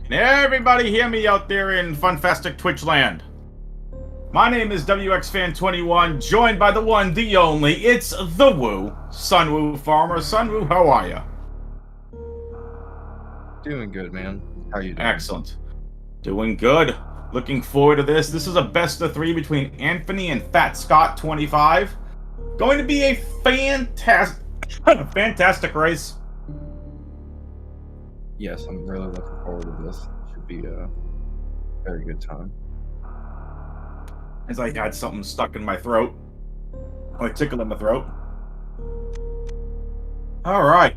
Can everybody hear me out there in Funfastic Twitch land? My name is WXFan21, joined by the one, the only, it's the Woo, Sunwoo Farmer. Sunwoo, how are ya? Doing good, man. How you doing? Excellent. Doing good. Looking forward to this. This is a best of 3 between Anfunny and phatscott25. Going to be a fantastic race. Yes, I'm really looking forward to this. Should be a very good time. As I got something stuck in my throat. Or tickle in my throat. Alright.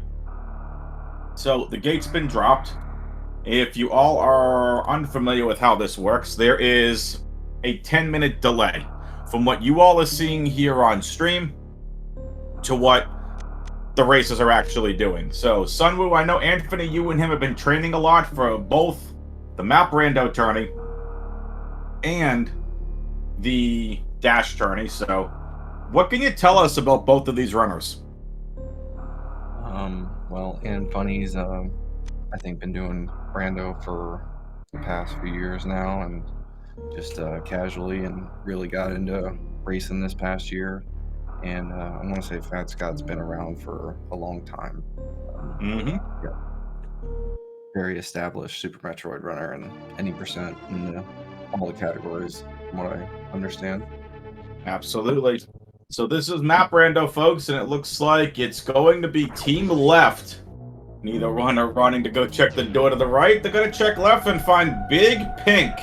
So, the gate's been dropped. If you all are unfamiliar with how this works, there is a 10-minute delay from what you all are seeing here on stream to what the races are actually doing. So, Sunwoo, I know Anfunny, you and him have been training a lot for both the map rando tourney and the dash tourney. So, what can you tell us about both of these runners? Well, Anfunny's, I think, been doing rando for the past few years now, and just casually, and really got into racing this past year. And I want to say phatscott's been around for a long time. Yeah. Very established Super Metroid runner, and any percent in all the categories, from what I understand. Absolutely. So this is map rando, folks, and it looks like it's going to be team left. Neither one are running to go check the door to the right. They're going to check left and find Big Pink.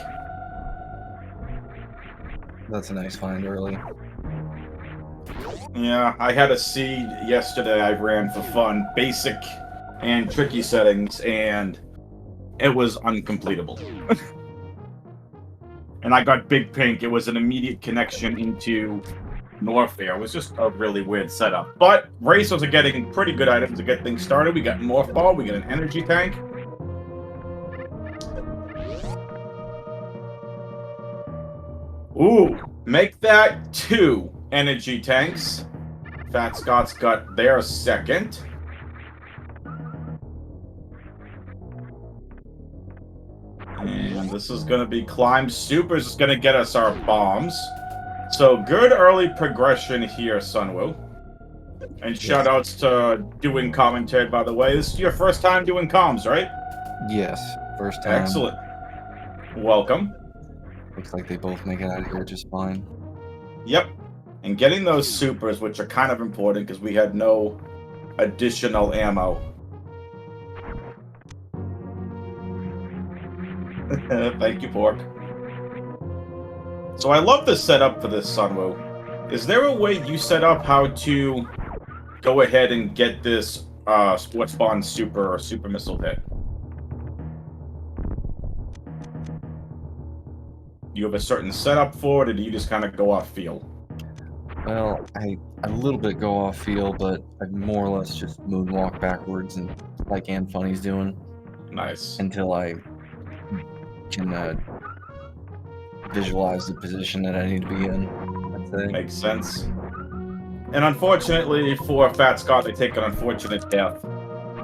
That's a nice find early. Yeah, I had a seed yesterday I ran for fun, basic and tricky settings, and it was uncompletable. And I got Big Pink. It was an immediate connection into Norfair. It was just a really weird setup. But racers are getting pretty good items to get things started. We got Morph Ball, we got an energy tank. Ooh, make that 2 energy tanks. phatscott's got their second. And this is going to be Climb Supers. It's going to get us our bombs. So good early progression here, Sunwoo. And shoutouts to doing commentary, by the way. This is your first time doing comms, right? Yes, first time. Excellent. Welcome. Looks like they both make it out of here just fine. Yep. And getting those supers, which are kind of important because we had no additional ammo. Thank you, Pork. So I love the setup for this, Sunwoo. Is there a way you set up how to go ahead and get this Sports Bond super or super missile hit? Do you have a certain setup for it, or do you just kind of go off feel? Well, I a little bit go off feel, but I more or less just moonwalk backwards, and like Anfunny's doing. Nice. Until I can visualize the position that I need to be in. I'd say. Makes sense. And unfortunately for phatscott, they take an unfortunate death.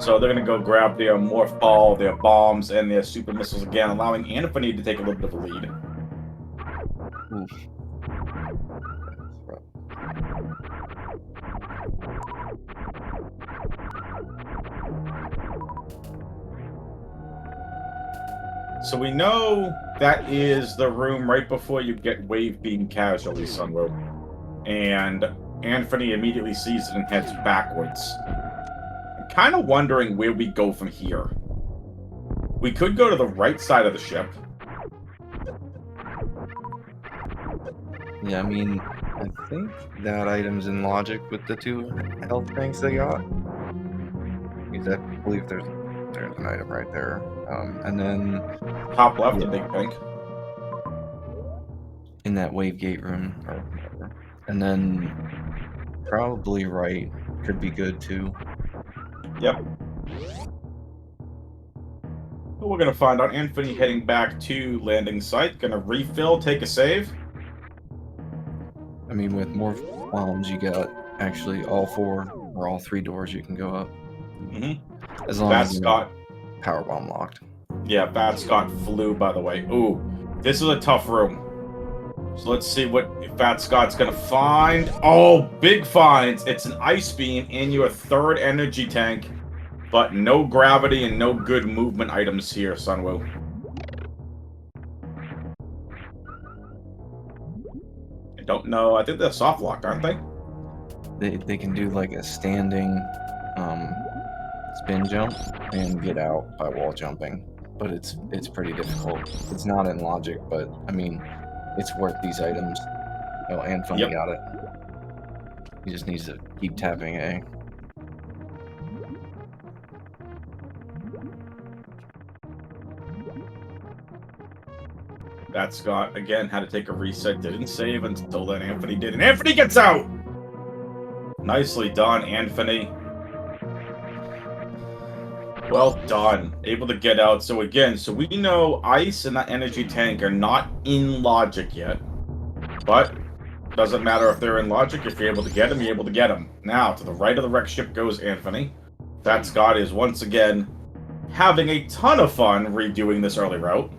So they're going to go grab their Morph Ball, their bombs, and their super missiles again, allowing Anfunny to take a little bit of a lead. Oof. So we know that is the room right before you get Wave Beam casualty, Sunwoo. And Anfunny immediately sees it and heads backwards. I'm kind of wondering where we go from here. We could go to the right side of the ship. Yeah, I mean, I think that item's in logic with the 2 health tanks they got. Because I believe there's an item right there. And then Top left, the Big Pink. In that wave gate room or whatever. And then probably right could be good too. Yep. But we're gonna find out. Anfunny heading back to landing site. Gonna refill, take a save. I mean, with more bombs, you got actually all 4 or all 3 doors you can go up. Mm-hmm. As long as phatscott power bomb locked. Yeah, phatscott flew, by the way. Ooh, this is a tough room. So let's see what phatscott's gonna find. Oh, big finds. It's an ice beam and your third energy tank, but no gravity and no good movement items here, Sunwoo. I don't know. I think they're soft locked, aren't they? They can do like a standing spin jump and get out by wall jumping, but it's pretty difficult. It's not in logic, but I mean, it's worth these items. Oh, Anfunny Yep. got it. He just needs to keep tapping A. phatscott, again, had to take a reset. Didn't save until then. Anfunny did, and Anfunny gets out! Nicely done, Anfunny. Well done. Able to get out. So again, so we know Ice and that energy tank are not in logic yet. But doesn't matter if they're in logic. If you're able to get them, you're able to get them. Now, to the right of the wreck ship goes Anfunny. phatscott is once again having a ton of fun redoing this early route.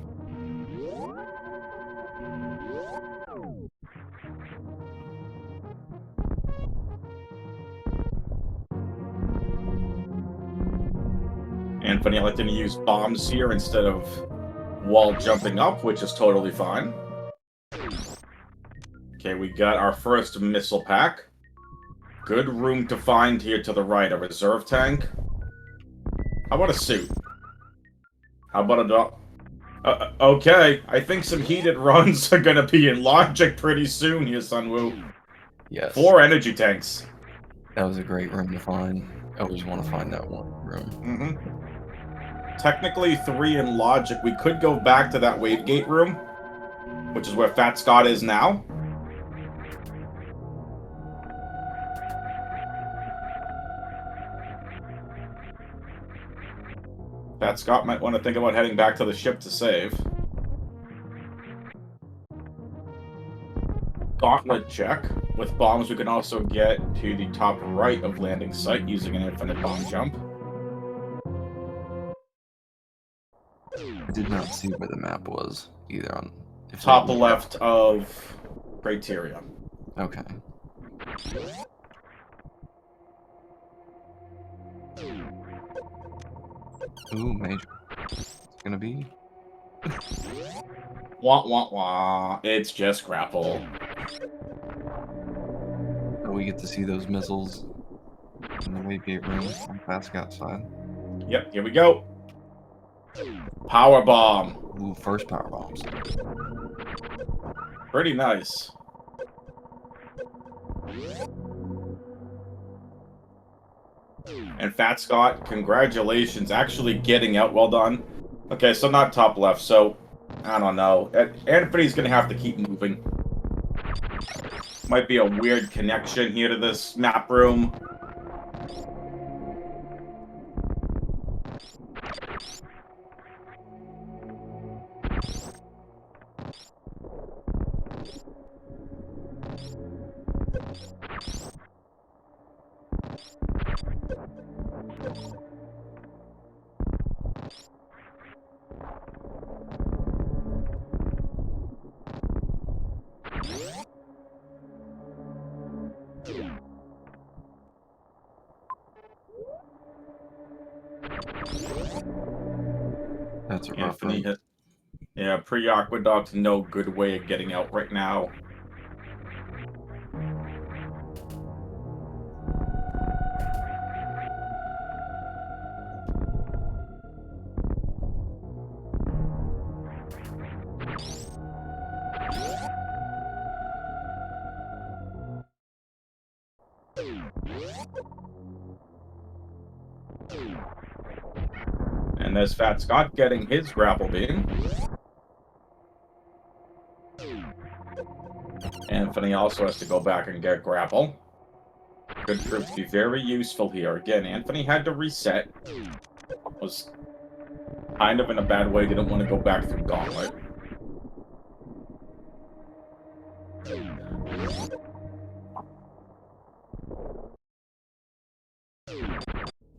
Anfunny electing to use bombs here instead of wall jumping up, which is totally fine. Okay, we got our first missile pack. Good room to find here to the right. A reserve tank. How about a suit? How about a dog? Okay, I think some heated runs are gonna be in logic pretty soon here, Sunwoo. Yes. 4 energy tanks. That was a great room to find. I always want to find that one room. Technically 3 in logic. We could go back to that wave gate room, which is where phatscott is now. phatscott might want to think about heading back to the ship to save. Gauntlet check. With bombs, we can also get to the top right of landing site using an infinite bomb jump. I did not see where the map was either on Top left of criteria. Okay. Ooh, major. It's gonna be. Wah wah wah. It's just grapple. So we get to see those missiles in the wave gate room on phatscott side. Yep, here we go. Power bomb. Ooh, first power bombs. Pretty nice. And phatscott, congratulations, actually getting out. Well done. Okay, so not top left, so I don't know. Anfunny's gonna have to keep moving. Might be a weird connection here to this map room. That's a rough room. Yeah, pre-aqueduct, no good way of getting out right now. And there's phatscott getting his grapple beam. Anfunny also has to go back and get grapple. Could prove to be very useful here. Again, Anfunny had to reset. Was kind of in a bad way, didn't want to go back through Gauntlet.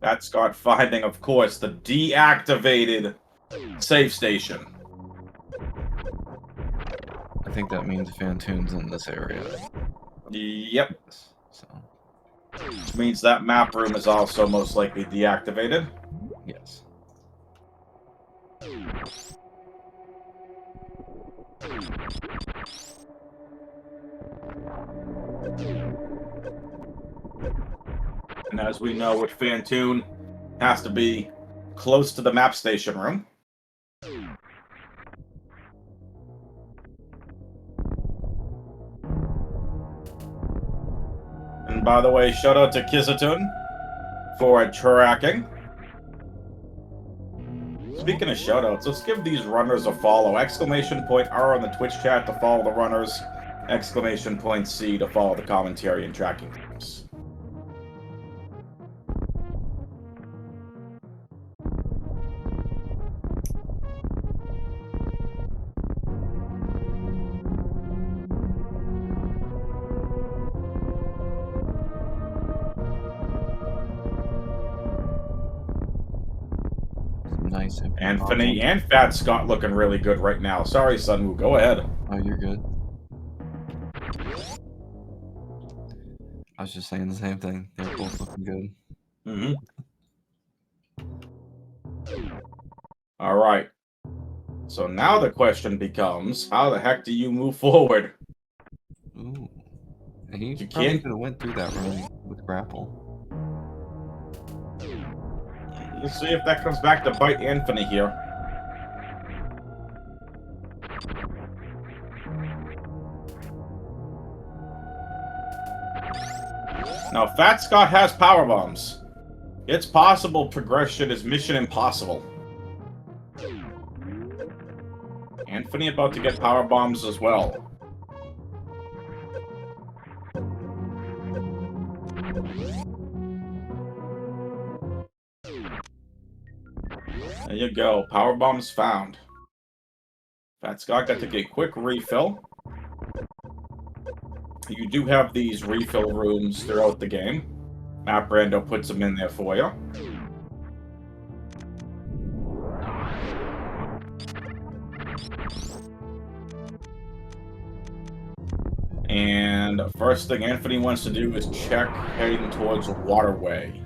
phatscott finding, of course, the deactivated save station. I think that means Phantoon's in this area. Yep. So, Which means that map room is also most likely deactivated. yes. And as we know with Phantoon, has to be close to the map station room. And by the way, shout out to Kizatun for tracking. Speaking of shoutouts, let's give these runners a follow. !R on the Twitch chat to follow the runners. !C to follow the commentary and tracking teams. Nice. Anfunny and phatscott looking really good right now. Sorry, Sunwoo, go ahead. Oh, you're good. I was just saying the same thing. They're both looking good. Mm-hmm. All right. So now the question becomes, how the heck do you move forward? Ooh. He You probably can't. could have went through that room with grapple. Let's see if that comes back to bite Anfunny here. Now, phatscott has power bombs. It's possible progression is mission impossible. Anfunny about to get power bombs as well. There you go. Power bombs found. phatscott got to get a quick refill. You do have these refill rooms throughout the game. Map Rando puts them in there for you. And first thing Anfunny wants to do is check heading towards Waterway.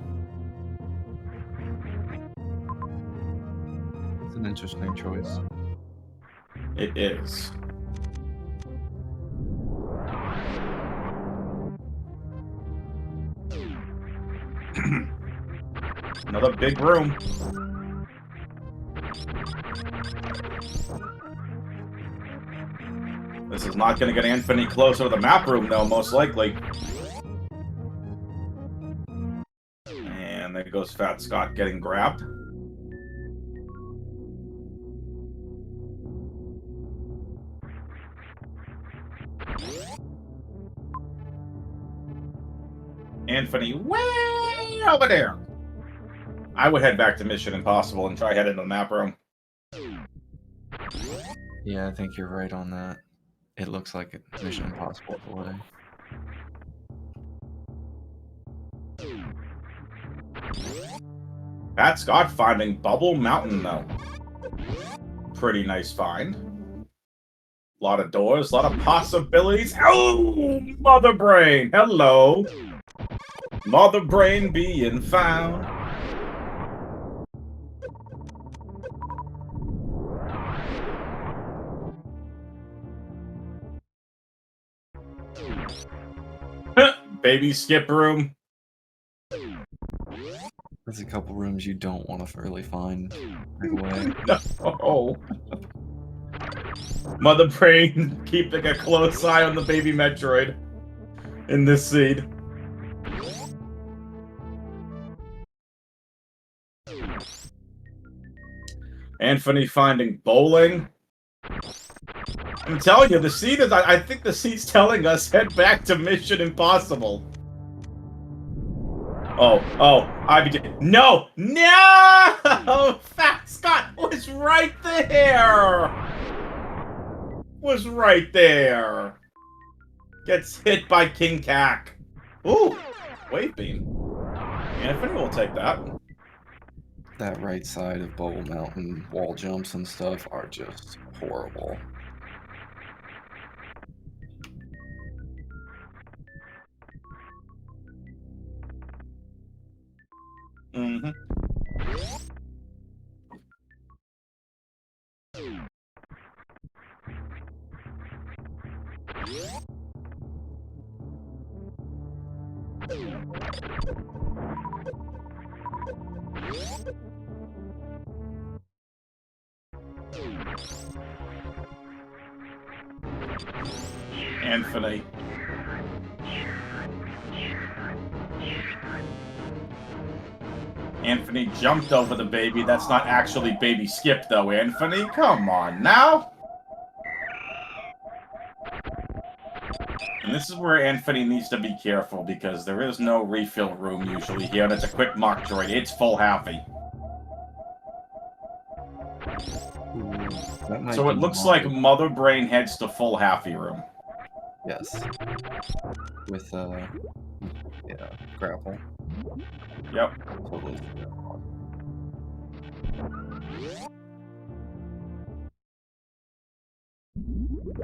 It's an interesting choice. It is. Another big room. This is not going to get Anfunny closer to the map room, though, most likely. And there goes phatscott getting grabbed. Anfunny way over there. I would head back to Mission Impossible and try heading to the map room. Yeah, I think you're right on that. It looks like a Mission Impossible delay. phatscott finding Bubble Mountain, though. Pretty nice find. A lot of doors, a lot of possibilities. Oh, Mother Brain! Hello! Mother Brain being found. Baby skip room. There's a couple rooms you don't want to really find right away. No. Mother Brain keeping a close eye on the baby Metroid in this seed. Anfunny finding bowling. I'm telling you, the seed is. I think the seed's telling us head back to Mission Impossible. Oh, IBJ. No! phatscott was right there! Was right there. Gets hit by King Cack. Ooh, wave beam. Anfunny will take that. that right side of Bubble Mountain wall jumps and stuff are just horrible. Mm-hmm. Anfunny. Anfunny jumped over the baby. That's not actually baby Skip, though, Anfunny. Come on now. And this is where Anfunny needs to be careful, because there is no refill room usually here, and it's a quick mock droid. It's full halfy. So it looks like Mother Brain heads to full halfy room. Yes. With, yeah, grapple. Yep. Totally.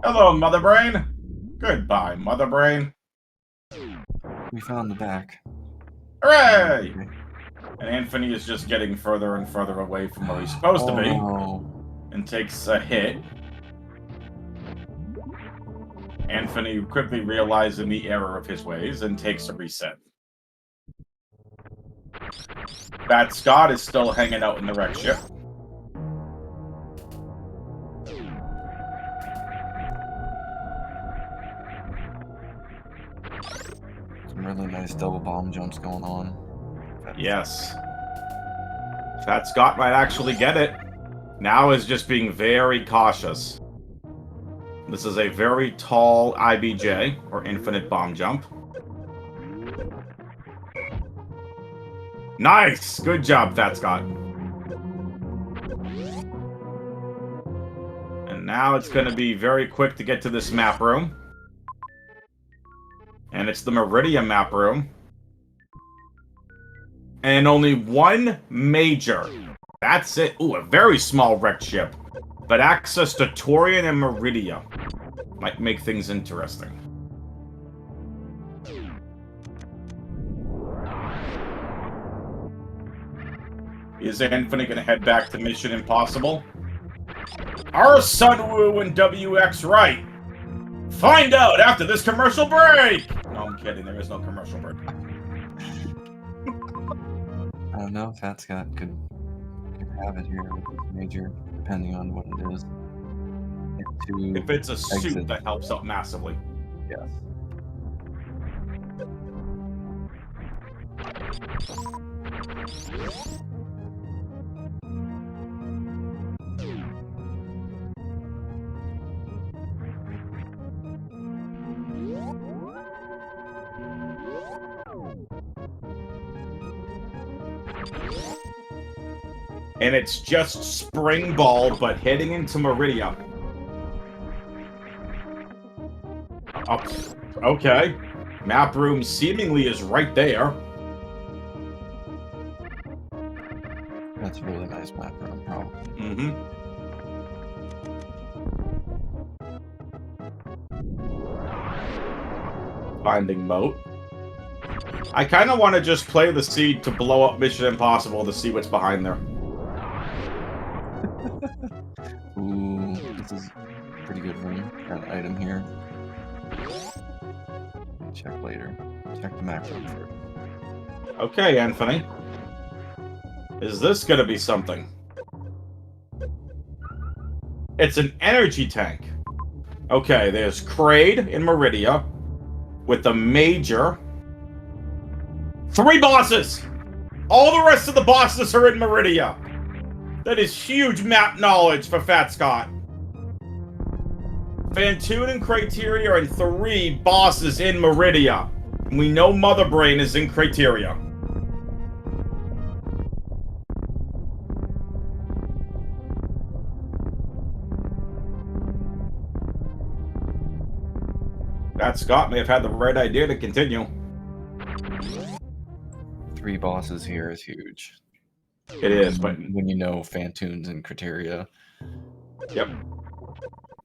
Hello, Mother Brain. Goodbye, Mother Brain. We found the back. Hooray! And Anfunny is just getting further and further away from where he's supposed to be. And takes a hit. Anfunny quickly realizing the error of his ways and takes a reset. phatscott is still hanging out in the wreck ship. Some really nice double bomb jumps going on. Yes. phatscott might actually get it. Now is just being very cautious. This is a very tall IBJ, or infinite bomb jump. Nice! Good job, phatscott. And now it's going to be very quick to get to this map room. And it's the Meridia map room. And only one major. That's it. Ooh, a very small wrecked ship. But access to Torian and Meridia might make things interesting. Is Anfunny going to head back to Mission Impossible? Are Sunwoo and WX right? Find out after this commercial break! No, I'm kidding. There is no commercial break. I don't know if phatscott could have it here with this major, depending on what it is. If it's a suit, that helps out massively. Yes. And it's just spring ball, but heading into Meridia. Okay. Map room seemingly is right there. That's a really nice map room, probably. Mm-hmm. Finding moat. I kind of want to just play the seed to blow up Mission Impossible to see what's behind there. Ooh, this is a pretty good room. Got an item here. Check later. Check the map room first. Okay, Anfunny. Is this gonna be something? It's an energy tank. Okay, there's Kraid in Meridia with the Major. 3 bosses! All the rest of the bosses are in Meridia. That is huge map knowledge for phatscott. Fantoon and Criteria are in 3 bosses in Meridia. And we know Mother Brain is in Criteria. phatscott may have had the right idea to continue. 3 bosses here is huge. It is, but when you know Fantoons and criteria. yep.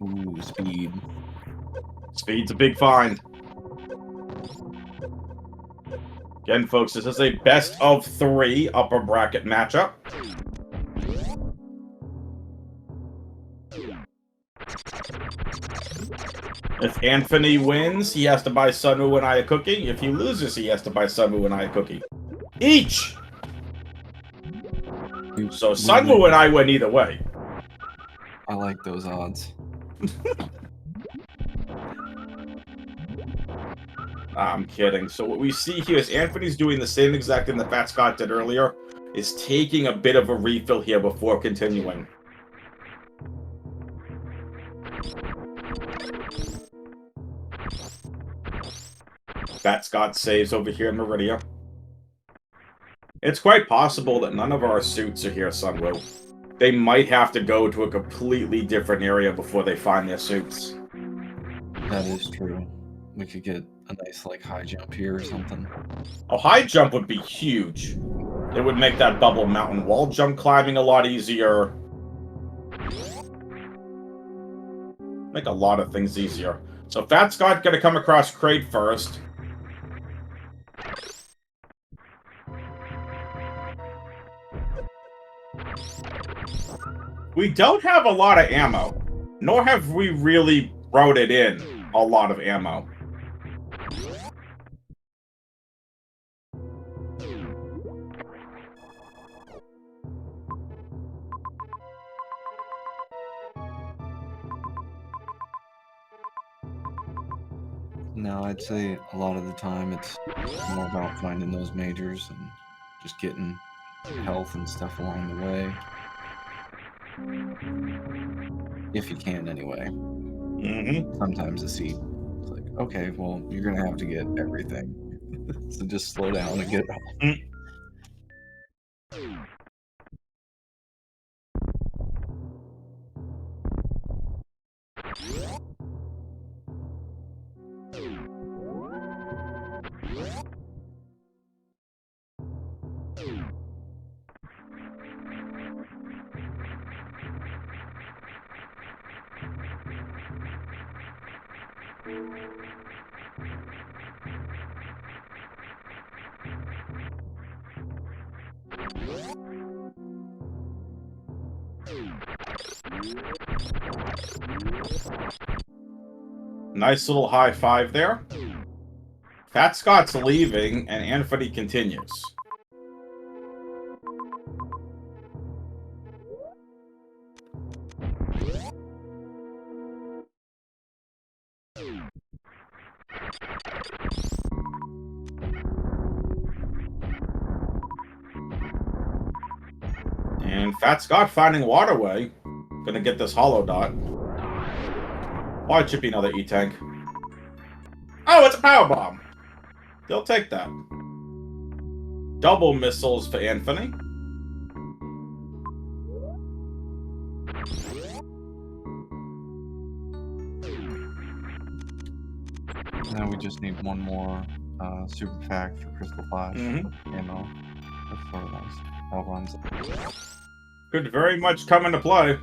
Ooh, speed. Speed's a big find. Again, folks, this is a best of 3 upper bracket matchup. If Anfunny wins, he has to buy Sunwoo and I a cookie. If he loses, he has to buy Sunwoo and I a cookie. Each! So Sunwoo and I win either way. I like those odds. I'm kidding. So what we see here is Anthony's doing the same exact thing that Fat Scott did earlier, is taking a bit of a refill here before continuing. Fat Scott saves over here in Meridia. It's quite possible that none of our suits are here, Sunwoo. They might have to go to a completely different area before they find their suits. That is true. We could get a nice, like, high jump here or something. A high jump would be huge. It would make that bubble mountain wall jump climbing a lot easier. Make a lot of things easier. So Fat Scott gonna come across Crate first. We don't have a lot of ammo, nor have we really wrote it in a lot of ammo. No, I'd say a lot of the time it's more about finding those majors and just getting health and stuff along the way. If you can, anyway. Mm-hmm. Sometimes the seed, it's like, okay, well, you're gonna have to get everything. So just slow down and get it all. Nice little high five there. Fat Scott's leaving, and Anthony continues. And Fat Scott finding Waterway. Gonna get this hollow dot. Why chippy another E-tank? Oh, it's a power bomb. They'll take that. Double missiles for Anthony. Now we just need one more super pack for Crystal Flash ammo. That's sort of nice. All runs. Could very much come into play.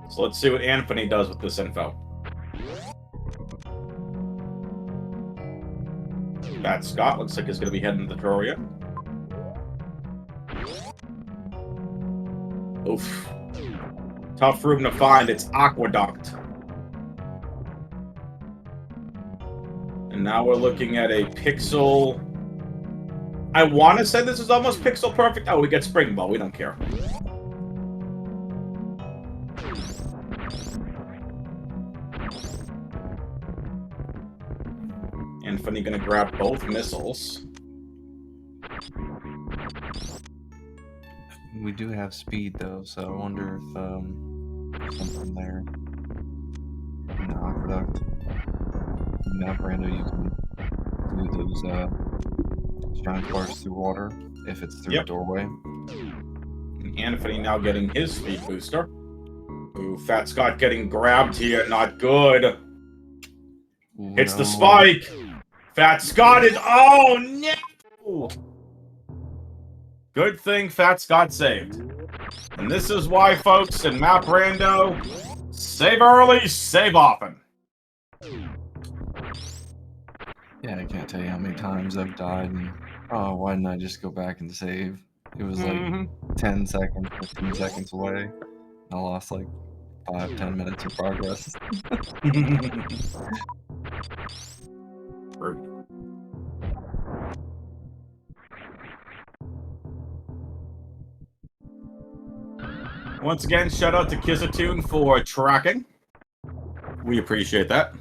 So let's see what Anthony does with this info. Fat Scott looks like he's going to be heading to the Troria. Oof. Tough room to find. It's Aqueduct. And now we're looking at a pixel... I want to say this is almost pixel perfect. Oh, we get Spring Ball. We don't care. Anfunny gonna grab both missiles. We do have speed though, so I wonder if there's something there in the aqueduct. Now, Brando, you can do those shine sparks through water if it's through a doorway. And Anfunny now getting his speed booster. Ooh, Fat Scott getting grabbed here, not good. Ooh, Hits no. the spike. Fat Scott is, oh no! Good thing Fat Scott saved. And this is why, folks, in Map Rando, save early, save often. Yeah, I can't tell you how many times I've died and, oh, why didn't I just go back and save? It was like 10 seconds, 15 seconds away. I lost like 5-10 minutes of progress. Once again, shout out to Kissatoon for tracking. We appreciate that.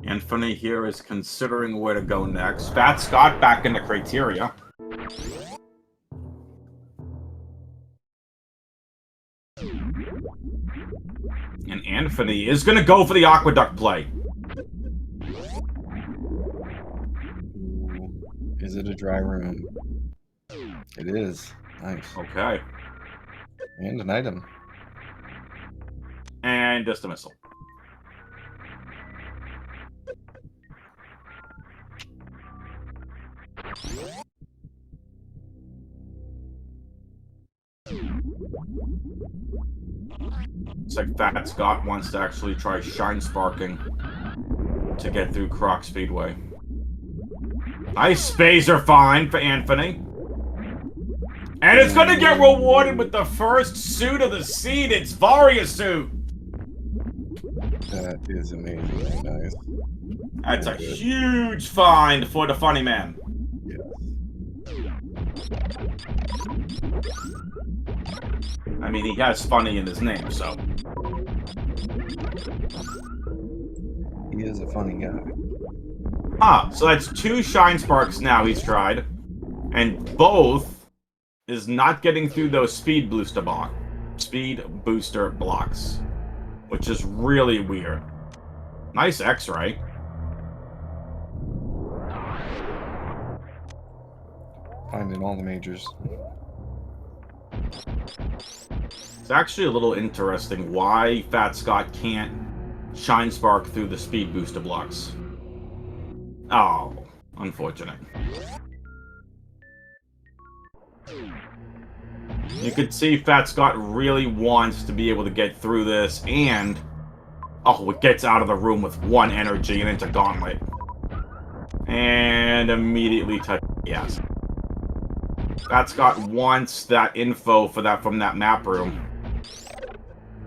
Anfunny here is considering where to go next. Fat Scott back into Criteria. And Anfunny is going to go for the Aqueduct play. Ooh, is it a dry room? It is. Nice. Okay. And an item. And just a missile. Looks like Fat Scott wants to actually try Shine Sparking to get through Croc Speedway. Nice Spazer find for Anfunny. And it's going to get rewarded with the first suit of the seed. It's Varia suit. That is amazing. Nice. That's a huge find for the funny man. Yes. I mean, he has funny in his name, so. He is a funny guy. Ah, so that's 2 Shine Sparks now he's tried. And both is not getting through those speed booster blocks. Which is really weird. Nice X-ray. Finding all the majors. It's actually a little interesting why Fat Scott can't Shine Spark through the speed booster blocks. Oh, unfortunate. You could see Fat Scott really wants to be able to get through this, and it gets out of the room with 1 energy and into Gauntlet. And immediately touch yes. Fat Scott wants that info for that from that map room.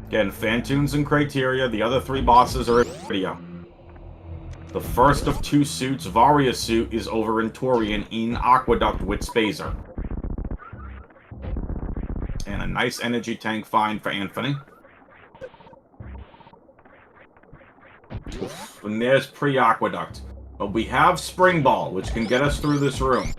Again, Phantoons and Criteria, the other 3 bosses are in video. The first of 2 suits, Varia suit, is over in Torian in Aqueduct with Spazer. And a nice energy tank find for Anfunny. And there's pre-Aqueduct. But we have Spring Ball, which can get us through this room.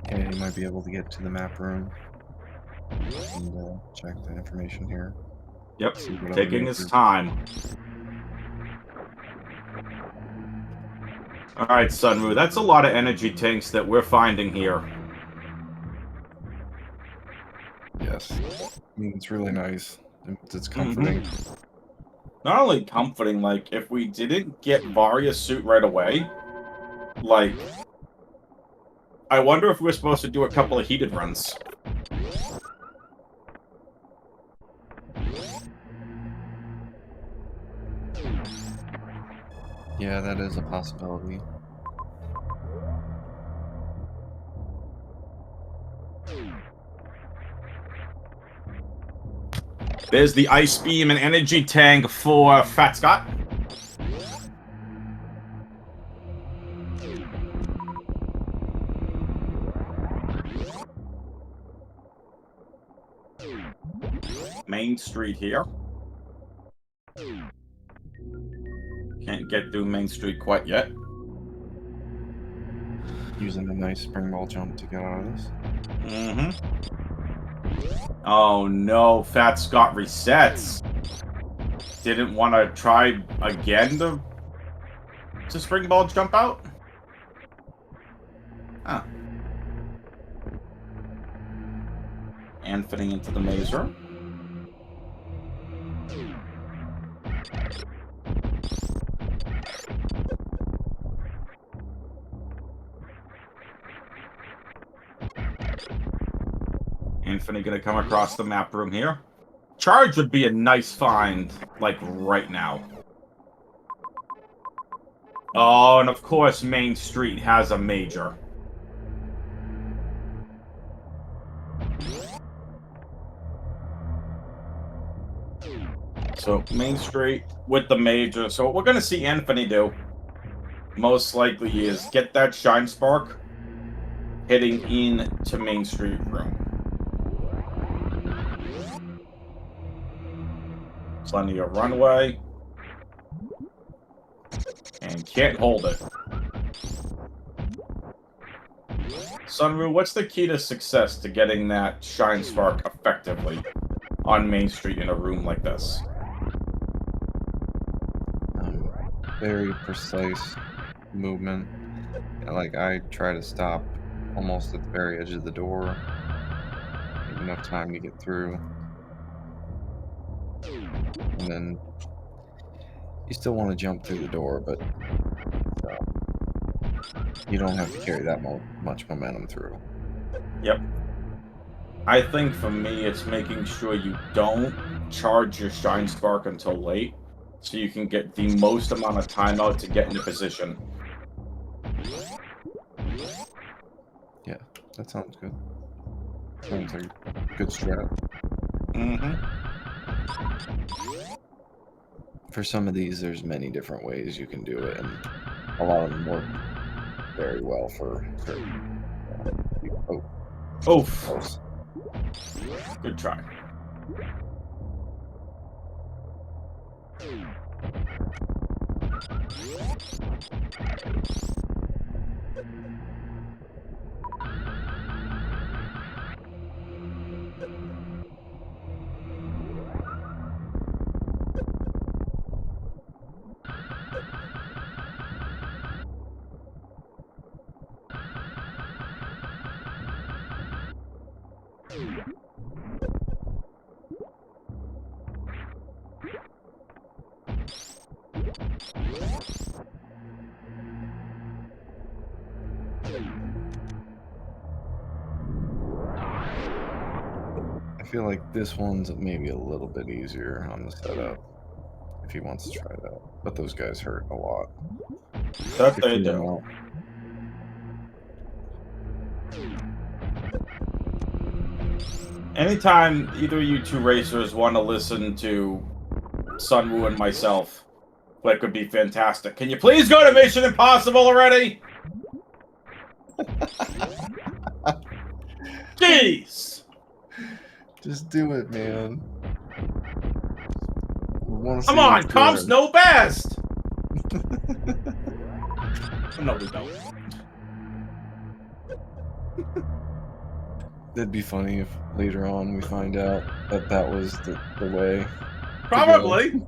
Okay, you might be able to get to the map room and check the information here. Yep, See what other taking his majors. time. Alright, Sunru, that's a lot of energy tanks that we're finding here. Yes. I mean, it's really nice. It's Mm-hmm. comforting. Not only comforting, like, if we didn't get Varya's suit right away, like, I wonder if we're supposed to do a couple of heated runs. Yeah, that is a possibility. There's the Ice Beam and Energy Tank for phatscott. Main Street here. Can't get through Main Street quite yet. Using a nice spring ball jump to get out of this. Mm-hmm. Oh no, phatscott resets. Didn't want to try again to spring ball jump out? Huh. And fitting into the maze room. Anfunny gonna come across the map room here. Charge would be a nice find, like, right now. Oh, and of course Main Street has a major. So, Main Street with the major. So what we're gonna see Anfunny do, most likely, is get that Shine Spark, heading into Main Street room. Plenty of runway. And can't hold it. Sunru, what's the key to success to getting that Shine Spark effectively on Main Street in a room like this? Very precise movement. Like, I try to stop almost at the very edge of the door. Give enough time to get through. And then you still want to jump through the door, but you don't have to carry that much momentum through. Yep. I think for me, it's making sure you don't charge your Shine Spark until late, so you can get the most amount of time out to get into position. Yeah, that sounds good. Sounds like a good strat. Mm-hmm. For some of these, there's many different ways you can do it, and a lot of them work very well for certain. Oof. Close. Good try. I feel like this one's maybe a little bit easier on the setup if he wants to try that. But those guys hurt a lot. That they do. Anytime either of you two racers want to listen to Sunwoo and myself, that could be fantastic. Can you please go to Mission Impossible already? Jeez! Just do it, man. Come on, cops know best! No, we don't. It'd be funny if later on we find out that that was the way. Probably.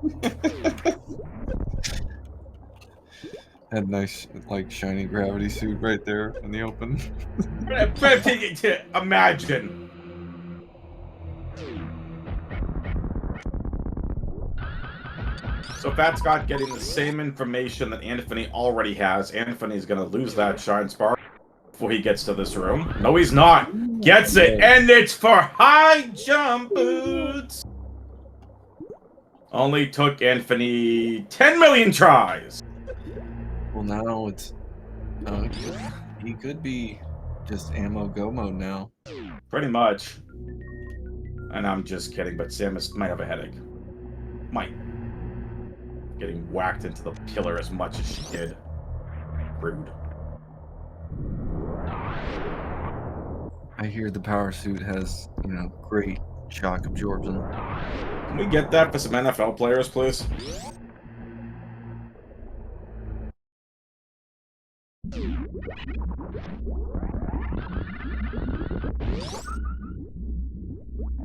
Had nice, like, shiny gravity suit right there in the open. Imagine. So Fat Scott getting the same information that Anfunny already has. Anfunny's gonna lose that shine spark before he gets to this room. No, he's not. Gets it, and it's for high jump boots. Only took Anfunny 10 million tries. Well, now it's he could be just ammo go mode now. Pretty much. And I'm just kidding, but Samus might have a headache. Might. Getting whacked into the pillar as much as she did. Rude. I hear the power suit has, you know, great shock absorption. Can we get that for some NFL players, please?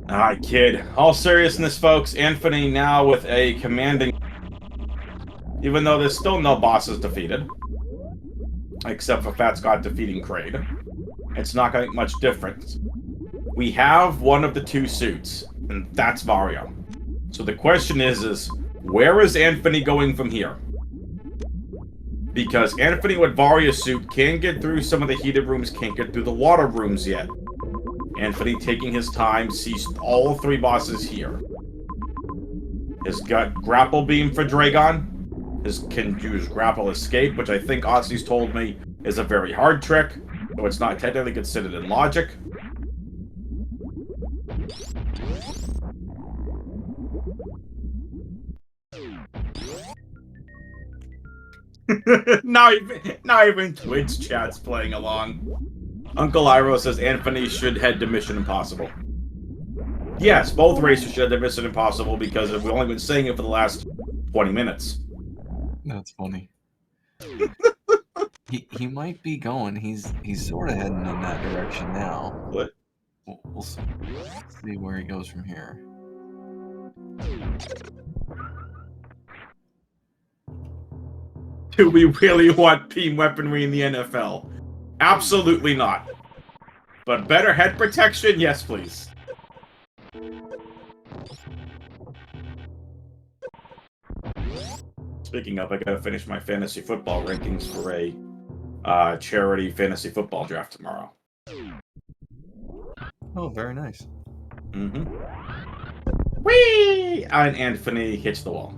Alright, kid. All seriousness, folks, Anfunny now with a commanding... Even though there's still no bosses defeated. Except for Fat Scott defeating Kraid. It's not going to make much difference. We have one of the two suits, and that's Vario. So the question is where is Anfunny going from here? Because Anfunny with Vario's suit can't get through some of the heated rooms, can't get through the water rooms yet. Anfunny taking his time, sees all three bosses here. Has got Grapple Beam for Dragon. Can use Grapple Escape, which I think Ozzy's told me is a very hard trick, though it's not technically considered in logic. Not even Twitch chat's playing along. Uncle Iroh says Anfunny should head to Mission Impossible. Yes, both racers should head to Mission Impossible because we've only been saying it for the last 20 minutes. That's funny. he might be going. He's sort of heading in that direction now. What? We'll see where he goes from here. Do we really want beam weaponry in the NFL? Absolutely not. But better head protection? Yes, please. Speaking of, I gotta finish my fantasy football rankings for a charity fantasy football draft tomorrow. Oh, very nice. Mm-hmm. Whee! And Anfunny hits the wall.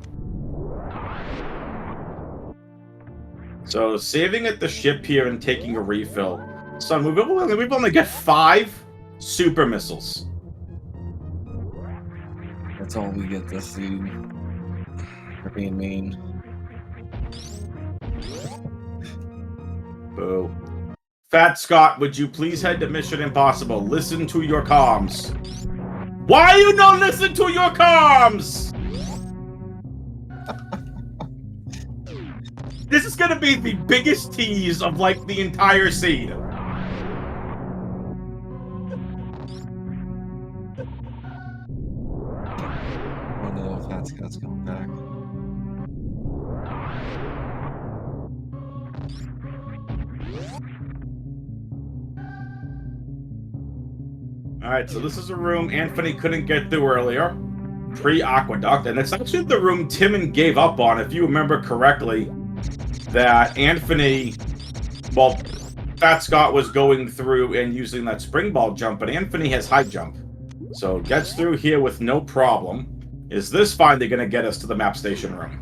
So, saving at the ship here and taking a refill. Son, we've only got 5 super missiles. That's all we get this season. For being mean. Boo. Fat Scott, would you please head to Mission Impossible? Listen to your comms. Why you not listen to your comms? This is gonna be the biggest tease of, like, the entire scene. Oh no, Fat Scott's coming back. Alright, so this is a room Anfunny couldn't get through earlier. Pre-Aqueduct, and it's actually the room Timon gave up on, if you remember correctly. That Anfunny, well, Fat Scott was going through and using that spring ball jump, but Anfunny has high jump. So gets through here with no problem. Is this finally going to get us to the map station room?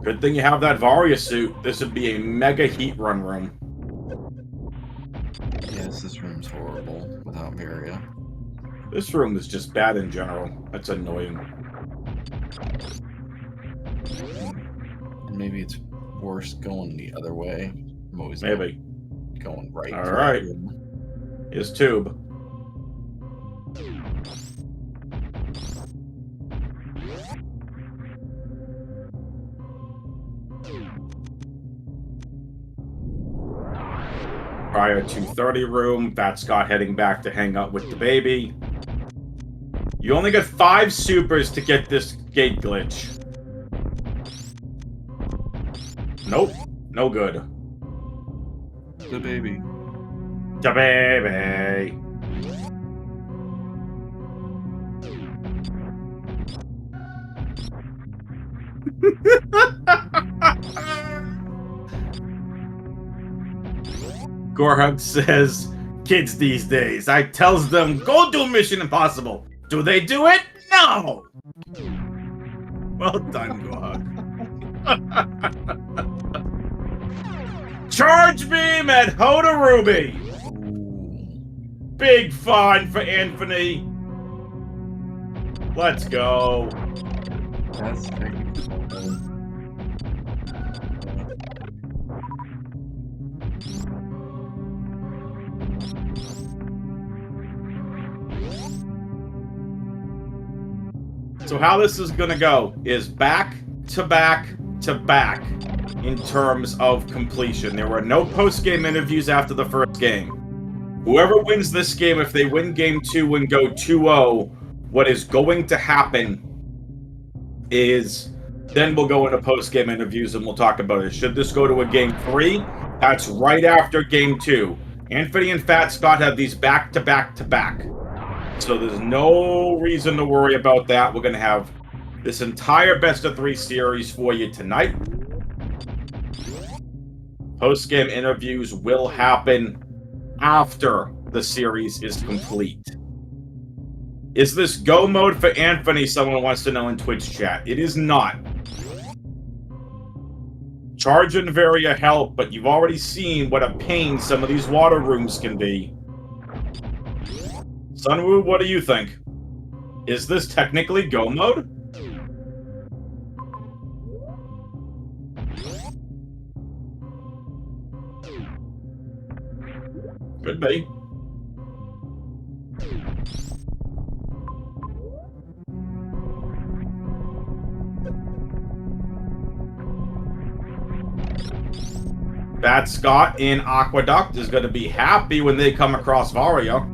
Good thing you have that Varia suit. This would be a mega heat run room. Yes, this room's horrible without Varia. This room is just bad in general. That's annoying. Maybe it's worse going the other way. I'm always Maybe. Going right. Alright. Here's Tube. Prior to 30 room, Fat Scott heading back to hang out with the baby. You only get 5 supers to get this gate glitch. Nope. No good. The baby. The baby. Gorhug says, kids these days, I tells them, go do Mission Impossible. Do they do it? No! Well done, Gorhug. Charge beam at Hoda Ruby! Big fine for Anfunny. Let's go. That's So how this is gonna go is back to back to back in terms of completion. There were no post-game interviews after the first game. Whoever wins this game, if they win game 2 and go 2-0, what is going to happen is then we'll go into post-game interviews and we'll talk about it. Should this go to a game 3? That's right after game 2. Anfunny and Fat Scott have these back to back to back. So there's no reason to worry about that. We're going to have this entire best-of-3 series for you tonight. Post-game interviews will happen after the series is complete. Is this go mode for Anfunny? Someone wants to know in Twitch chat. It is not. Charge and Varia help, but you've already seen what a pain some of these water rooms can be. Sunwoo, what do you think? Is this technically go mode? Could be. Bad Scott in Aqueduct is going to be happy when they come across Varia.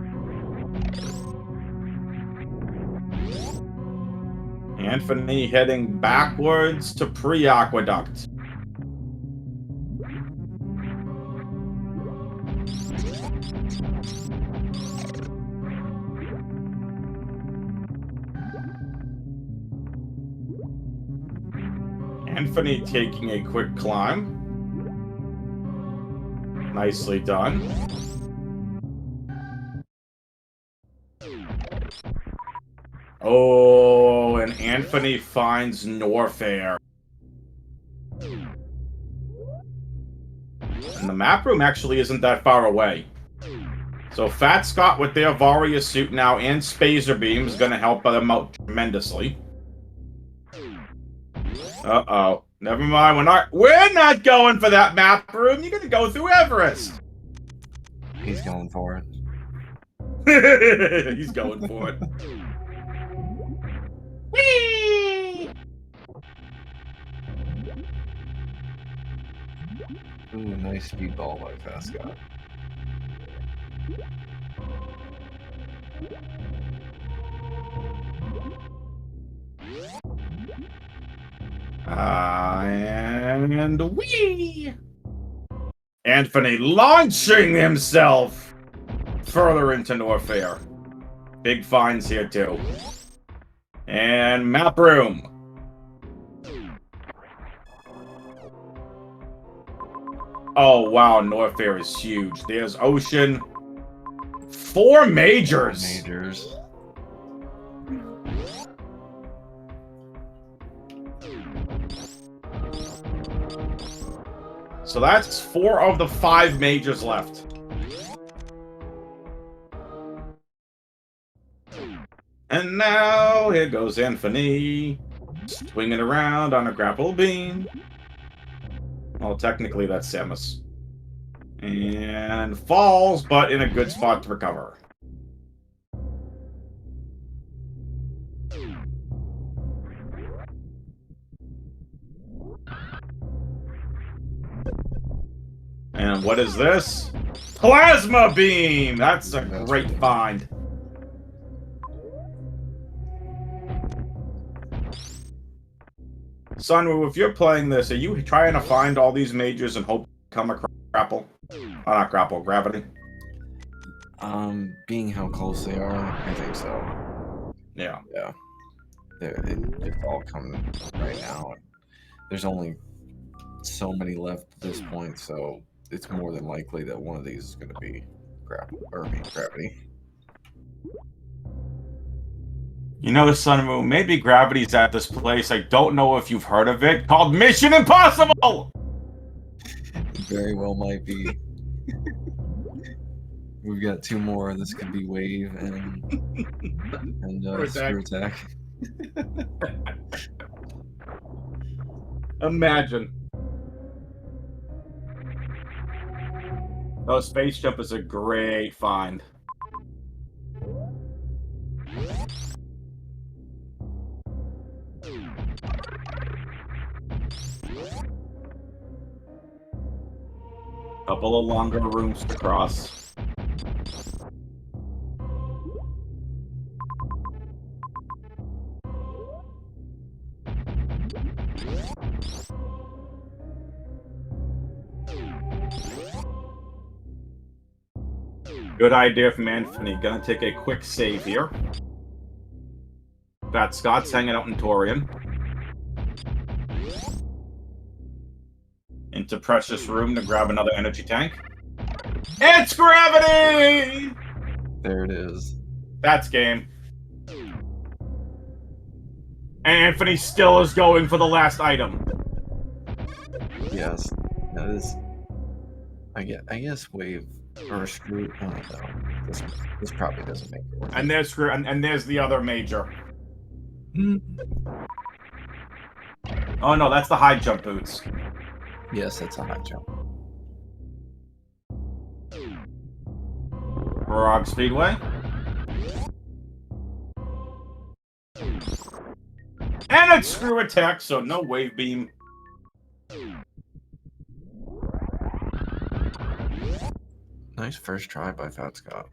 Anfunny heading backwards to pre-Aqueduct. Anfunny taking a quick climb. Nicely done. Oh, and Anfunny finds Norfair. And the map room actually isn't that far away. So Fat Scott with their Varia suit now and Spazer Beam is going to help them out tremendously. Uh-oh. Never mind, we're not going for that map room. You're going to go through Everest. He's going for it. He's going for it. Whee! Ooh, nice speedball by Fat Scott. And whee! Anfunny launching himself further into Norfair. Big finds here too. And map room. Oh wow, Norfair is huge. There's Ocean. 4 majors. 4 majors. So that's 4 of the 5 majors left. And now, here goes Anfunny, swinging around on a grapple beam. Well, technically that's Samus. And falls, but in a good spot to recover. And what is this? Plasma beam! That's a great find. Sunwoo, if you're playing this, are you trying to find all these majors and hope to come across grapple? Oh, not grapple, gravity. Being how close they are, I think so. Yeah. Yeah. It just all coming right now. There's only so many left at this point, so it's more than likely that one of these is going to be gravity. You know, Sunwoo, maybe gravity's at this place. I don't know if you've heard of it, called Mission Impossible! It very well might be. We've got 2 more. This could be wave and screw attack. Imagine. Oh, Space Jump is a great find. Couple of longer rooms to cross. Good idea from Anfunny. Gonna take a quick save here. phatscott hanging out in Torian. Into Precious Room to grab another energy tank. It's gravity! There it is. That's game. And Anfunny still is going for the last item. Yes. That is. I guess wave or screw. Oh no. This probably doesn't make it work. And there's screw and there's the other major. Oh no, that's the high jump boots. Yes, that's a high jump. Frog Speedway. And it's screw attack, so no wave beam. Nice first try by phatscott.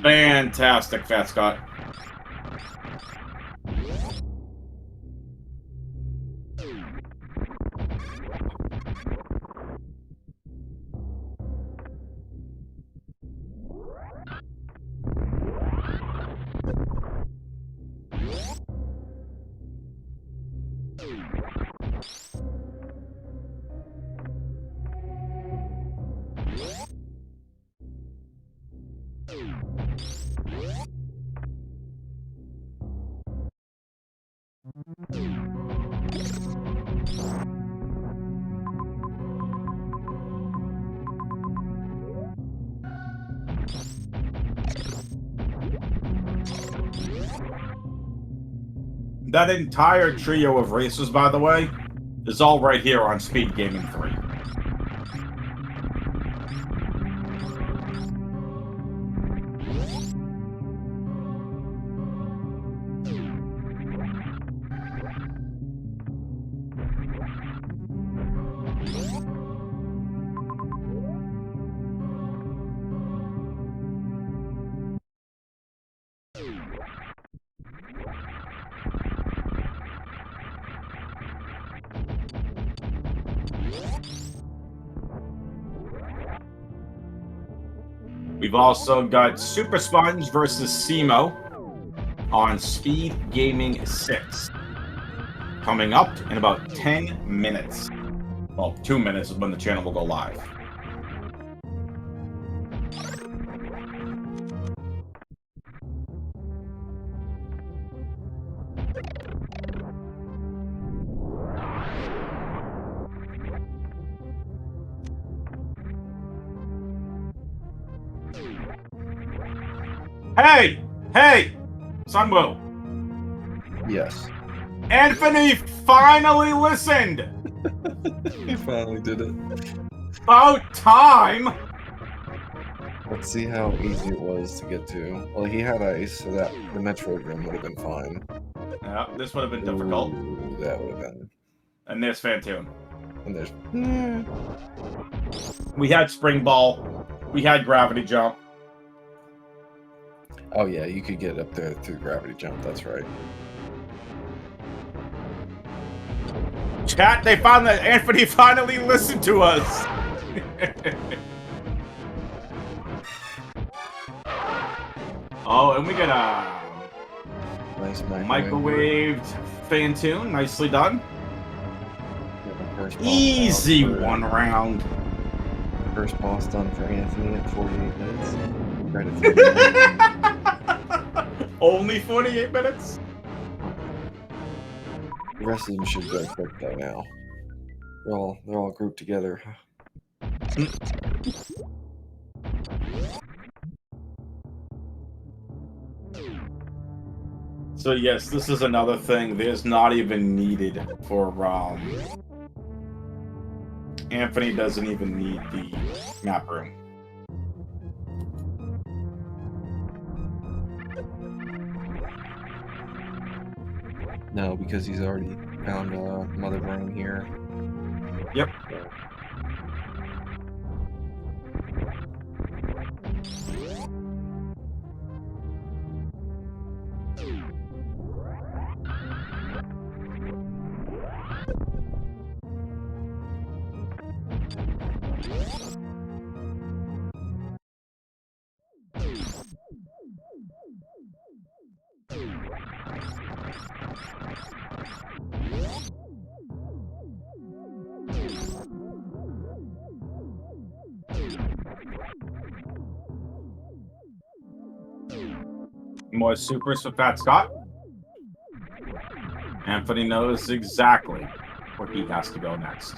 Fantastic, phatscott. That entire trio of races, by the way, is all right here on Speedgaming 3. We've also got Super Sponge versus Simo on Speed Gaming 6. Coming up in about 10 minutes. Well, 2 minutes is when the channel will go live. Hey! Hey! Sunwoo! Yes. Anfunny finally listened! He finally did it. About time! Let's see how easy it was to get to. Well, he had ice, so that the Metroid room would have been fine. Yeah, this would have been difficult. Ooh, that would have been. And there's Phantoon. And there's. We had Spring Ball. We had Gravity Jump. Oh yeah, you could get up there through gravity jump. That's right. Chat, they found that Anthony finally listened to us. Oh, and we got a Nice microwaved Phantoon. Nicely done. First Easy one round. First boss done for Anthony at 48 minutes. Credit Only 48 minutes? The rest of them should go quick though now. They're all grouped together. So yes, this is another thing. There's not even needed for Anthony doesn't even need the map room. No, because he's already found Mother Brain here. Yep. More supers for Fat Scott. Anthony knows exactly where he has to go next.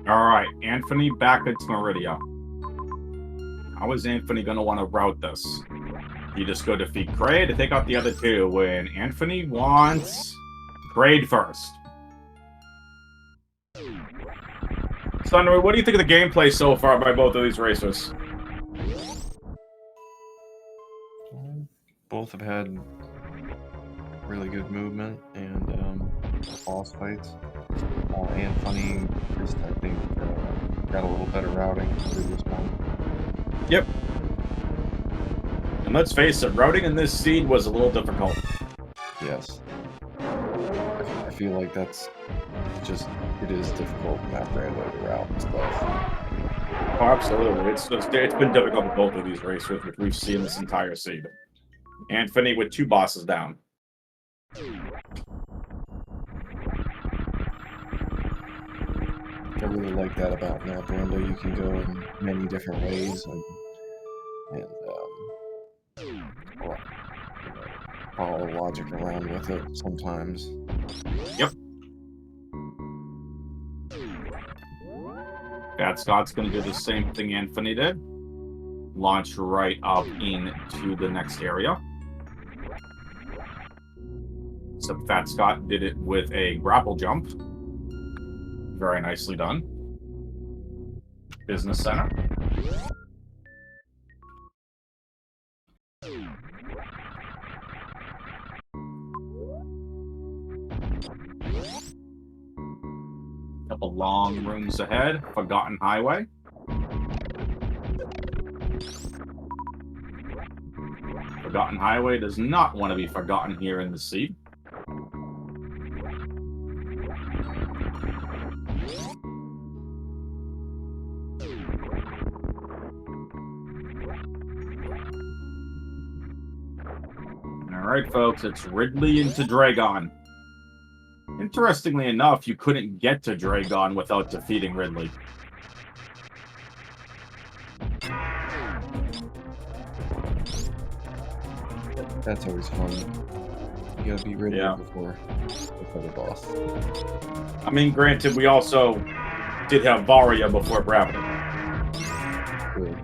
Alright, Anthony back at Meridia. How is Anthony going to want to route this? You just go defeat Kraid to take out the other two when Anthony wants Kraid first. Sunray, what do you think of the gameplay so far by both of these racers? Both have had really good movement and boss fights. Anfunny just, I think, got a little better routing than the previous one. Yep. And let's face it, routing in this seed was a little difficult. Yes. I feel like that's just, it is difficult in that rando to route and stuff. Oh, absolutely. It's been difficult with both of these racers, which we've seen this entire seed. Anthony with 2 bosses down. I really like that about map rando. You can go in many different ways and follow logic around with it sometimes. Yep. Fat Scott's going to do the same thing Anthony did. Launch right up into the next area. So Fat Scott did it with a grapple jump. Very nicely done. Business Center. Couple long rooms ahead. Forgotten Highway. Forgotten Highway does not want to be forgotten here in the seed. Alright, folks, it's Ridley into Dragon. Interestingly enough, you couldn't get to Dragon without defeating Ridley. That's always fun. You gotta be ready before the boss. I mean, granted, we also did have Varia before Gravity. Good.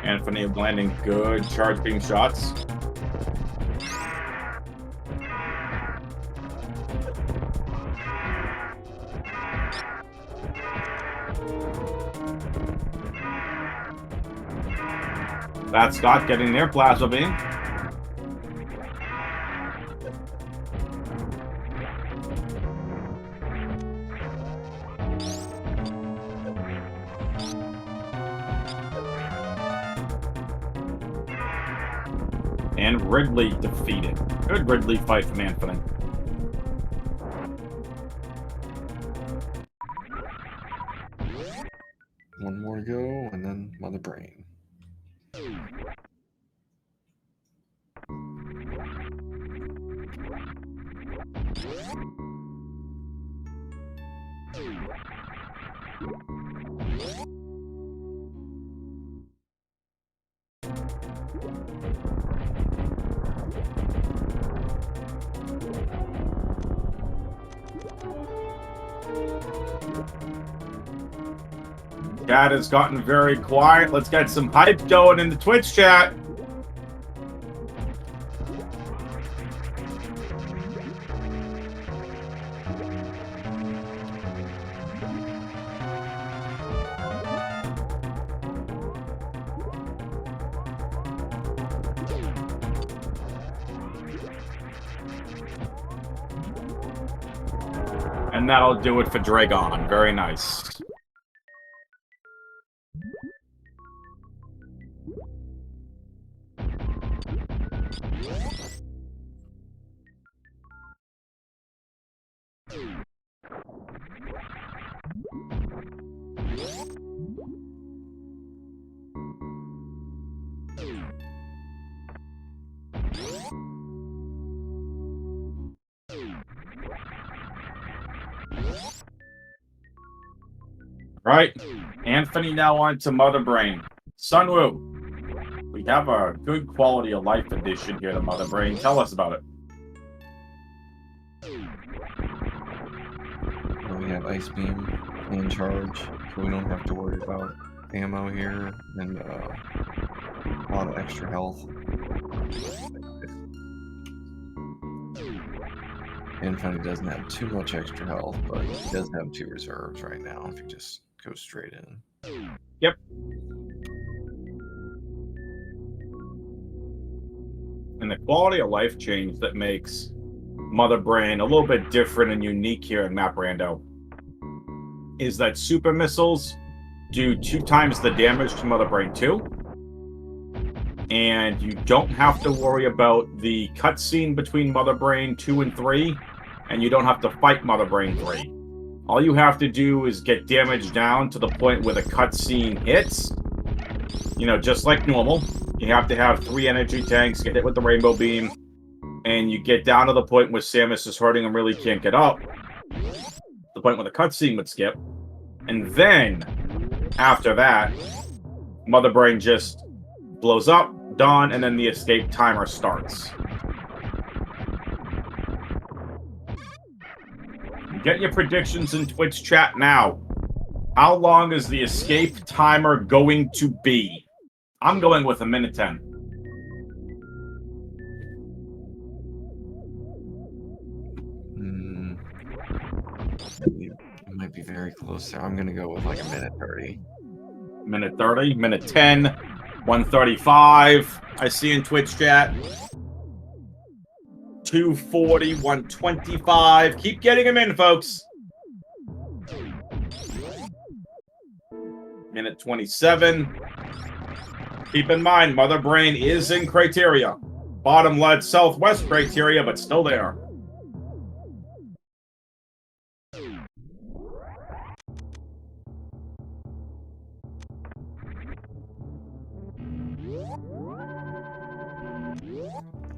Anfunny landing good charge beam shots. phatscott getting their plasma beam. And Ridley defeated. Good Ridley fight from Anfunny. One more to go, and then Mother Brain. Chat has gotten very quiet. Let's get some hype going in the Twitch chat. And that'll do it for Dragon. Very nice. Right, Anfunny now on to Mother Brain. Sunwoo, we have a good quality of life addition here to Mother Brain. Tell us about it. Well, we have Ice Beam in charge, so we don't have to worry about ammo here, and a lot of extra health. Anfunny doesn't have too much extra health, but he does have 2 reserves right now if you just go straight in. Yep. And the quality of life change that makes Mother Brain a little bit different and unique here in Map Rando is that super missiles do 2 times the damage to Mother Brain 2. And you don't have to worry about the cutscene between Mother Brain 2 and 3, and you don't have to fight Mother Brain 3. All you have to do is get damage down to the point where the cutscene hits. You know, just like normal. You have to have 3 energy tanks, get hit with the rainbow beam, and you get down to the point where Samus is hurting and really can't get up. The point where the cutscene would skip. And then, after that, Mother Brain just blows up, done, and then the escape timer starts. Get your predictions in Twitch chat now. How long is the escape timer going to be? I'm going with 1:10. It might be very close there. I'm gonna go with like 1:30. 1:30, 1:10, 1:35. I see in Twitch chat. 2:40, 1:25. Keep getting them in, folks. 1:27. Keep in mind, Mother Brain is in criteria. bottom left southwest criteria, but still there.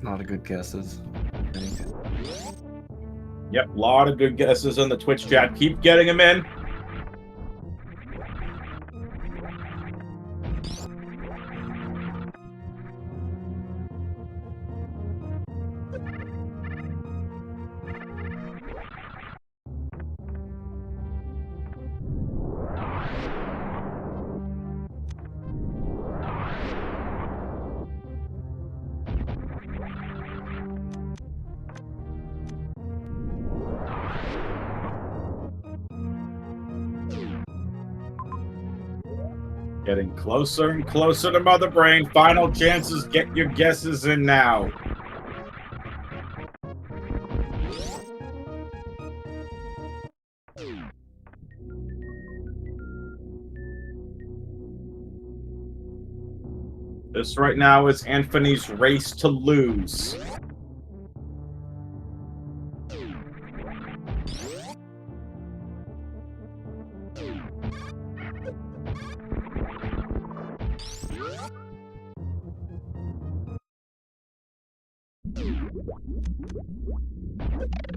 A lot of good guesses, I think. Yep, a lot of good guesses in the Twitch chat. Keep getting them in. Getting closer and closer to Mother Brain. Final chances. Get your guesses in now. This right now is Anfunny's race to lose.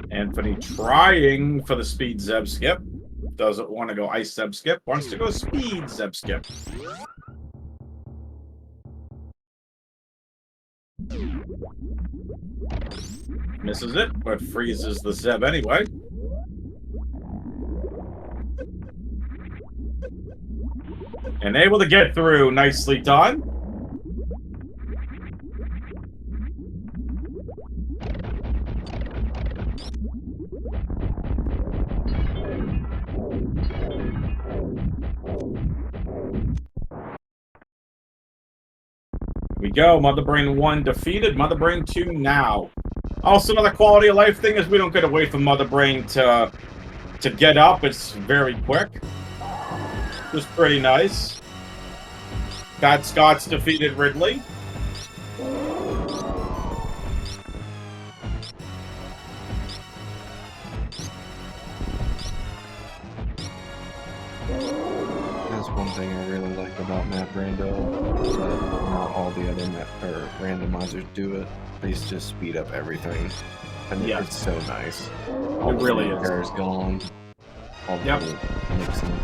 Anfunny trying for the speed Zeb skip. Doesn't want to go ice Zeb skip. Wants to go speed Zeb skip. Misses it, but freezes the Zeb anyway. And able to get through. Nicely done. We go. Mother Brain 1 defeated. Mother Brain 2 now. Also, another quality of life thing is we don't get to wait for Mother Brain to get up. It's very quick. Just pretty nice. Scott's defeated Ridley. That's one thing I really like about Map Rando, is that not all the other randomizers do it. They just speed up everything. And Yeah. it's so nice. It really is. Hair's gone. All the Yep. mixing.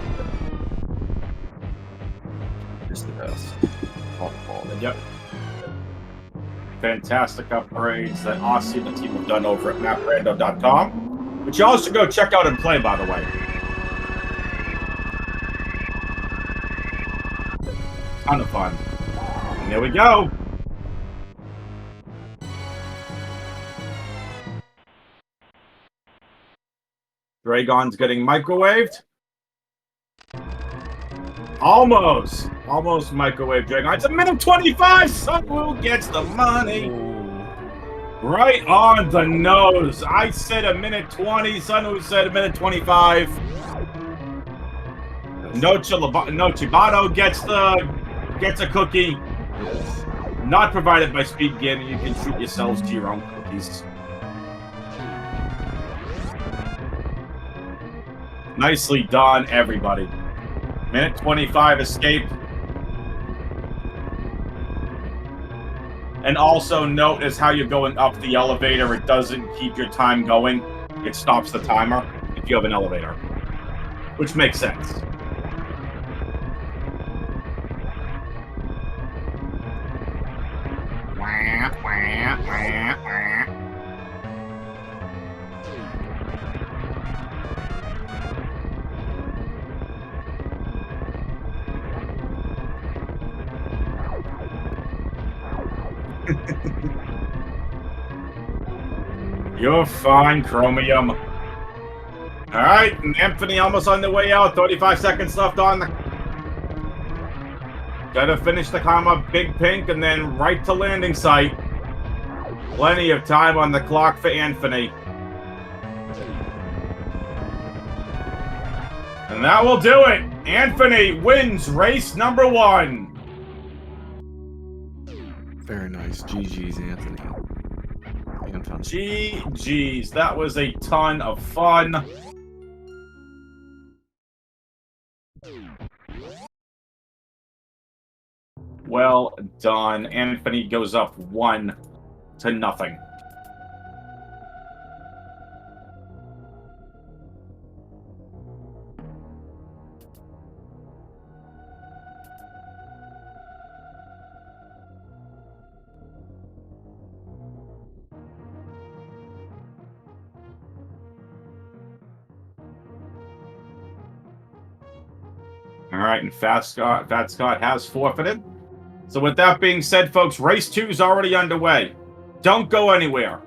Just the best. All the quality. Yep. Fantastic upgrades that Aussie and the team have done over at maprando.com, which you all should go check out and play, by the way. Ton of fun. And there we go. Dragon's getting microwaved. Almost microwave Dragon. It's a minute 25. Sunwoo gets the money. Right on the nose. I said a minute 20. Sunwoo said a minute 25. No Chibato gets a cookie. Yes. Not provided by Speedgaming. You can treat yourselves to your own cookies. Nicely done, everybody. Minute 25 escape. And also note as how you're going up the elevator, it doesn't keep your time going. It stops the timer if you have an elevator. Which makes sense. You're fine, Chromium. Alright, and Anfunny almost on the way out. 35 seconds left on the... Gotta finish the comma Big Pink and then right to landing site. Plenty of time on the clock for Anfunny. And that will do it. Anfunny wins race number 1. Very nice. GG's, Anthony. Anfunny. GG's. That was a ton of fun. Well done. Anthony goes up 1-0. All right, and phatscott has forfeited. So with that being said, folks, race 2 is already underway. Don't go anywhere.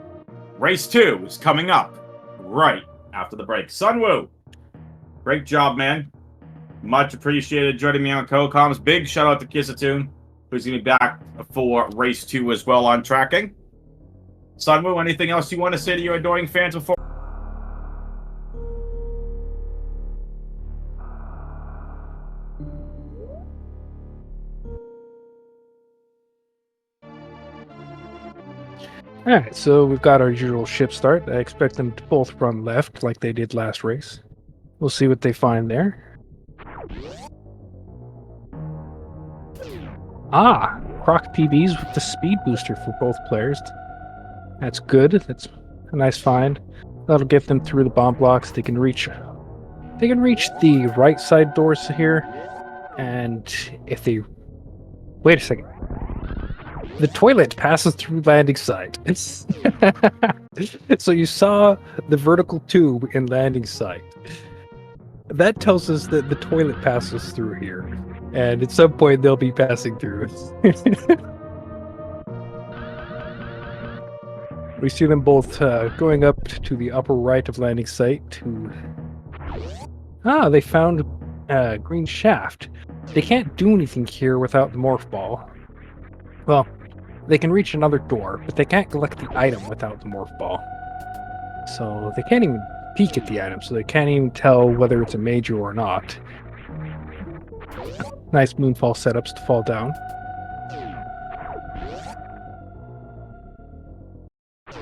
Race 2 is coming up right after the break. Sunwoo, great job, man. Much appreciated joining me on co-coms. Big shout out to Kissatoon, who's going to be back for race 2 as well on tracking. Sunwoo, anything else you want to say to your adoring fans before? Alright, so we've got our usual ship start. I expect them to both run left like they did last race. We'll see what they find there. Ah! Croc PBs with the speed booster for both players. That's good. That's a nice find. That'll get them through the bomb blocks. They can reach the right side doors here. And if they... Wait a second. The toilet passes through landing site. So you saw the vertical tube in landing site. That tells us that the toilet passes through here. And at some point they'll be passing through. We see them both going up to the upper right of landing site. They found a green shaft. They can't do anything here without the morph ball. Well, they can reach another door, but they can't collect the item without the morph ball. So they can't even peek at the item, so they can't even tell whether it's a major or not. Nice moonfall setups to fall down.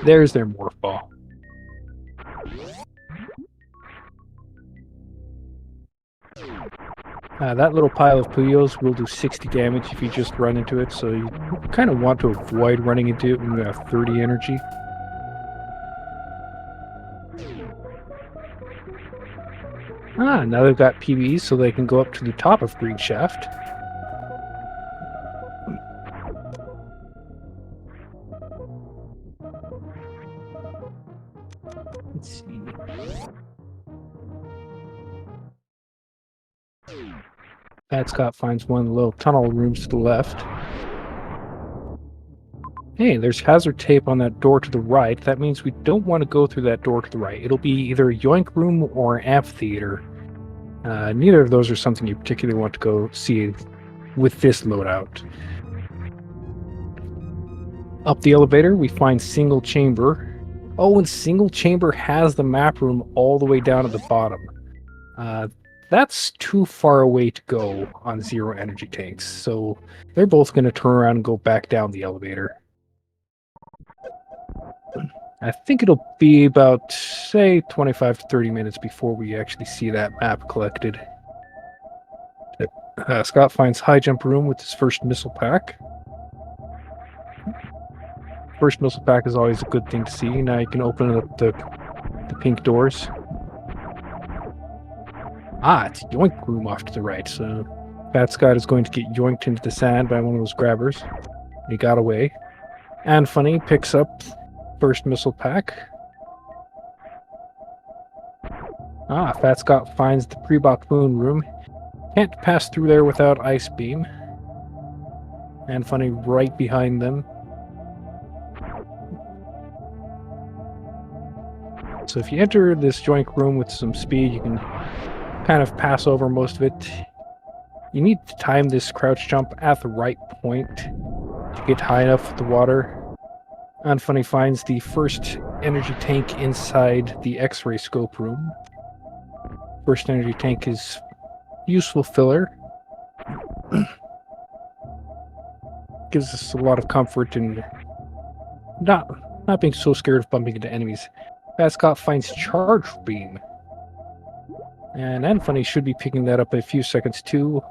There's their morph ball. That little pile of Puyos will do 60 damage if you just run into it, so you kind of want to avoid running into it when you have 30 energy. Now they've got PBs, so they can go up to the top of Green Shaft. Let's see. Phatscott finds one of the little tunnel rooms to the left. Hey, there's hazard tape on that door to the right. That means we don't want to go through that door to the right. It'll be either a yoink room or amphitheater. Neither of those are something you particularly want to go see with this loadout. Up the elevator, we find single chamber. Oh, and single chamber has the map room all the way down at the bottom. That's too far away to go on zero energy tanks, so they're both going to turn around and go back down the elevator. I think it'll be about, say, 25 to 30 minutes before we actually see that map collected. Scott finds high jump room with his first missile pack. First missile pack is always a good thing to see. Now you can open up the pink doors. It's yoink room off to the right, so Phatscott is going to get yoinked into the sand by one of those grabbers. He got away. Anfunny picks up first missile pack. Phatscott finds the pre-bop moon room. Can't pass through there without ice beam. Anfunny right behind them. So if you enter this joink room with some speed, you can kind of pass over most of it. You need to time this crouch jump at the right point to get high enough with the water. Anfunny finds the first energy tank inside the X-ray scope room. First energy tank is useful filler. gives us a lot of comfort and not being so scared of bumping into enemies. phatscott finds Charge Beam. And Anfunny should be picking that up in a few seconds too.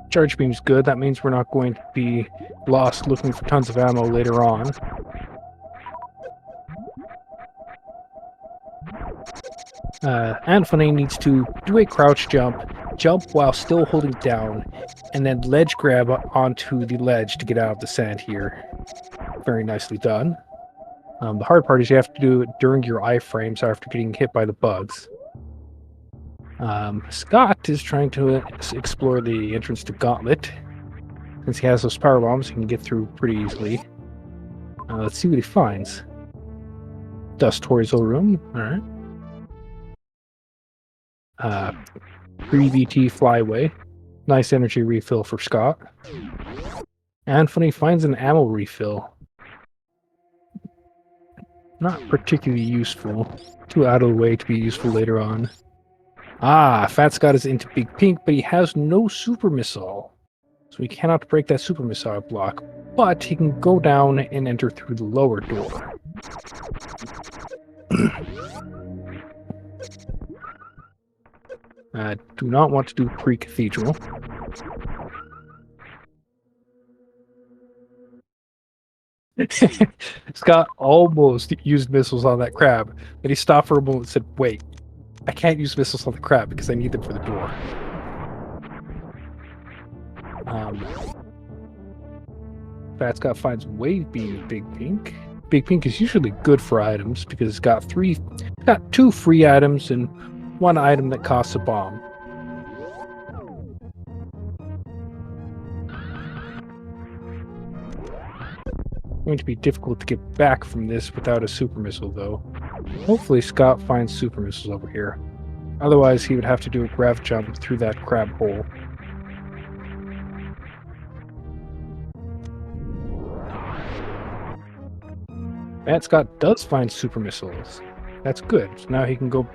Charge Beam's good. That means we're not going to be lost looking for tons of ammo later on. Anfunny needs to do a crouch jump while still holding down, and then ledge grab onto the ledge to get out of the sand here. Very nicely done. The hard part is you have to do it during your iframes after getting hit by the bugs. Scott is trying to explore the entrance to Gauntlet. Since he has those power bombs, he can get through pretty easily. Let's see what he finds. Dust Torizo room. Alright. Pre-VT flyway. Nice energy refill for Scott. Anfunny finds an ammo refill. Not particularly useful. Too out of the way to be useful later on. phatscott is into Big Pink, but he has no super missile. So he cannot break that super missile block. But he can go down and enter through the lower door. Do not want to do pre-cathedral. Scott almost used missiles on that crab, but he stopped for a moment and said, wait, I can't use missiles on the crab because I need them for the door. phatscott finds Wave Beam Big Pink. Big Pink is usually good for items because it's got two free items and one item that costs a bomb. Going to be difficult to get back from this without a super missile, though. Hopefully Scott finds super missiles over here. Otherwise, he would have to do a grav jump through that crab hole. phatscott does find super missiles. That's good. So now he can go.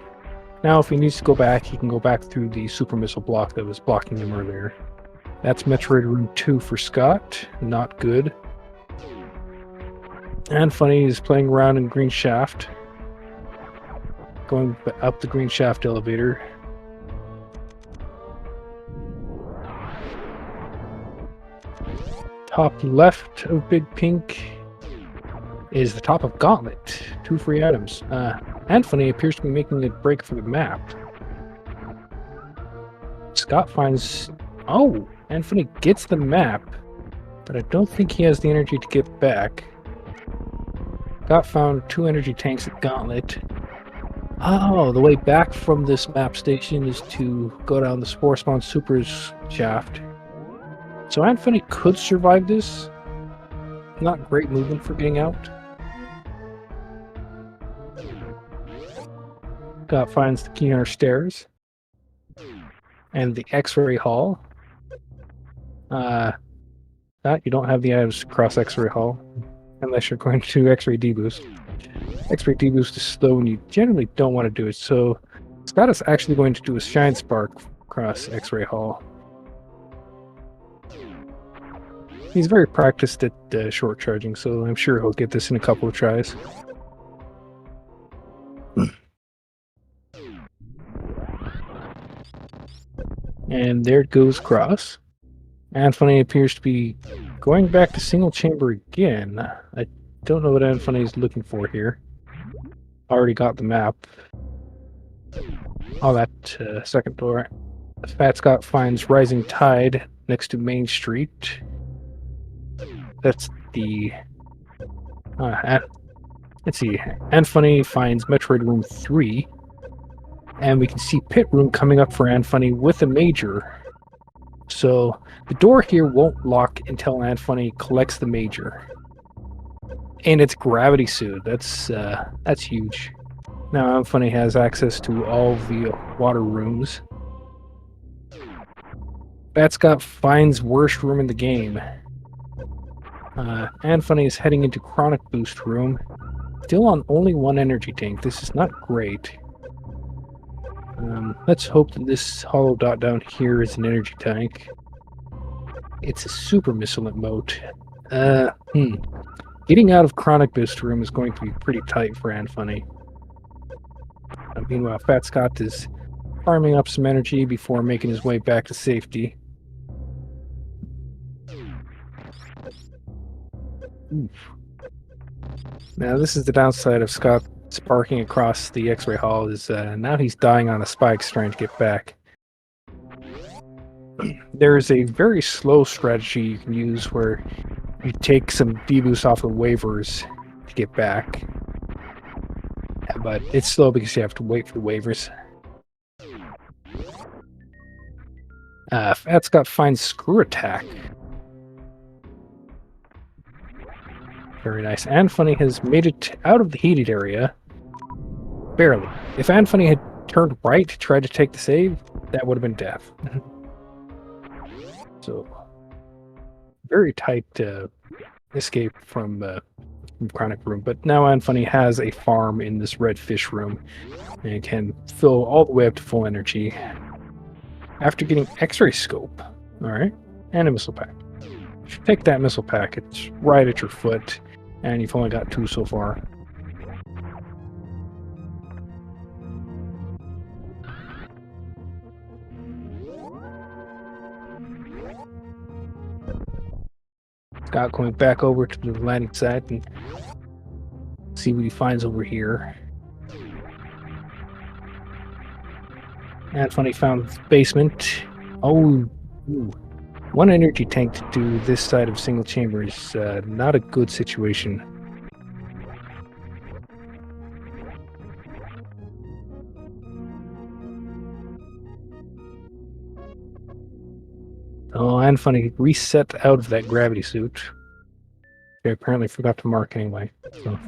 Now, if he needs to go back, he can go back through the super missile block that was blocking him earlier. That's Metroid Room 2 for Scott. Not good. Anfunny is playing around in Green Shaft. Going up the Green Shaft elevator. Top left of Big Pink is the top of Gauntlet. 2 free items. Anfunny appears to be making a break for the map. Scott finds... Oh! Anfunny gets the map, but I don't think he has the energy to get back. Scott found 2 energy tanks at Gauntlet. Oh, the way back from this map station is to go down the Spore Spawn Supers shaft. So Anfunny could survive this. Not great movement for getting out. Scott finds the Keyhunter Stairs. And the X-Ray Hall. You don't have the items to cross X-Ray Hall. Unless you're going to X-Ray Deboost. X-Ray Deboost is slow and you generally don't want to do it. So Scott is actually going to do a Shine Spark across X-Ray Hall. He's very practiced at short charging, so I'm sure he'll get this in a couple of tries. And there it goes across. Anfunny appears to be going back to single chamber again. I don't know what Anfunny is looking for here. Already got the map. Oh, that second door. phatscott finds Rising Tide next to Main Street. That's the... let's see. Anfunny finds Metroid Room 3. And we can see Pit Room coming up for Anfunny with a Major. So the door here won't lock until Anfunny collects the Major. And it's Gravity Suit. That's huge. Now Anfunny has access to all the water rooms. phatscott finds worst room in the game. Anfunny is heading into Chronic Boost room. Still on only 1 energy tank. This is not great. Let's hope that this hollow dot down here is an energy tank. It's a super missile emote. Getting out of Chronic Boost Room is going to be pretty tight for Anfunny. Meanwhile, Fat Scott is farming up some energy before making his way back to safety. Oof. Now, this is the downside of Scott's parking across the X-ray hall, is now he's dying on the spikes trying to get back. There is a very slow strategy you can use where you take some deboost off the waivers to get back. But it's slow because you have to wait for the waivers. Fat Scott finds Screw Attack. Very nice. Anfunny has made it out of the heated area. Barely. If Anfunny had turned right to try to take the save, that would have been death. So, very tight escape from Chronic Room. But now Anfunny has a farm in this red fish room and can fill all the way up to full energy after getting X-ray scope. Alright, and a missile pack. If you take that missile pack, it's right at your foot, and you've only got 2 so far. Scott going back over to the landing site and see what he finds over here. Anfunny found the basement. Oh, ooh. 1 energy tank to do this side of single chamber is not a good situation. Oh, Anfunny reset out of that gravity suit. I apparently forgot to mark anyway. So.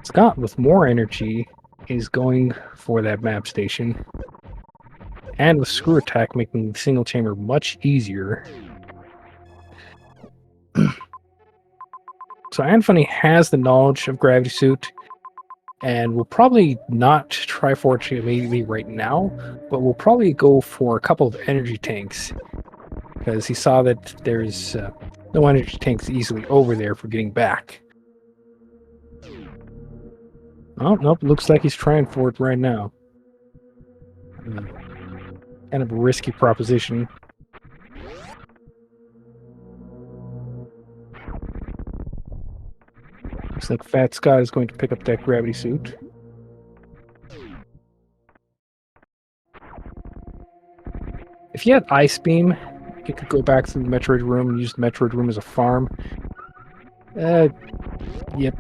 Scott, with more energy, is going for that map station. And with Screw Attack making single chamber much easier. So Anfunny has the knowledge of Gravity Suit, and will probably not try for it immediately right now, but will probably go for a couple of energy tanks, because he saw that there's no energy tanks easily over there for getting back. Oh, nope, looks like he's trying for it right now. Kind of a risky proposition. Looks like Fat Scott is going to pick up that gravity suit. If you had Ice Beam, you could go back to the Metroid Room and use the Metroid Room as a farm. Yep,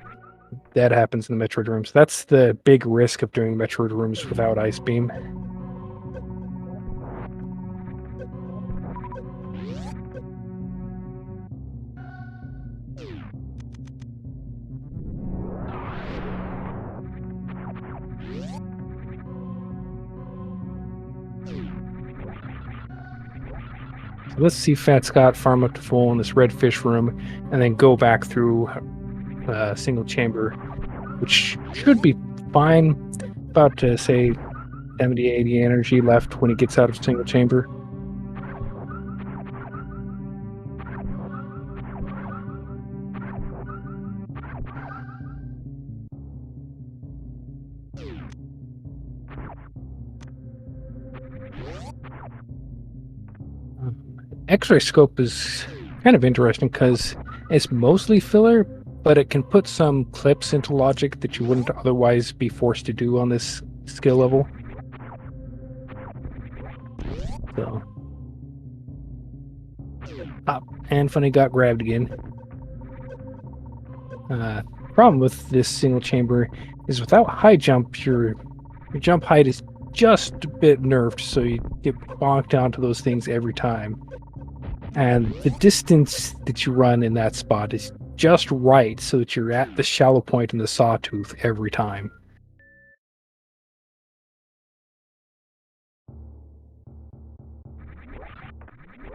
that happens in the Metroid Rooms. That's the big risk of doing Metroid Rooms without Ice Beam. Let's see Fat Scott farm up to full in this red fish room, and then go back through single chamber, which should be fine. About to say 70-80 energy left when he gets out of single chamber. X-ray scope is kind of interesting because it's mostly filler, but it can put some clips into logic that you wouldn't otherwise be forced to do on this skill level. So, Anfunny got grabbed again. Problem with this single chamber is without high jump, your jump height is just a bit nerfed, so you get bonked onto those things every time. And the distance that you run in that spot is just right so that you're at the shallow point in the sawtooth every time.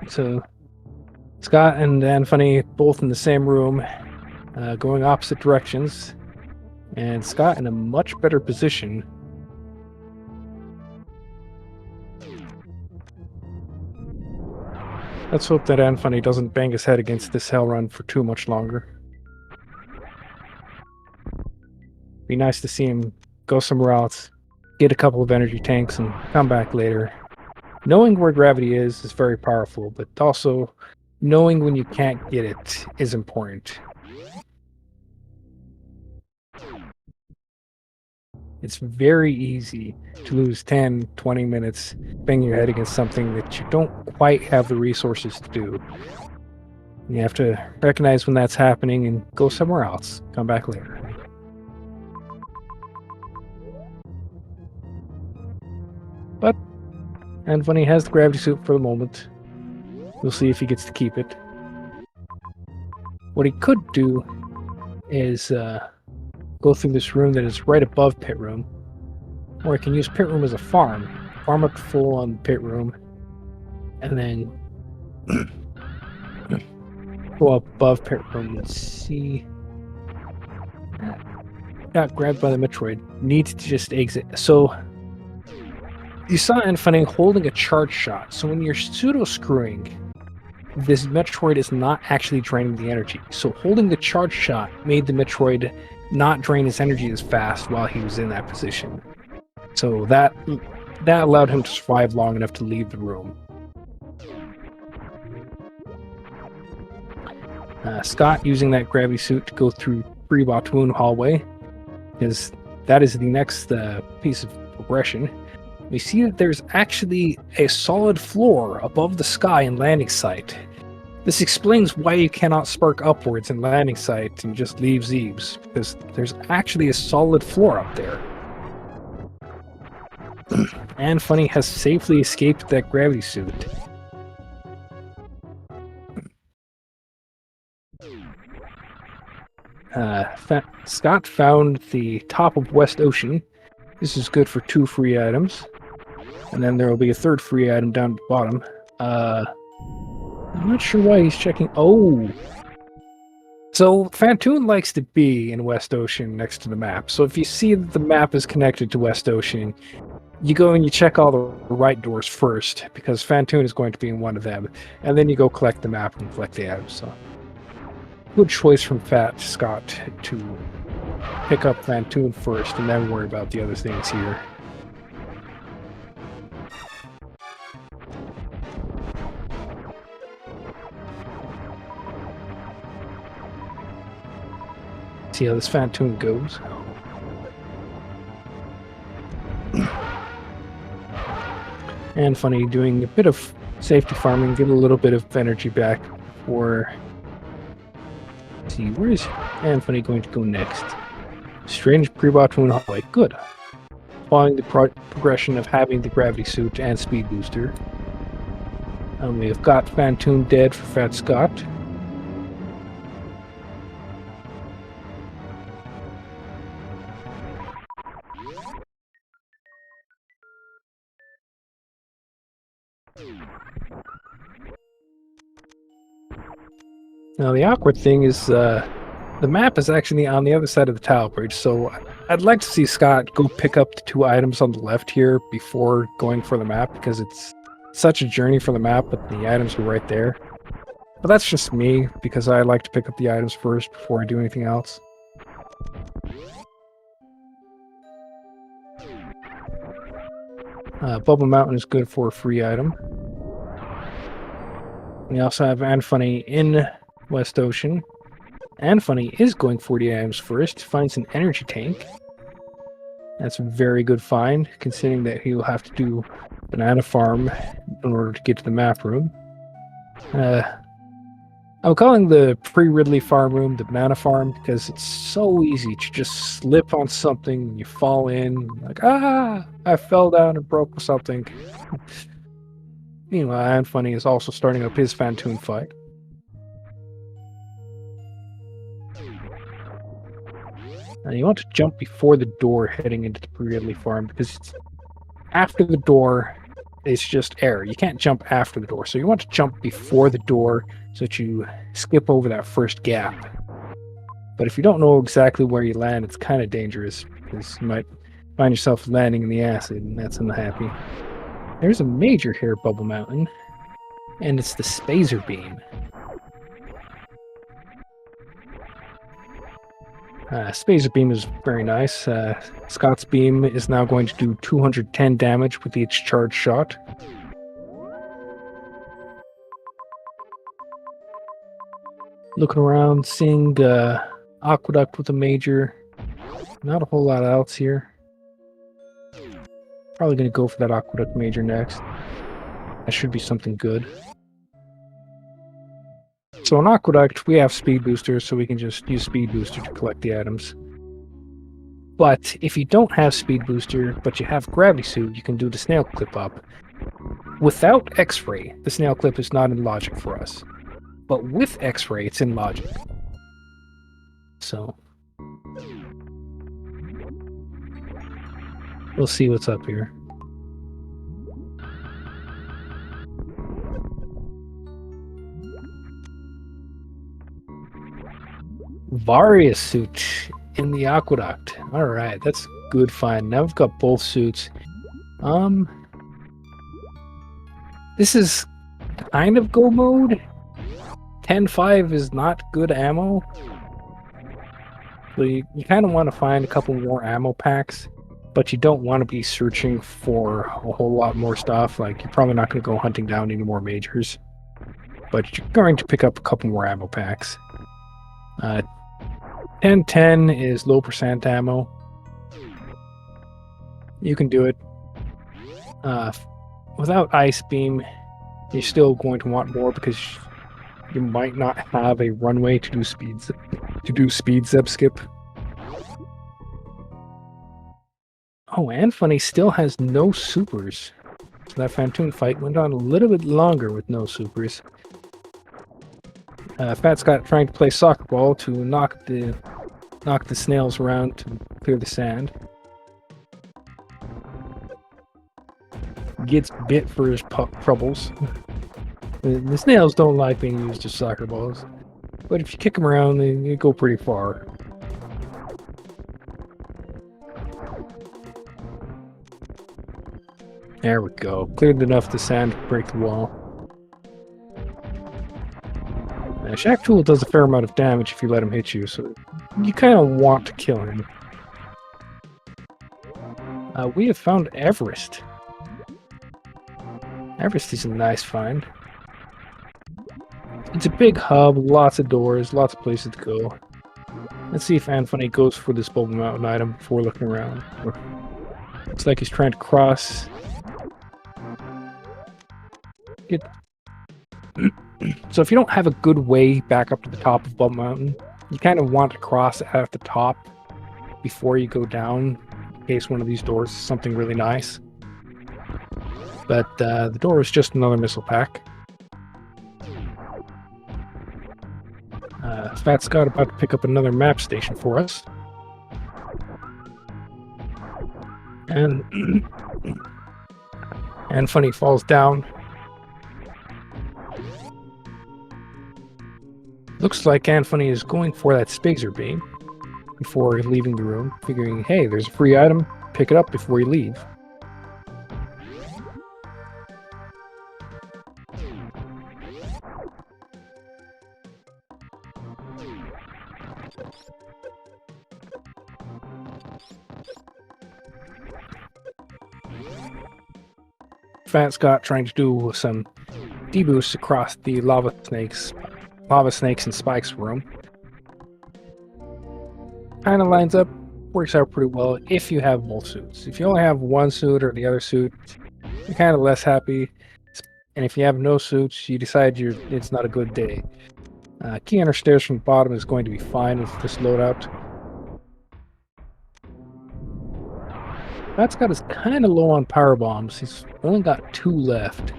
So Scott and Anfunny both in the same room, going opposite directions, and Scott in a much better position Let's hope that Anfunny doesn't bang his head against this hell run for too much longer. Be nice to see him go somewhere else, get a couple of energy tanks, and come back later. Knowing where gravity is very powerful, but also knowing when you can't get it is important. It's very easy to lose 10, 20 minutes banging your head against something that you don't quite have the resources to do. You have to recognize when that's happening and go somewhere else. Come back later. But Anfunny has the gravity suit for the moment. We'll see if he gets to keep it. What he could do is go through this room that is right above pit room, or I can use pit room as a farm up full on pit room, and then go up above pit room. Let's see. Got grabbed by the Metroid. Needs to just exit. So you saw Anfunny holding a charge shot. So when you're pseudo screwing, this Metroid is not actually draining the energy. So holding the charge shot made the Metroid not drain his energy as fast while he was in that position. So that allowed him to survive long enough to leave the room. Scott using that gravity suit to go through Pre-Batoon hallway, because that is the next piece of progression. We see that there's actually a solid floor above the sky in landing site. This explains why you cannot spark upwards in landing site and just leave Zeebs, because there's actually a solid floor up there. Anfunny has safely escaped that gravity suit. Scott found the top of West Ocean. This is good for 2 free items. And then there will be a 3rd free item down at the bottom. I'm not sure why he's checking. Oh! So, Phantoon likes to be in West Ocean next to the map. So if you see that the map is connected to West Ocean, you go and you check all the right doors first, because Phantoon is going to be in one of them. And then you go collect the map and collect the items. So, good choice from phatscott to pick up Phantoon first and then worry about the other things here. See how this Phantoon goes. Anfunny doing a bit of safety farming, get a little bit of energy back for... Let's see, where is Anfunny going to go next? Strange Pre-Batoon hallway. Good. Following the progression of having the gravity suit and speed booster. We have got Phantoon dead for phatscott. Now the awkward thing is the map is actually on the other side of the tile bridge, so I'd like to see Scott go pick up the 2 items on the left here before going for the map, because it's such a journey for the map, but the items are right there. But that's just me, because I like to pick up the items first before I do anything else. Bubble Mountain is good for a free item. We also have Anfunny in West Ocean. Anfunny is going 40 items first, finds an energy tank. That's a very good find, considering that he'll have to do banana farm in order to get to the map room. I'm calling the pre-Ridley farm room the banana farm because it's so easy to just slip on something and you fall in, like, I fell down and broke something. Meanwhile, Anfunny is also starting up his Phantoon fight. And you want to jump before the door heading into the pre-Ridley farm, because it's after the door, it's just air. You can't jump after the door. So you want to jump before the door so that you skip over that first gap. But if you don't know exactly where you land, it's kind of dangerous, because you might find yourself landing in the acid, and that's unhappy. There's a major here, Bubble Mountain. And it's the Spazer Beam. Spazer Beam is very nice. Scott's Beam is now going to do 210 damage with each charge shot. Looking around, seeing Aqueduct with a major. Not a whole lot else here. Probably going to go for that Aqueduct major next. That should be something good. So on Aqueduct, we have Speed Boosters, so we can just use Speed Booster to collect the items. But if you don't have Speed Booster, but you have Gravity Suit, you can do the Snail Clip up. Without X-Ray, the Snail Clip is not in Logic for us. But with X-Ray, it's in Logic. So we'll see what's up here. Varius suit in the Aqueduct. Alright, that's good find. Now we've got both suits. This is kind of go mode. 10.5 is not good ammo. So you kind of want to find a couple more ammo packs, but you don't want to be searching for a whole lot more stuff. Like, you're probably not going to go hunting down any more majors, but you're going to pick up a couple more ammo packs. 1010 is low percent ammo. You can do it. Without Ice Beam, you're still going to want more because you might not have a runway to do speed zeb skip. Oh, Anfunny still has no supers. So that Phantom fight went on a little bit longer with no supers. phatscott trying to play soccer ball to knock the snails around to clear the sand. Gets bit for his troubles. The snails don't like being used as soccer balls, but if you kick them around, they go pretty far. There we go. Cleared enough the sand to break the wall. Shack Tool does a fair amount of damage if you let him hit you, so you kind of want to kill him. We have found Everest. Everest is a nice find. It's a big hub, lots of doors, lots of places to go. Let's see if Anfunny goes for this Bubble Mountain item before looking around. Looks like he's trying to cross. So if you don't have a good way back up to the top of Bubble Mountain, you kind of want to cross at the top before you go down, in case one of these doors is something really nice. But the door is just another missile pack. phatscott about to pick up another map station for us. And Anfunny falls down. Looks like Anfunny is going for that Spazer Beam before leaving the room, figuring, hey, there's a free item, pick it up before you leave. phatscott trying to do some deboosts across the lava snakes and spikes room. Kind of lines up, works out pretty well if you have both suits. If you only have one suit or the other suit, you're kind of less happy. And if you have no suits, you decide it's not a good day. Key under stairs from the bottom is going to be fine with this loadout. phatscott is kind of low on power bombs. He's only got 2 left.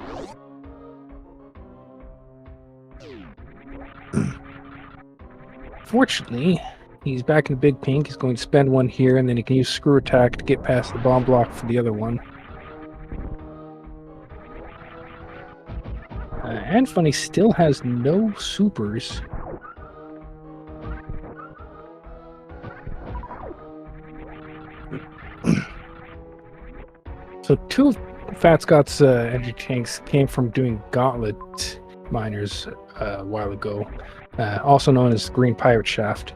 Fortunately, he's back in the big pink. He's going to spend one here, and then he can use screw attack to get past the bomb block for the other one. Anfunny still has no supers. So phatscott's energy tanks came from doing gauntlet miners a while ago, also known as Green Pirate Shaft.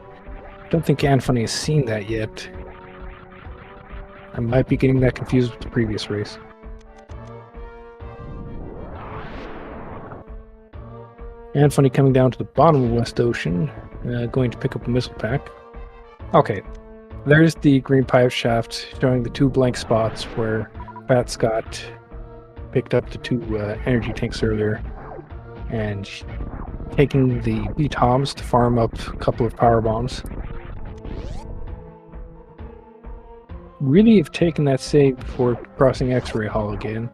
Don't think Anfunny has seen that yet. I might be getting that confused with the previous race. Anfunny coming down to the bottom of West Ocean, going to pick up a missile pack. Okay, there's the Green Pirate Shaft showing the 2 blank spots where phatscott picked up the 2 energy tanks earlier, and taking the B-toms to farm up a couple of power bombs. Really have taken that save before crossing X-ray Hall again.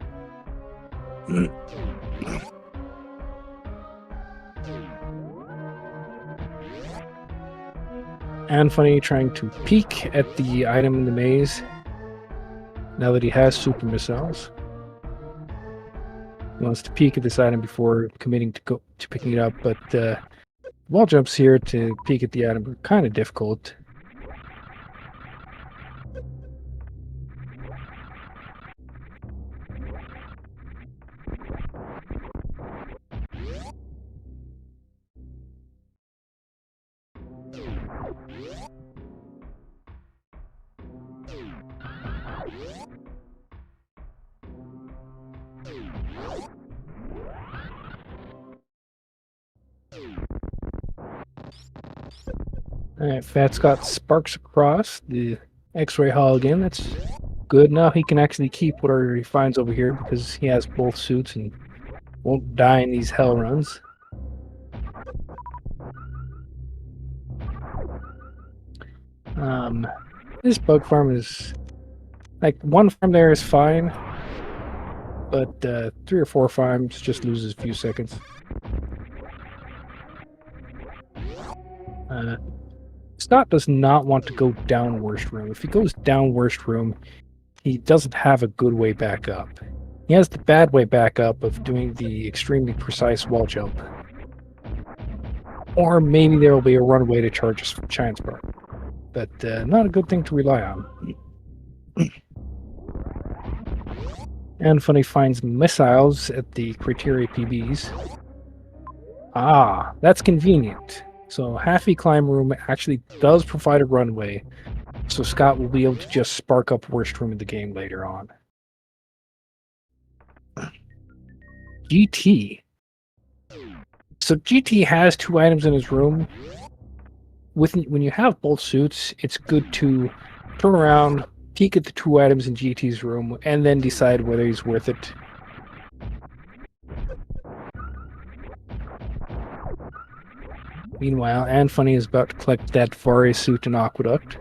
Anfunny trying to peek at the item in the maze now that he has super missiles. He wants to peek at this item before committing to picking it up, but wall jumps here to peek at the item are kind of difficult. Alright, phatscott sparks across the X-ray Hall again. That's good. Now he can actually keep whatever he finds over here because he has both suits and won't die in these hell runs. This bug farm is like 1 farm there is fine, but 3 or 4 farms just loses a few seconds. Scott does not want to go down worst room. If he goes down worst room, he doesn't have a good way back up. He has the bad way back up of doing the extremely precise wall jump. Or maybe there will be a runaway to charge us from Giant Spark. But not a good thing to rely on. Anfunny finds missiles at the criteria PBs. Ah, that's convenient. So Halfy Climb Room actually does provide a runway, so Scott will be able to just spark up worst room in the game later on. GT. So GT has 2 items in his room. When you have both suits, it's good to turn around, peek at the 2 items in GT's room, and then decide whether he's worth it. Meanwhile, Anfunny is about to collect that Vare suit in Aqueduct.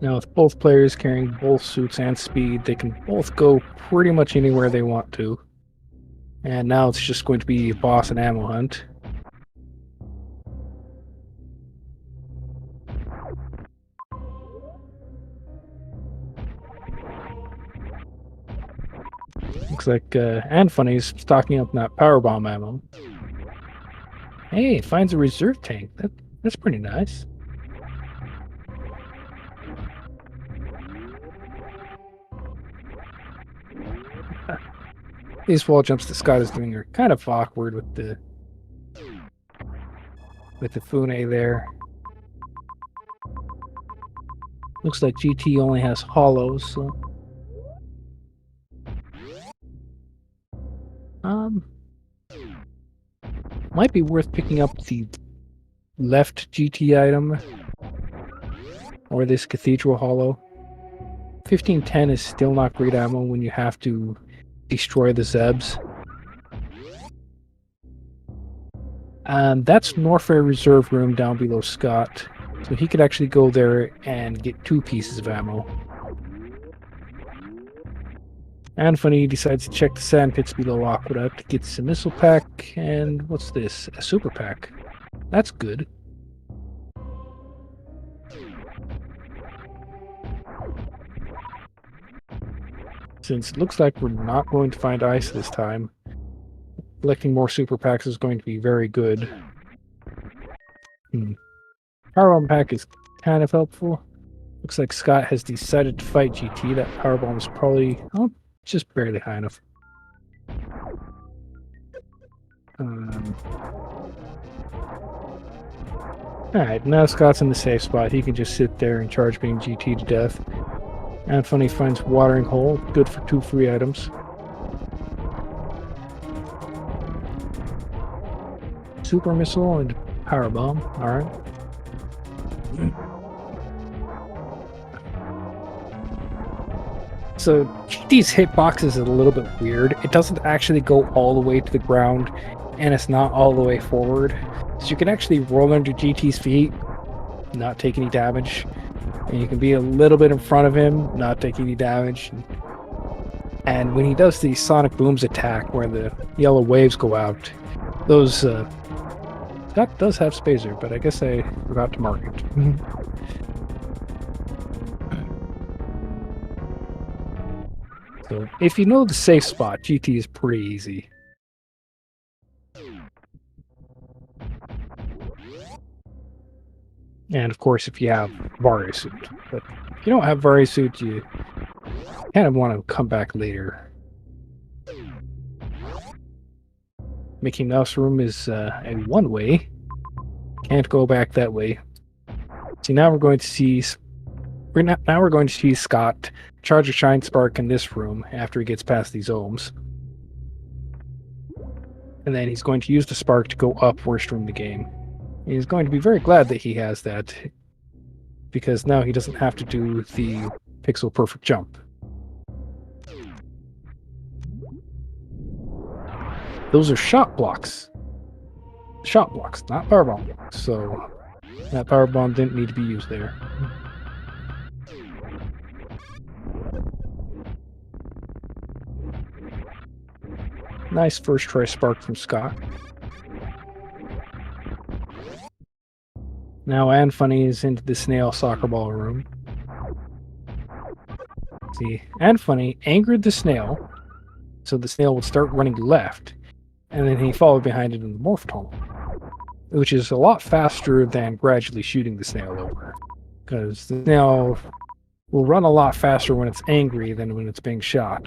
Now, with both players carrying both suits and speed, they can both go pretty much anywhere they want to. And now it's just going to be boss and ammo hunt. Looks like Anfunny's stocking up that powerbomb ammo. Hey, finds a reserve tank. That's pretty nice. These wall jumps that Scott is doing are kind of awkward with the Fune there. Looks like GT only has hollows, so might be worth picking up the left GT item or this Cathedral Hollow. 1510 is still not great ammo when you have to destroy the Zebs. That's Norfair Reserve Room down below Scott, so he could actually go there and get 2 pieces of ammo. Anfunny decides to check the sand pits below Aqueduct, gets a missile pack, and what's this? A super pack. That's good. Since it looks like we're not going to find ice this time, collecting more super packs is going to be very good. Powerbomb pack is kind of helpful. Looks like Scott has decided to fight GT. That powerbomb is probably just barely high enough. Alright, now Scott's in the safe spot. He can just sit there and charge being GT to death. Anfunny finds watering hole, good for 2 free items. Super missile and powerbomb. Alright. So GT's hitbox is a little bit weird. It doesn't actually go all the way to the ground, and it's not all the way forward. So you can actually roll under GT's feet, not take any damage. And you can be a little bit in front of him, not take any damage. And when he does the Sonic Booms attack, where the yellow waves go out, those... that does have Spazer, but I guess I forgot to mark it. So, if you know the safe spot, GT is pretty easy. And of course, if you have Vario Suit. But if you don't have Vario Suit, you kind of want to come back later. Mickey Mouse Room is a one-way. Can't go back that way. See, now we're going to see... Now we're going to see Scott charge a Shine Spark in this room after he gets past these ohms. And then he's going to use the spark to go up worst room in the game. He's going to be very glad that he has that, because now he doesn't have to do the pixel perfect jump. Those are shot blocks. Shot blocks, not powerbomb blocks. So that powerbomb didn't need to be used there. Nice first try spark from Scott. Now Anfunny is into the snail soccer ball room. See, Anfunny angered the snail, so the snail would start running left, and then he followed behind it in the morph tunnel, which is a lot faster than gradually shooting the snail over, because the snail will run a lot faster when it's angry than when it's being shot.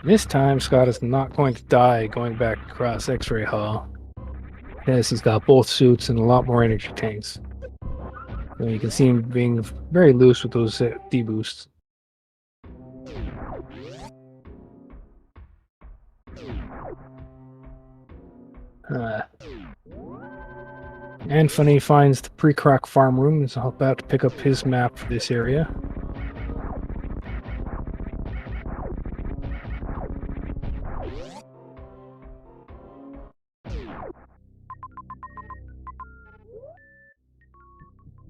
This time, Scott is not going to die going back across X-Ray Hall, as he's got both suits and a lot more energy tanks. So you can see him being very loose with those D-boosts. Anfunny finds the pre-croc farm room and is about to pick up his map for this area.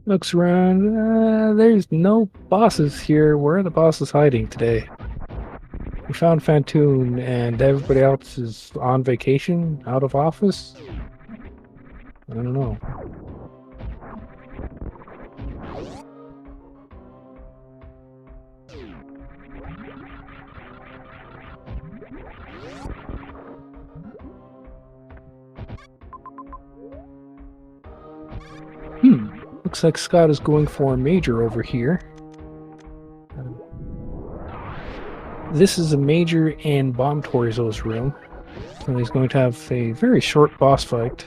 Looks around. There's no bosses here. Where are the bosses hiding today? We found Fantoon, and everybody else is on vacation, out of office? I don't know. Looks like Scott is going for a major over here. This is a major in Bomb Torizo's room. So he's going to have a very short boss fight.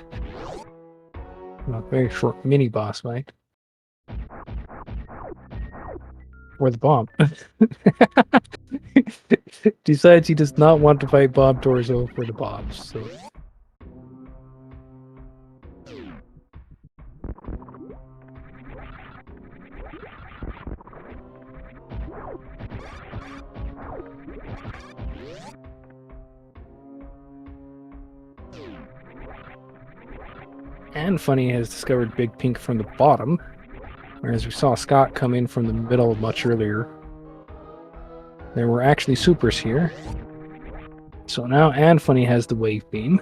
Well, very short mini boss fight. Or the bomb. Decides he does not want to fight Bomb Torizo for the bombs, so... Anfunny has discovered Big Pink from the bottom, whereas we saw Scott come in from the middle much earlier. There were actually supers here. So now Anfunny has the wave beam.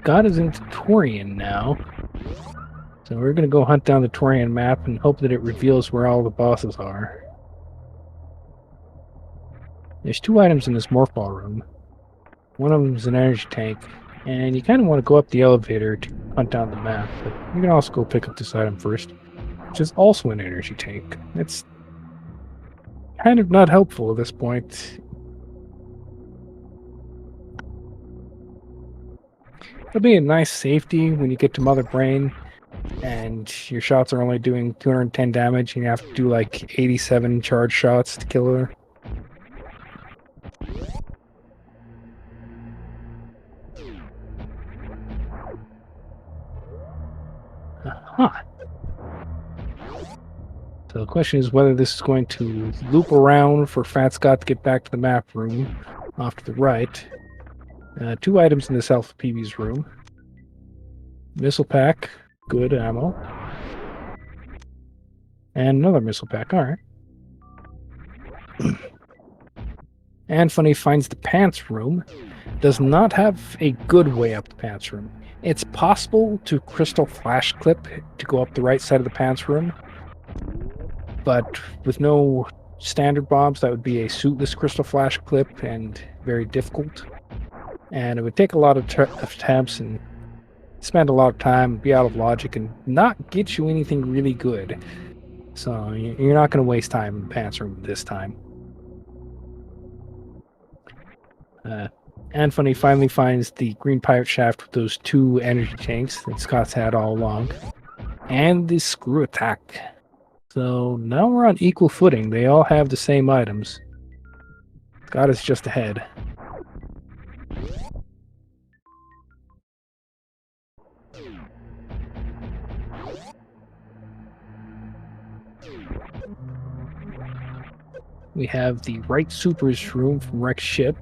God is into Torian now. So we're going to go hunt down the Torian map and hope that it reveals where all the bosses are. There's 2 items in this morph ball room. One of them is an energy tank, and you kind of want to go up the elevator to hunt down the map, but you can also go pick up this item first, which is also an energy tank. It's kind of not helpful at this point. It'll be a nice safety when you get to Mother Brain and your shots are only doing 210 damage and you have to do like 87 charge shots to kill her. Huh. So the question is whether this is going to loop around for Fat Scott to get back to the map room off to the right. 2 items in this Alpha PB's room. Missile pack, good ammo. And another missile pack, alright. Anfunny finds the pants room. Does not have a good way up the pants room. It's possible to crystal flash clip to go up the right side of the pants room, but with no standard bombs, that would be a suitless crystal flash clip and very difficult. And it would take a lot of attempts and spend a lot of time, be out of logic, and not get you anything really good. So you're not going to waste time in the pants room this time. Anfunny finally finds the green pirate shaft with those 2 energy tanks that Scott's had all along. And the screw attack. So now we're on equal footing. They all have the same items. Scott is just ahead. We have the right supers room from Rex ship.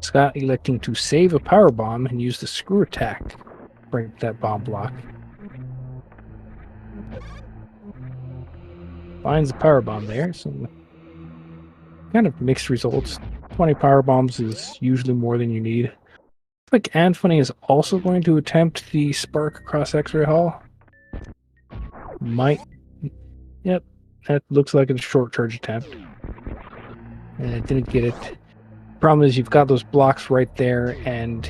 Scott electing to save a power bomb and use the screw attack to break that bomb block. Finds the power bomb there, so kind of mixed results. 20 power bombs is usually more than you need. I think Anfunny is also going to attempt the spark across X-ray Hall. Might. Yep, that looks like a short charge attempt. And it didn't get it. Problem is you've got those blocks right there, and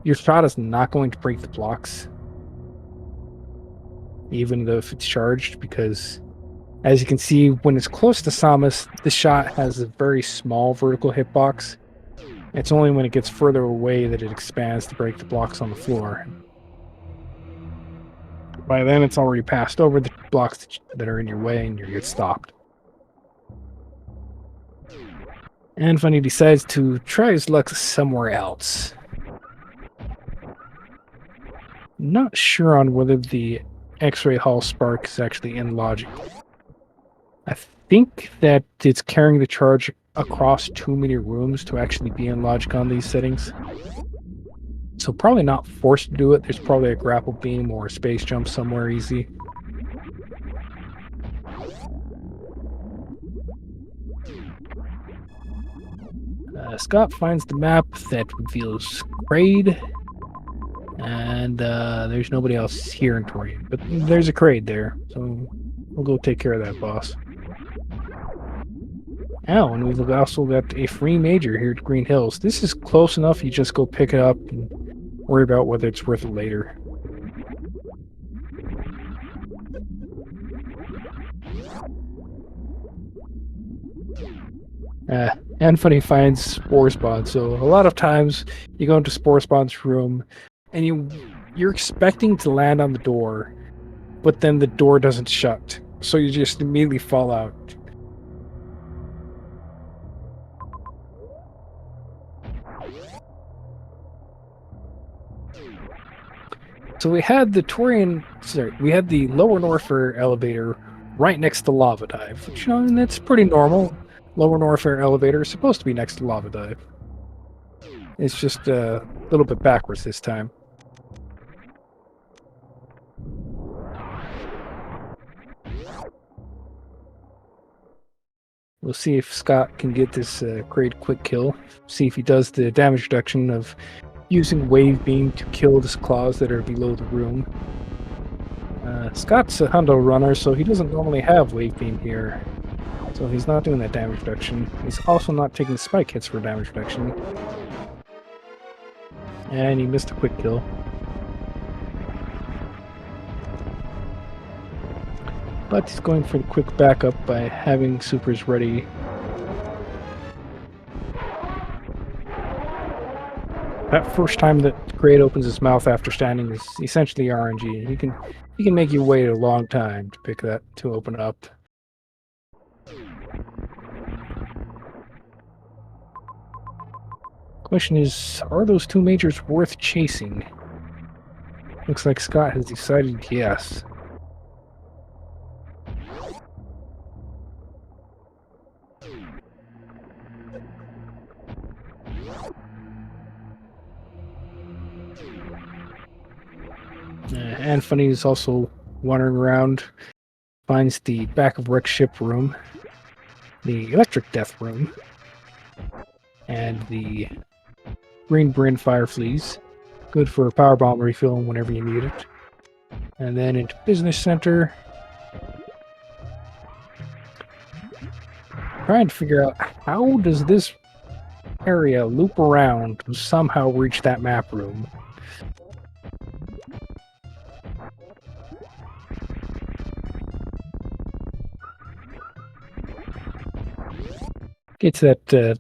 your shot is not going to break the blocks, even though if it's charged, because as you can see, when it's close to Samus, the shot has a very small vertical hitbox. It's only when it gets further away that it expands to break the blocks on the floor. By then, it's already passed over the blocks that are in your way, and you get stopped. Anfunny decides to try his luck somewhere else. Not sure on whether the X-ray Hall spark is actually in logic. I think that it's carrying the charge across too many rooms to actually be in logic on these settings. So probably not forced to do it. There's probably a grapple beam or a space jump somewhere easy. Scott finds the map that reveals Kraid, and there's nobody else here in Torian, but there's a Kraid there, so we'll go take care of that boss. Oh, and we've also got a free major here at Green Hills. This is close enough, you just go pick it up and worry about whether it's worth it later. Anfunny finds Spore Spawn. So a lot of times you go into Spore Spawn's room and you're expecting to land on the door, but then the door doesn't shut. So you just immediately fall out. So we had the Torian, we had the Lower Norfair elevator right next to Lava Dive, which, you know, and that's pretty normal. Lower Norfair elevator is supposed to be next to Lava Dive. It's just a little bit backwards this time. We'll see if Scott can get this great quick kill. See if he does the damage reduction of using Wave Beam to kill the claws that are below the room. Scott's a hundo runner, so he doesn't normally have Wave Beam here. So he's not doing that damage reduction. He's also not taking spike hits for damage reduction. And he missed a quick kill. But he's going for the quick backup by having supers ready. That first time that Great opens his mouth after standing is essentially RNG. He can make you wait a long time to pick that to open up. Question is, are those two majors worth chasing? Looks like Scott has decided yes. Anfunny is also wandering around, finds the back of wreck ship room, the electric death room, and the green Bryn fire fleas. Good for a power bomb refill whenever you need it. And then into business center. Trying to figure out how does this area loop around to somehow reach that map room. Gets that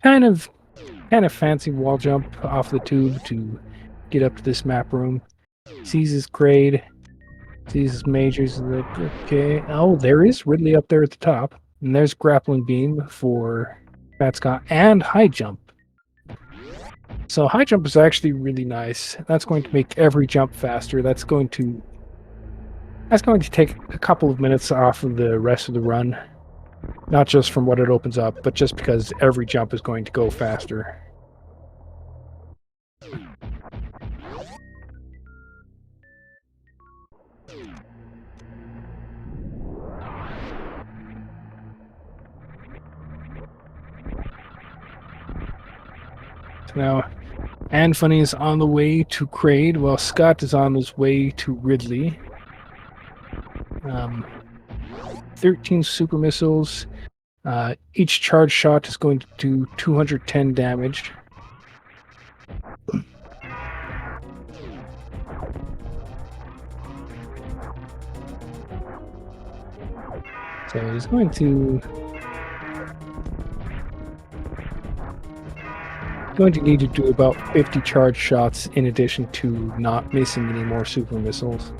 kind of fancy wall jump off the tube to get up to this map room. Sees his grade, sees his majors, like, okay. Oh, there is Ridley up there at the top. And there's grappling beam for phatscott and high jump. So high jump is actually really nice. That's going to make every jump faster. That's going to take a couple of minutes off of the rest of the run. Not just from what it opens up, but just because every jump is going to go faster. So now, Anfunny is on the way to Kraid, while Scott is on his way to Ridley. 13 super missiles. Each charge shot is going to do 210 damage. So he's going to need to do about 50 charge shots in addition to not missing any more super missiles.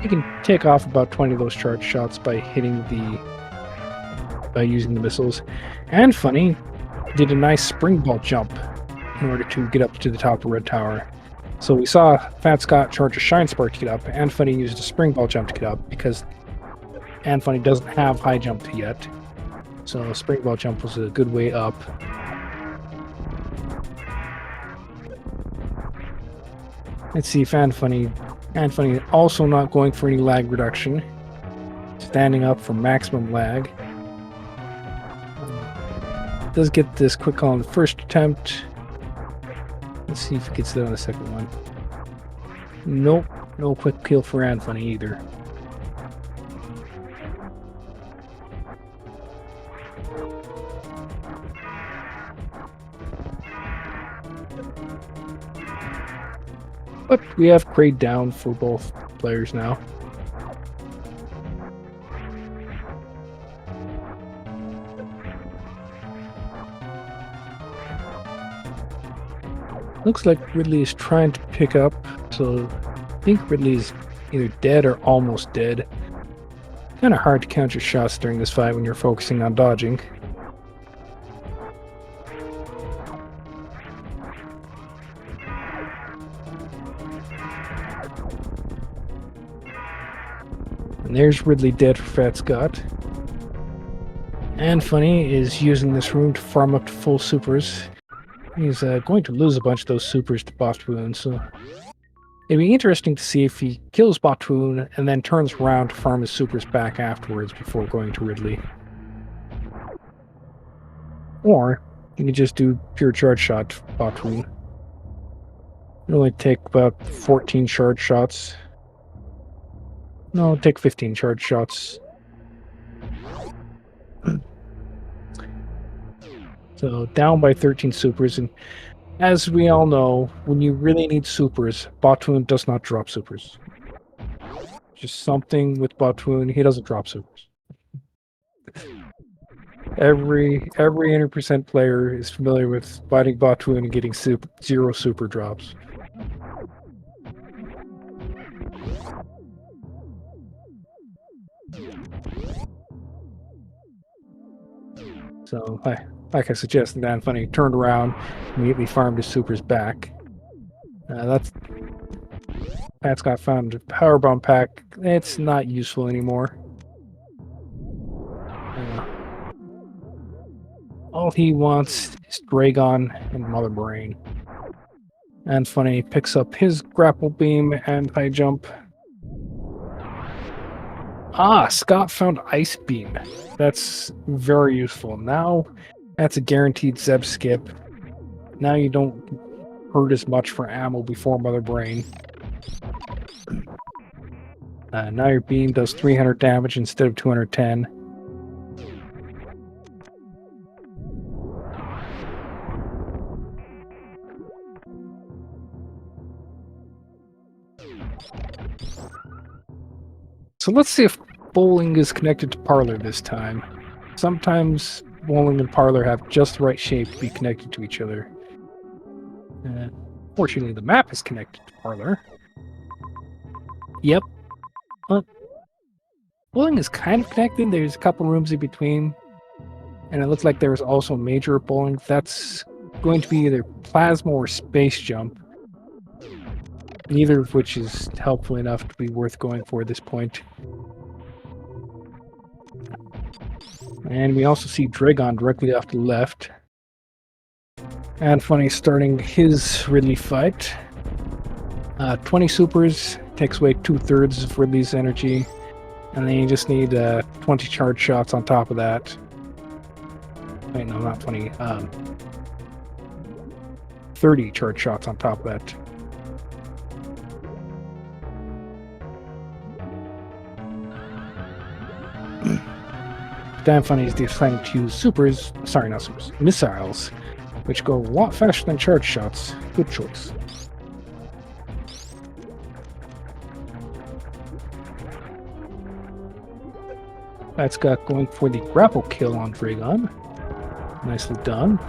He can take off about 20 of those charge shots by using the missiles. Anfunny did a nice springbolt jump in order to get up to the top of Red Tower. So we saw phatscott charge a Shine Spark to get up. Anfunny used a springbolt jump to get up because Anfunny doesn't have high jump yet. So springbolt jump was a good way up. Let's see if Anfunny also not going for any lag reduction. Standing up for maximum lag. Does get this quick call on the first attempt. Let's see if he gets that on the second one. Nope, no quick kill for Anfunny either. But we have Kraid down for both players now. Looks like Ridley is trying to pick up, so I think Ridley is either dead or almost dead. Kind of hard to counter shots during this fight when you're focusing on dodging. And there's Ridley dead for Fat Scott. Anfunny is using this room to farm up to full supers. He's going to lose a bunch of those supers to Botwoon, so it'd be interesting to see if he kills Botwoon and then turns around to farm his supers back afterwards before going to Ridley. Or you can just do pure charge shot to Botwoon. It'll only take about 14 charge shots. No, it'll take 15 charge shots. So down by 13 supers, and as we all know, when you really need supers, Botwoon does not drop supers. Just something with Botwoon, he doesn't drop supers. Every 100% player is familiar with fighting Botwoon and getting 0 super drops. So, like I suggested, Anfunny turned around, immediately farmed his supers back. That's phatscott found a power bomb pack. It's not useful anymore. All he wants is Dragon and Mother Brain. Anfunny picks up his grapple beam and high jump. Ah, Scott found Ice Beam. That's very useful. Now, that's a guaranteed Zeb skip. Now you don't hurt as much for ammo before Mother Brain. Now your beam does 300 damage instead of 210. So let's see if bowling is connected to Parlor this time. Sometimes bowling and Parlor have just the right shape to be connected to each other. Fortunately, the map is connected to Parlor. Yep. Bowling is kind of connected. There's a couple rooms in between. And it looks like there's also major bowling. That's going to be either Plasma or Space Jump. Neither of which is helpful enough to be worth going for at this point. And we also see Dragon directly off to the left. Anfunny starting his Ridley fight. 20 supers, takes away 2/3 of Ridley's energy. And then you just need 20 charge shots on top of that. Wait, no, not 20. 30 charge shots on top of that. Anfunny is deciding to use missiles, which go a lot faster than charge shots. Good choice. Phatscott going for the grapple kill on Dragon. Nicely done.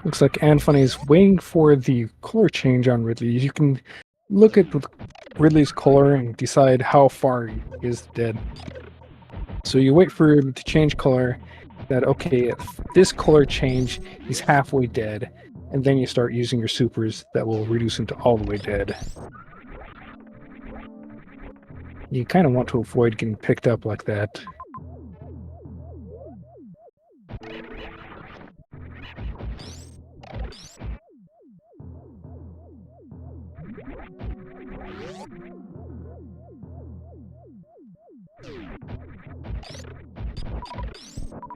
Looks like Anfunny is waiting for the color change on Ridley. You can look at Ridley's color and decide how far he is dead. So you wait for him to change color, that okay, if this color change, he's halfway dead, and then you start using your supers that will reduce him to all the way dead. You kind of want to avoid getting picked up like that.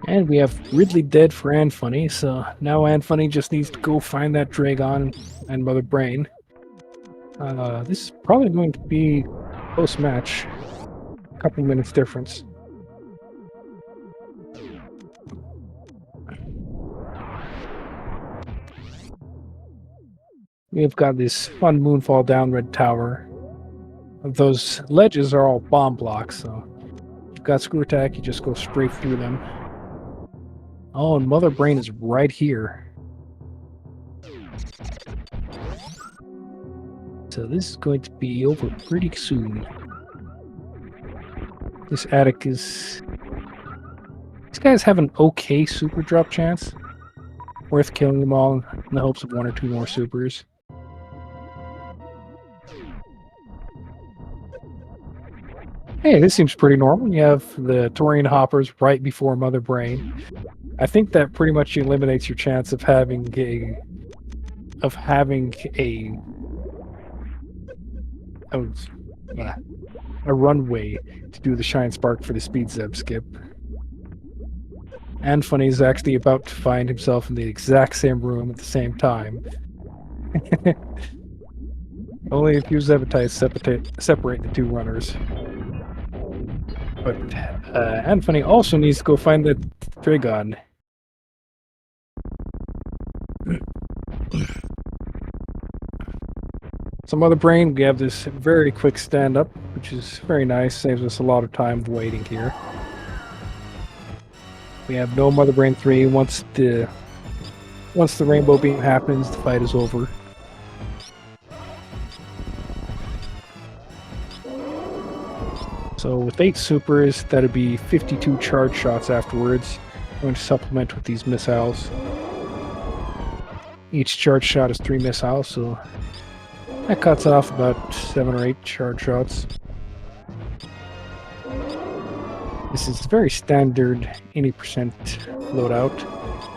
And we have Ridley dead for Anfunny, so now Anfunny just needs to go find that Dragon and Mother Brain. This is probably going to be post-match. A couple minutes difference. We've got this fun moonfall down Red Tower. Those ledges are all bomb blocks, so if you've got screw attack, you just go straight through them. Oh, and Mother Brain is right here. So this is going to be over pretty soon. This attic is... These guys have an okay super drop chance. Worth killing them all in the hopes of 1 or 2 more supers. Hey, this seems pretty normal. You have the Taurine hoppers right before Mother Brain. I think that pretty much eliminates your chance of having a runway to do the Shine Spark for the Speed Zeb skip. Anfunny is actually about to find himself in the exact same room at the same time. Only a few Zebites separate the 2 runners. But Anfunny also needs to go find the Dragon. Some other brain, we have this very quick stand-up, which is very nice, saves us a lot of time waiting here. We have no Mother Brain 3. Once the rainbow beam happens, the fight is over. So with 8 supers, that'd be 52 charge shots afterwards. I'm going to supplement with these missiles. Each charge shot is 3 missiles, so that cuts off about 7 or 8 charge shots. This is very standard 80% loadout.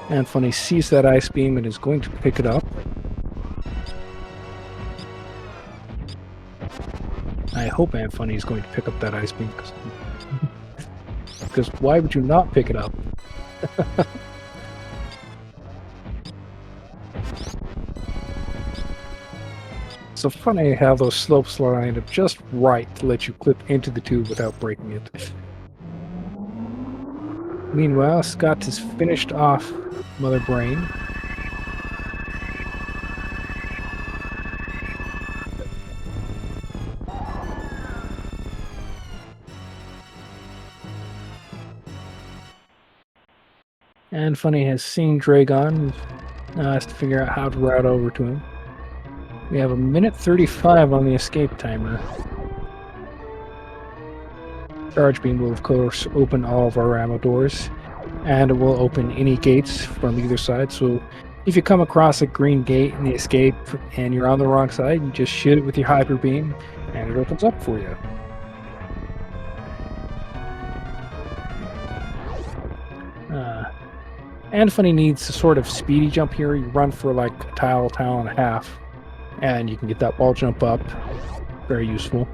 Anfunny sees that ice beam and is going to pick it up. I hope Anfunny is going to pick up that ice beam, because why would you not pick it up? So funny how those slopes lined up just right to let you clip into the tube without breaking it. Meanwhile, Scott has finished off Mother Brain. Anfunny has seen Dragon, now has to figure out how to route over to him. We have 1:35 on the escape timer. Charge beam will of course open all of our ammo doors, and it will open any gates from either side. So if you come across a green gate in the escape and you're on the wrong side, you just shoot it with your hyper beam and it opens up for you. Anfunny needs a sort of speedy jump here. You run for like a tile and a half, and you can get that wall jump up. Very useful.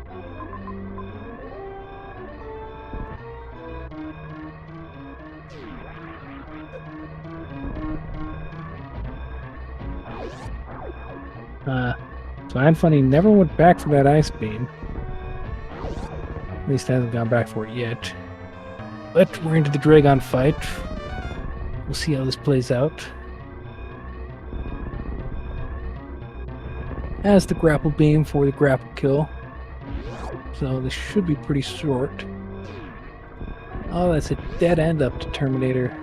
So Anfunny never went back for that ice beam. At least hasn't gone back for it yet. But we're into the Dragon fight. We'll see how this plays out. Has the grapple beam for the grapple kill. So this should be pretty short. Oh, that's a dead end up to Terminator.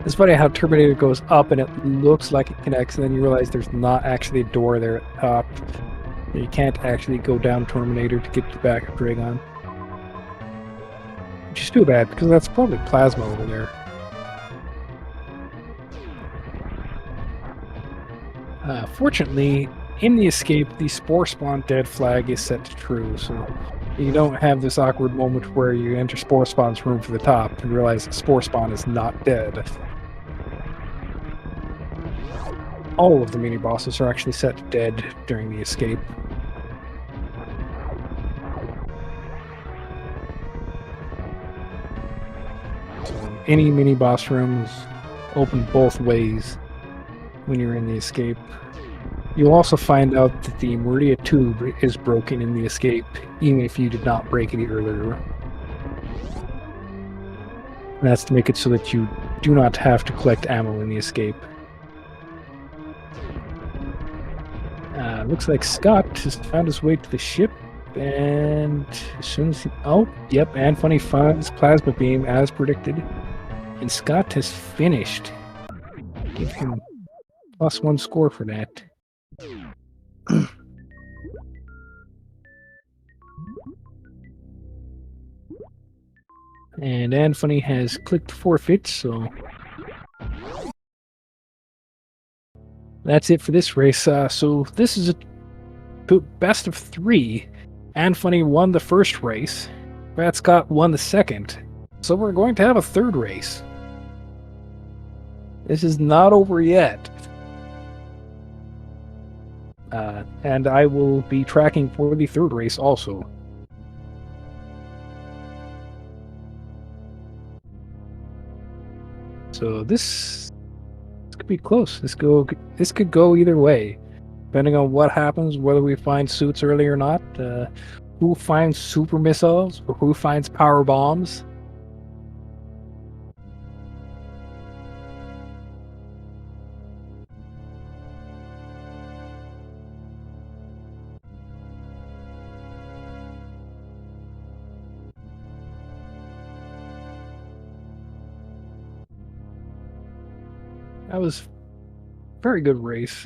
It's funny how Terminator goes up and it looks like it connects, and then you realize there's not actually a door there at the top. You can't actually go down Terminator to get to the back of Dragon. Which is too bad, because that's probably plasma over there. Fortunately, in the escape, the Spore Spawn dead flag is set to true, so you don't have this awkward moment where you enter Spore Spawn's room for the top and realize that Spore Spawn is not dead. All of the mini-bosses are actually set to dead during the escape. So any mini-boss room is open both ways when you're in the escape. You'll also find out that the Maria tube is broken in the escape, even if you did not break it earlier. And that's to make it so that you do not have to collect ammo in the escape. Looks like Scott has found his way to the ship, and as soon as he... Oh, yep, Anfunny finds Plasma Beam as predicted. And Scott has finished. Give him +1 score for that. And Anfunny has clicked forfeit, so that's it for this race. So this is a best of 3. Anfunny won the first race. Phatscott won the second. So we're going to have a third race. This is not over yet. And I will be tracking for the third race also. So this could be close. This could go either way, depending on what happens, whether we find suits early or not, who finds super missiles, or who finds power bombs. That was a very good race.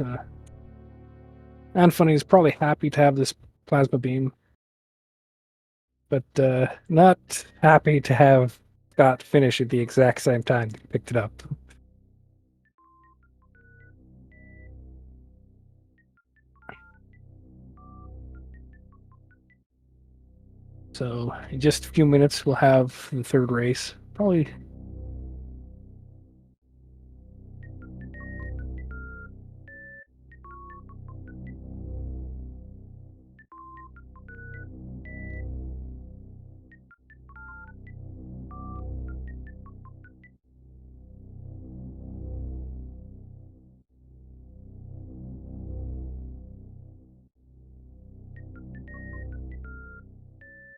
Anfunny is probably happy to have this plasma beam, but not happy to have Scott finish at the exact same time he picked it up. So in just a few minutes, we'll have the third race. Probably.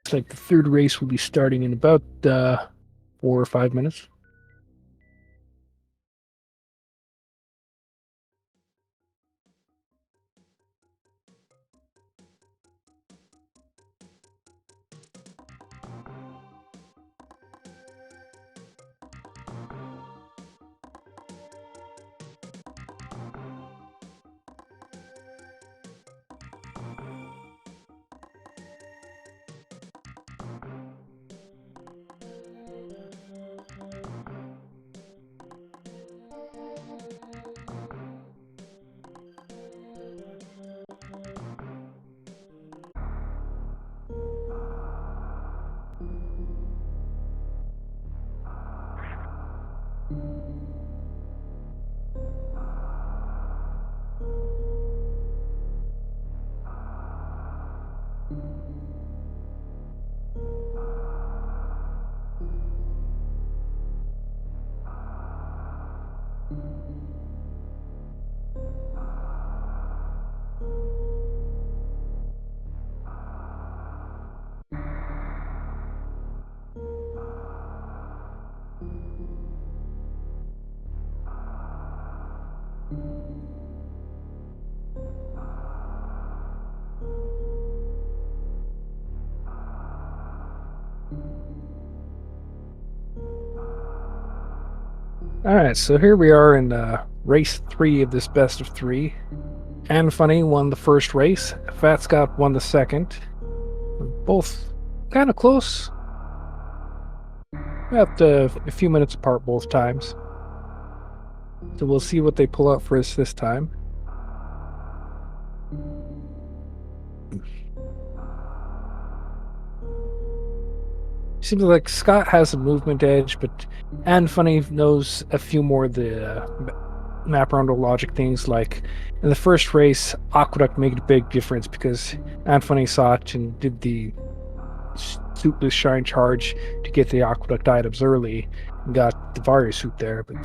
Looks like the third race will be starting in about 4 or 5 minutes. Alright, so here we are in race 3 of this best of 3. Anfunny won the first race. Phatscott won the second. Both kind of close. About a few minutes apart both times. So we'll see what they pull out for us this time. Seems like Scott has a movement edge, but Anfunny knows a few more of the map roundel logic things. Like in the first race, Aqueduct made a big difference because Anfunny saw it and did the suitless shine charge to get the Aqueduct items early and got the Varia suit there. But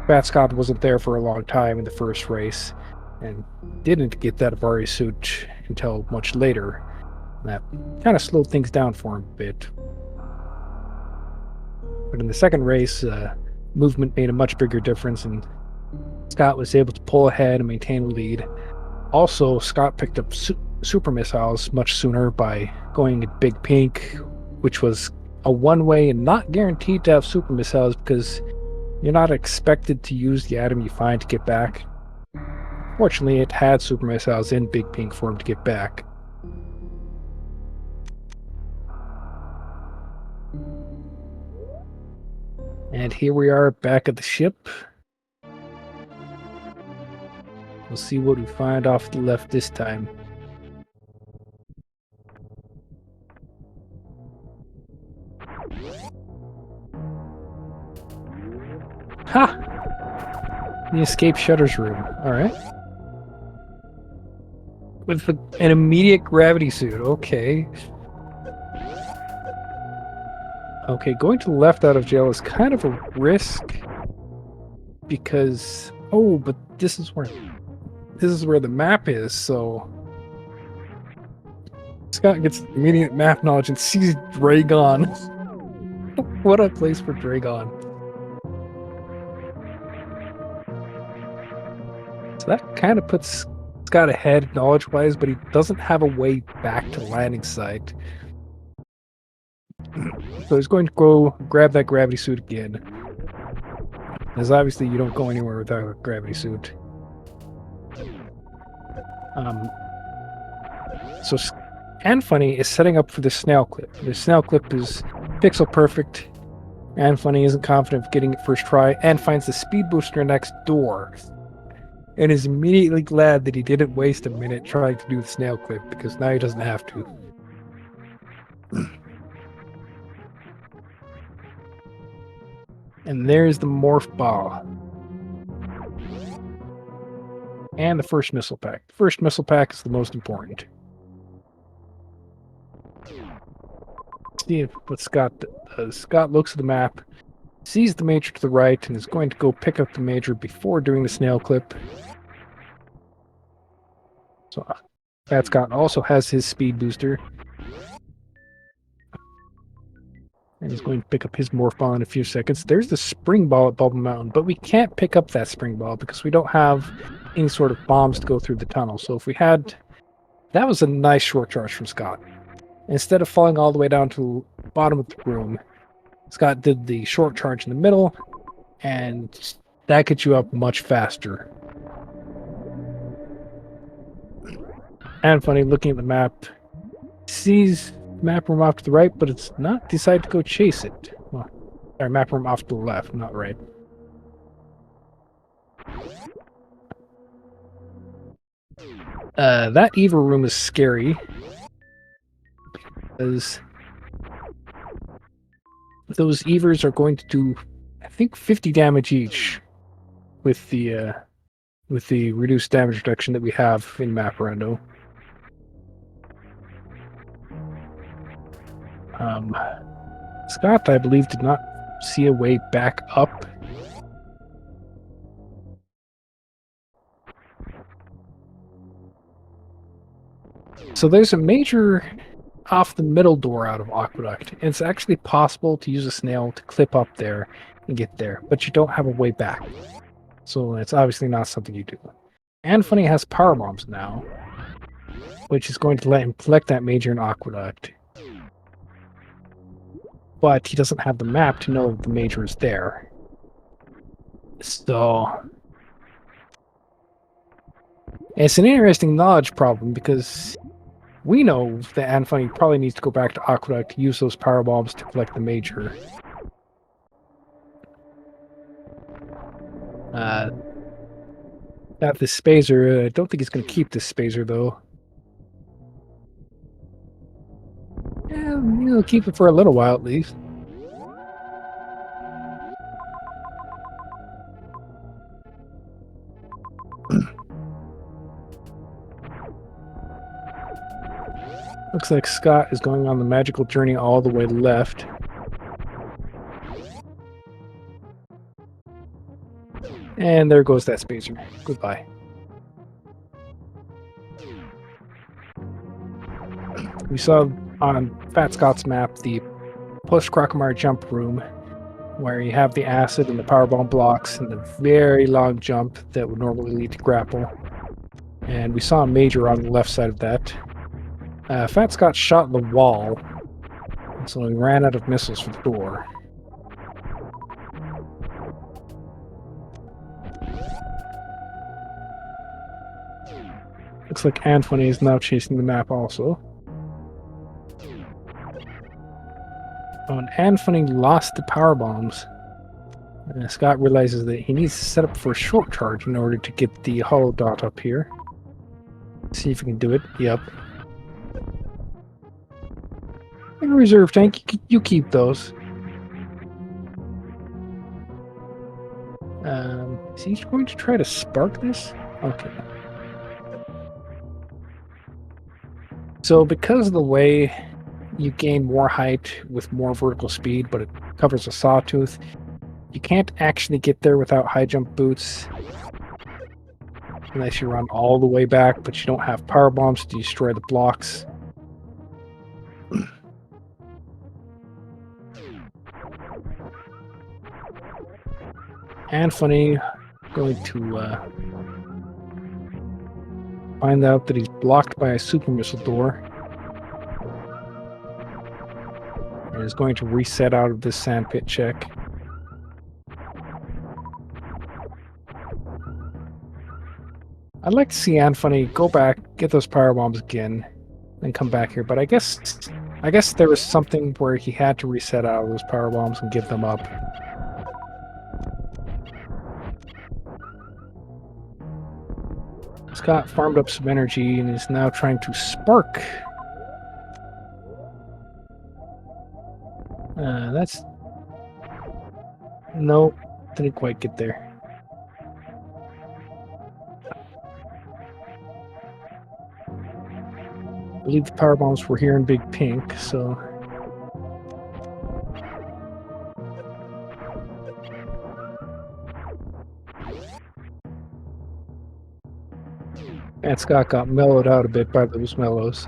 Phatscott wasn't there for a long time in the first race and didn't get that Varia suit until much later. That kind of slowed things down for him a bit. But in the second race, movement made a much bigger difference, and Scott was able to pull ahead and maintain a lead. Also, Scott picked up super missiles much sooner by going at Big Pink, which was a one-way and not guaranteed to have super missiles because you're not expected to use the item you find to get back. Fortunately, it had super missiles in Big Pink for him to get back. And here we are back at the ship. We'll see what we find off to the left this time. Ha! The escape shutters room. Alright. With an immediate gravity suit. Okay. Okay, going to the left out of jail is kind of a risk. Because... Oh, but this is where the map is, so... Scott gets immediate map knowledge and sees Dragon. What a place for Dragon. So that kind of puts Scott ahead knowledge-wise, but he doesn't have a way back to the landing site. So he's going to go grab that gravity suit again. Because obviously you don't go anywhere without a gravity suit. So Anfunny is setting up for the snail clip. The snail clip is pixel perfect. Anfunny isn't confident of getting it first try and finds the speed booster next door. And is immediately glad that he didn't waste a minute trying to do the snail clip, because now he doesn't have to. And there's the morph ball. And the first missile pack. The first missile pack is the most important. See what Scott does. Scott looks at the map, sees the major to the right, and is going to go pick up the major before doing the snail clip. So phatscott also has his speed booster. And he's going to pick up his morph ball in a few seconds. There's the spring ball at Bubble Mountain, but we can't pick up that spring ball because we don't have any sort of bombs to go through the tunnel. So if we had... That was a nice short charge from Scott. Instead of falling all the way down to the bottom of the room, Scott did the short charge in the middle, and that gets you up much faster. Anfunny, looking at the map, sees map room off to the right, but it's not decided to go chase it. Well, our map room off to the left, not right. That Eva room is scary. Because those Evers are going to do, I think, 50 damage each with the reduced damage reduction that we have in map rando. Scott, I believe, did not see a way back up. So there's a major off the middle door out of Aqueduct. And it's actually possible to use a snail to clip up there and get there, but you don't have a way back. So it's obviously not something you do. Anfunny has power bombs now, which is going to let him collect that major in Aqueduct. But he doesn't have the map to know the major is there. So it's an interesting knowledge problem, because we know that Anfunny probably needs to go back to Aqueduct to use those power bombs to collect the major. Got this Spazer. I don't think he's going to keep this Spazer, though. Yeah, he'll keep it for a little while, at least. Looks like Scott is going on the magical journey all the way left. And there goes that Spazer. Goodbye. We saw on phatscott's map the post-Crocomire jump room, where you have the acid and the powerbomb blocks and the very long jump that would normally lead to grapple. And we saw a major on the left side of that. Phatscott shot the wall, so he ran out of missiles for the door. Looks like Anfunny is now chasing the map also. Oh, and Anfunny lost the power bombs. Scott realizes that he needs to set up for a short charge in order to get the hollow dot up here. See if he can do it. Yep. And a reserve tank, you keep those. Is he going to try to spark this? Okay. So because of the way you gain more height with more vertical speed, but it covers a sawtooth, you can't actually get there without high jump boots. Unless you run all the way back, but you don't have power bombs to destroy the blocks. Anfunny going to find out that he's blocked by a super missile door. And is going to reset out of this sandpit check. I'd like to see Anfunny go back, get those power bombs again, and come back here. But I guess there was something where he had to reset out of those power bombs and give them up. Scott farmed up some energy and is now trying to spark. That's... No, didn't quite get there. I believe the power bombs were here in Big Pink, so... And Scott got mellowed out a bit by those mellows.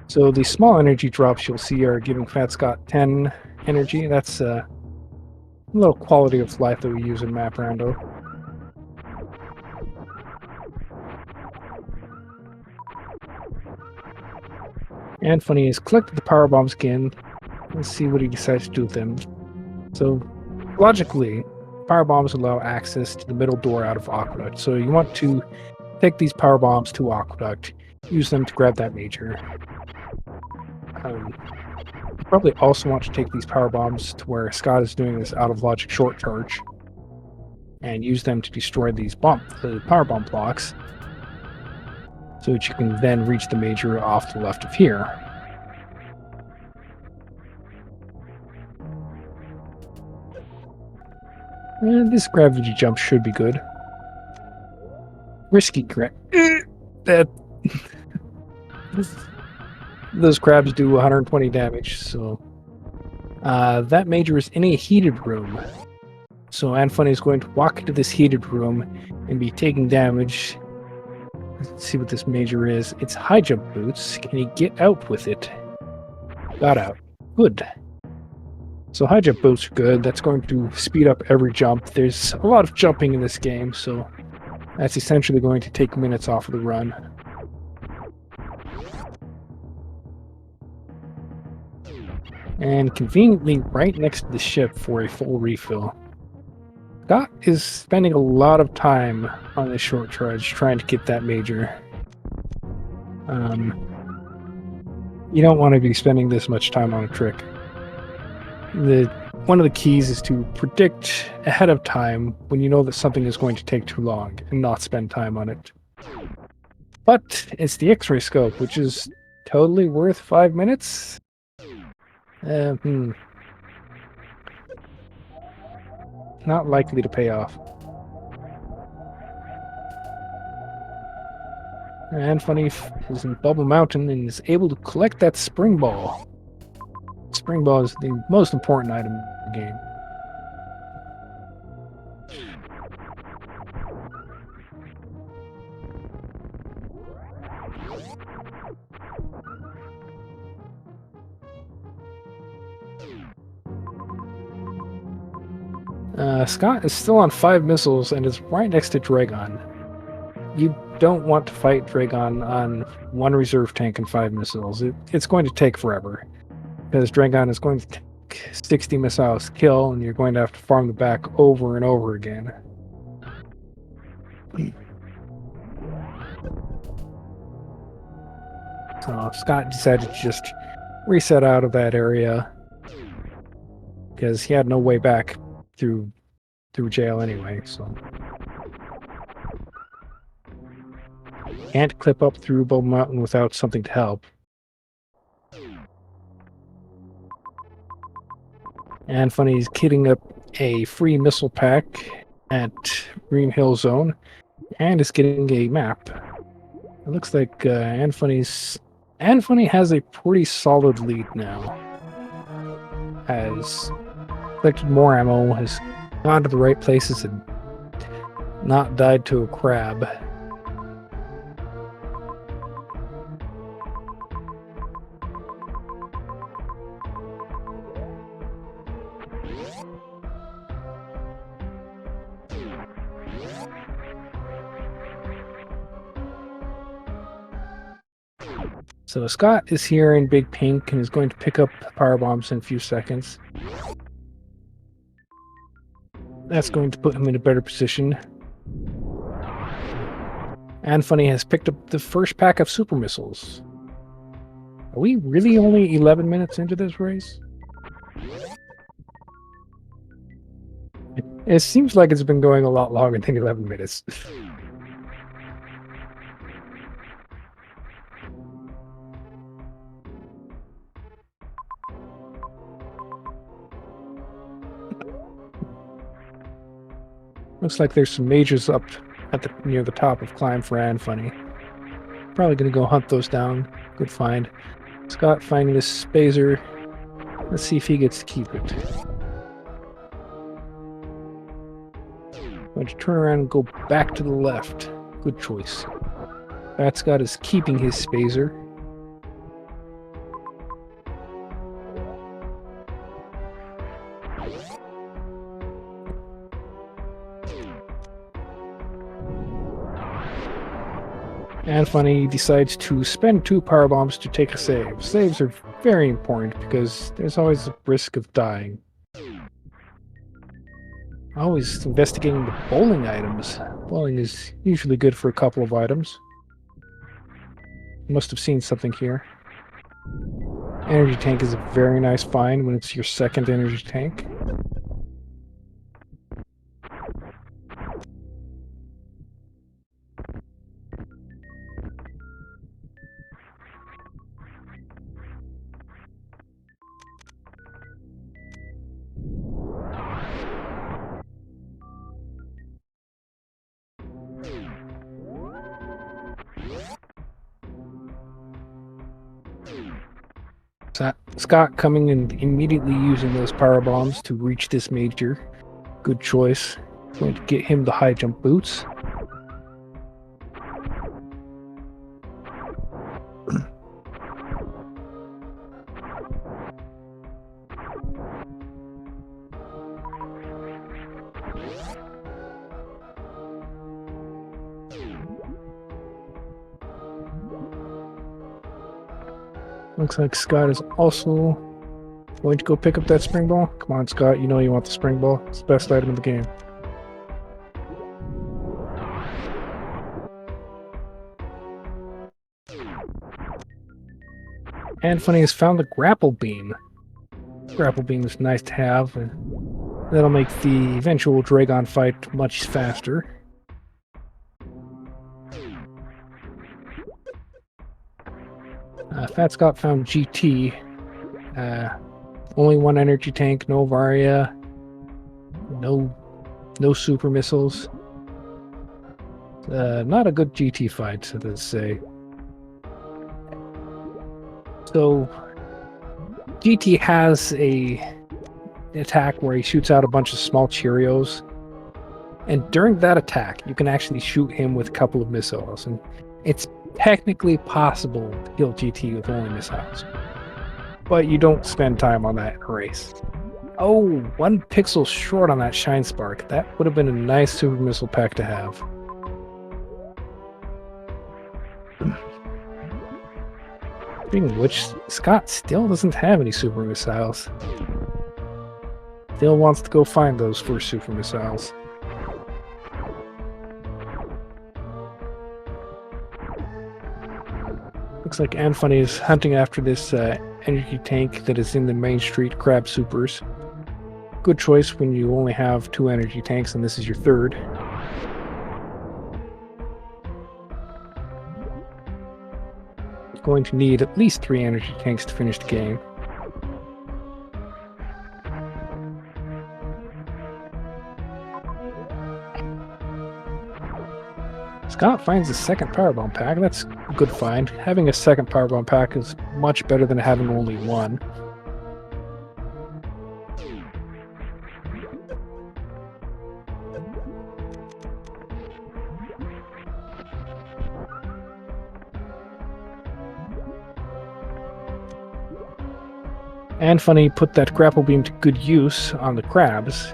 So the small energy drops you'll see are giving Fat Scott 10 energy. That's a little quality of life that we use in Map Rando. Anfunny has collected the power bombs again. Let's see what he decides to do with them. So, logically, power bombs allow access to the middle door out of Aqueduct. So you want to take these power bombs to Aqueduct, use them to grab that major. You probably also want to take these power bombs to where Scott is doing this out of logic short charge, and use them to destroy these the power bomb blocks, so that you can then reach the major off the left of here. And this gravity jump should be good. Risky that those crabs do 120 damage, so that major is in a heated room. So Anfunny is going to walk into this heated room and be taking damage. Let's see what this major is. It's high jump boots. Can he get out with it? Got out. Good. So high jump boots are good. That's going to speed up every jump. There's a lot of jumping in this game, so that's essentially going to take minutes off of the run. And conveniently right next to the ship for a full refill. Scott is spending a lot of time on this short charge trying to get that major. You don't want to be spending this much time on a trick. One of the keys is to predict ahead of time when you know that something is going to take too long and not spend time on it. But it's the X-ray scope, which is totally worth 5 minutes. Not likely to pay off. Anfunny is in Bubble Mountain and is able to collect that spring ball. Spring ball is the most important item in the game. Scott is still on 5 missiles and is right next to Dragon. You don't want to fight Dragon on 1 reserve tank and 5 missiles. It's going to take forever, because Dragon is going to take 60 missiles to kill, and you're going to have to farm the back over and over again. So Scott decided to just reset out of that area, because he had no way back through jail anyway, so can't clip up through Bubble Mountain without something to help. Anfunny's kitting up a free missile pack at Green Hill Zone and is getting a map. It looks like Anfunny has a pretty solid lead now. Has collected more ammo, has gone to the right places, and not died to a crab. So Scott is here in Big Pink and is going to pick up power bombs in a few seconds. That's going to put him in a better position. Anfunny has picked up the first pack of super missiles. Are we really only 11 minutes into this race? It seems like it's been going a lot longer than 11 minutes. Looks like there's some majors up at near the top of climb for Anfunny. Probably going to go hunt those down. Good find. Scott finding this spazer. Let's see if he gets to keep it. Going to turn around and go back to the left. Good choice. Phatscott is keeping his spazer. Anfunny decides to spend 2 power bombs to take a save. Saves are very important because there's always a risk of dying. Always investigating the bowling items. Bowling is usually good for a couple of items. Must have seen something here. Energy tank is a very nice find when it's your second energy tank. Scott coming and immediately using those power bombs to reach this major. Good choice. Going to get him the high jump boots. Looks like Scott is also going to go pick up that spring ball. Come on, Scott. You know you want the spring ball. It's the best item in the game. Anfunny has found the grapple beam. Grapple beam is nice to have. And that'll make the eventual Dragon fight much faster. Phatscott found GT. Only 1 energy tank, no Varia, no super missiles. Not a good GT fight, so to say. So GT has an attack where he shoots out a bunch of small Cheerios, and during that attack, you can actually shoot him with a couple of missiles, and it's technically possible to kill GT with only missiles, but you don't spend time on that in a race. Oh, 1 pixel short on that Shine Spark. That would have been a nice super missile pack to have. Speaking of which, Scott still doesn't have any super missiles. Still wants to go find those first super missiles. Looks like Anfunny is hunting after this energy tank that is in the Main Street Crab Supers. good choice when you only have 2 energy tanks and this is your third. You're going to need at least 3 energy tanks to finish the game. Scott finds a second power bomb pack. That's a good find. Having a second power bomb pack is much better than having only one. Anfunny put that grapple beam to good use on the crabs.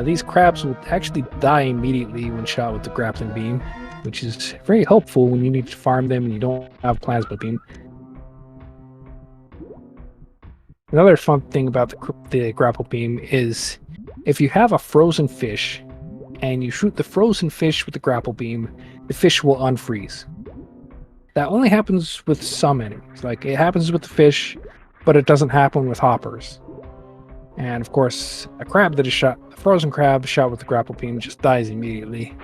These crabs will actually die immediately when shot with the grappling beam, which is very helpful when you need to farm them and you don't have plasma beam. Another fun thing about the grapple beam is if you have a frozen fish and you shoot the frozen fish with the grapple beam, the fish will unfreeze. That only happens with some enemies. Like, it happens with the fish, but it doesn't happen with hoppers. And of course, a frozen crab shot with the grapple beam just dies immediately.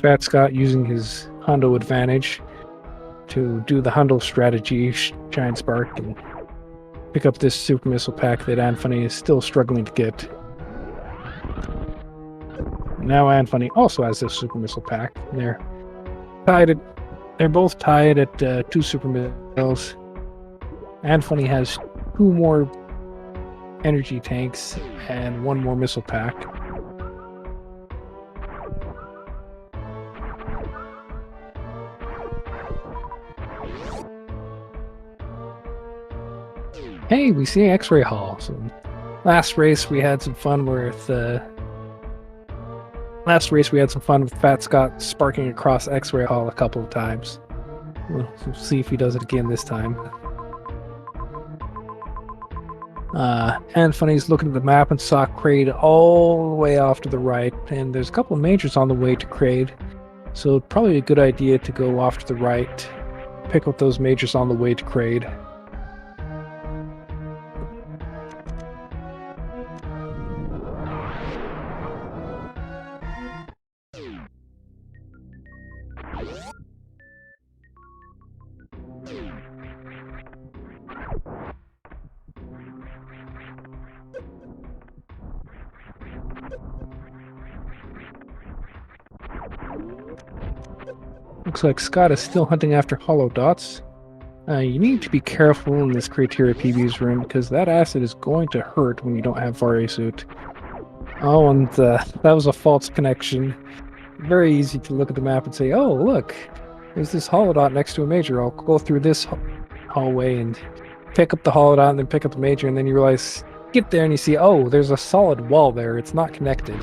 Fat Scott using his Hundo advantage to do the Hundo strategy, Giant Spark, and pick up this super missile pack that Anfunny is still struggling to get. Now Anfunny also has this super missile pack. They're both tied at 2 super missiles. Anfunny has 2 more energy tanks and 1 more missile pack. Hey, we see X-Ray Hall. So last race we had some fun with Fat Scott sparking across X-Ray Hall a couple of times. We'll see if he does it again this time. Anfunny's looking at the map and saw Kraid all the way off to the right, and there's a couple of majors on the way to Kraid, so probably a good idea to go off to the right, pick up those majors on the way to Kraid. Looks like Scott is still hunting after hollow dots. You need to be careful in this criteria PB's room because that acid is going to hurt when you don't have Varia suit. Oh, and that was a false connection. Very easy to look at the map and say, oh, look, there's this hollow dot next to a major. I'll go through this hallway and pick up the hollow dot and then pick up the major, and then you realize, get there and you see, oh, there's a solid wall there. It's not connected.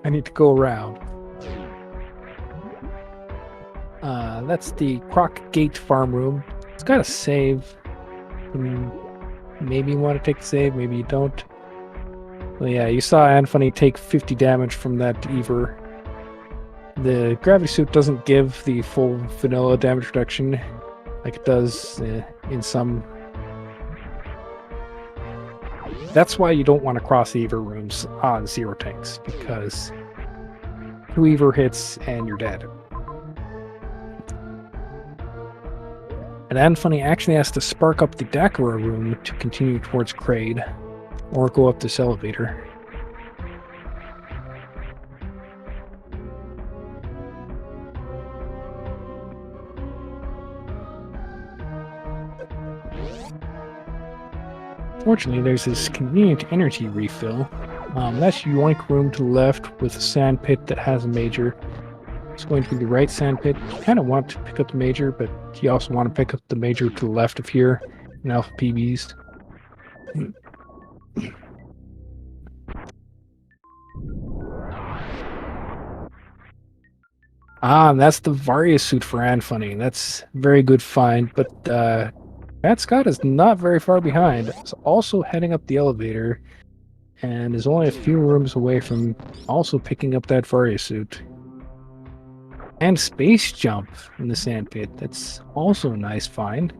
I need to go around. That's the Croc Gate farm room. It's got a save. Maybe you want to take the save, maybe you don't. Well, yeah, you saw Anfunny take 50 damage from that Ever. The gravity suit doesn't give the full vanilla damage reduction like it does in some. That's why you don't want to cross Ever rooms on 0 tanks, because 2 Ever hits and you're dead. And Anfunny actually has to spark up the Dakara room to continue towards Kraid, or go up this elevator. Fortunately, there's this convenient energy refill. That's Yoink room to the left with a sand pit that has a major. It's going to be the right sand pit. You kind of want to pick up the major, but you also want to pick up the major to the left of here in Alpha PBs. And that's the Varia suit for Anfunny. That's a very good find, but Fat Scott is not very far behind. He's also heading up the elevator and is only a few rooms away from also picking up that Varia suit. And space jump in the sand pit. That's also a nice find.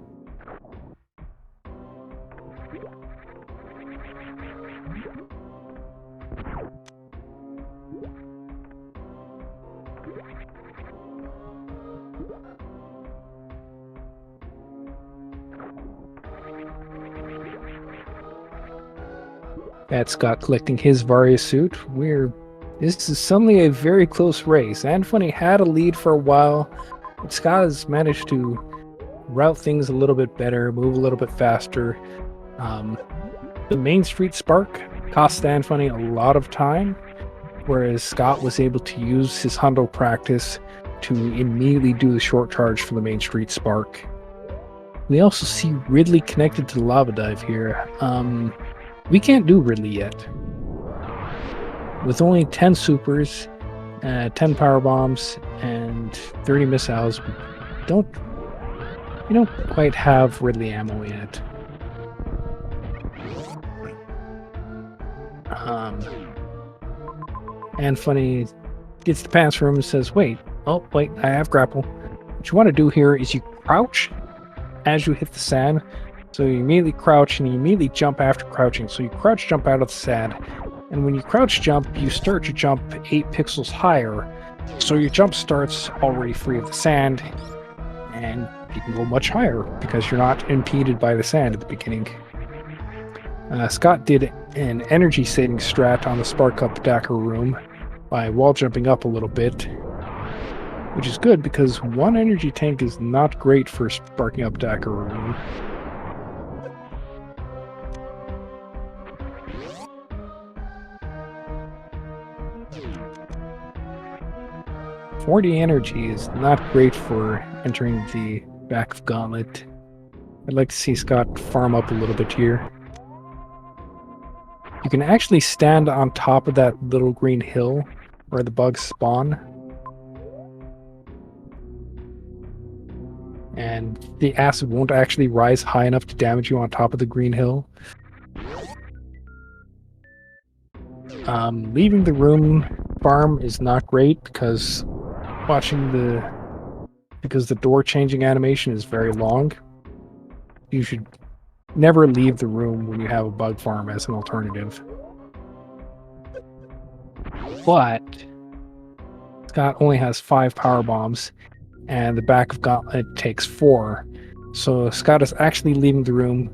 Phatscott collecting his Varia suit. This is suddenly a very close race. Anfunny had a lead for a while, but Scott has managed to route things a little bit better, move a little bit faster. The Main Street Spark cost Anfunny a lot of time, whereas Scott was able to use his Hundo practice to immediately do the short charge for the Main Street Spark. We also see Ridley connected to the Lava Dive here. We can't do Ridley yet. With only 10 supers, 10 power bombs, and 30 missiles, we don't quite have Ridley ammo yet. Anfunny gets the pass room and says, wait, I have grapple. What you want to do here is you crouch as you hit the sand. So you immediately crouch and you immediately jump after crouching. So you crouch jump out of the sand. And when you crouch jump, you start to jump 8 pixels higher. So your jump starts already free of the sand. And you can go much higher because you're not impeded by the sand at the beginning. Scott did an energy saving strat on the Spark Up Dacker room by wall jumping up a little bit, which is good because one energy tank is not great for sparking up Dacker room. .40 energy is not great for entering the back of Gauntlet. I'd like to see Scott farm up a little bit here. You can actually stand on top of that little green hill where the bugs spawn. And the acid won't actually rise high enough to damage you on top of the green hill. Leaving the room farm is not great because the door changing animation is very long. You should never leave the room when you have a bug farm as an alternative. But Scott only has 5 power bombs, and the back of Gauntlet takes 4. So Scott is actually leaving the room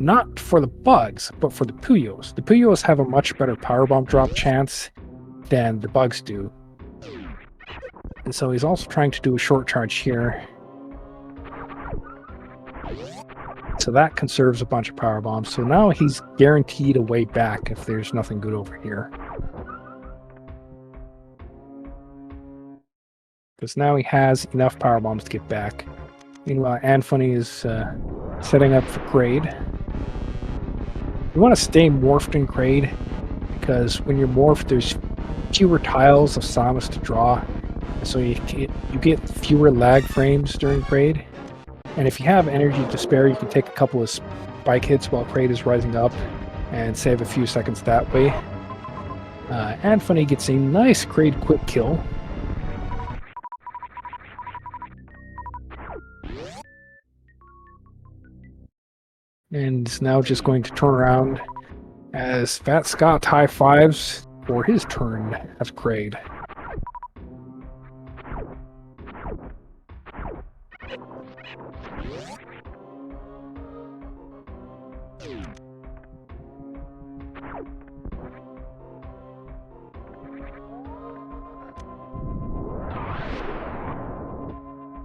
not for the bugs, but for the Puyos. The Puyos have a much better power bomb drop chance than the bugs do. And so he's also trying to do a short charge here. So that conserves a bunch of power bombs. So now he's guaranteed a way back if there's nothing good over here. Because now he has enough power bombs to get back. Meanwhile, Anfunny is setting up for Kraid. You want to stay morphed in Kraid, because when you're morphed, there's fewer tiles of Samus to draw. So you get fewer lag frames during Kraid. And if you have energy to spare, you can take a couple of spike hits while Kraid is rising up and save a few seconds that way. Anfunny gets a nice Kraid quick kill. And is now just going to turn around as phatscott high fives for his turn as Kraid.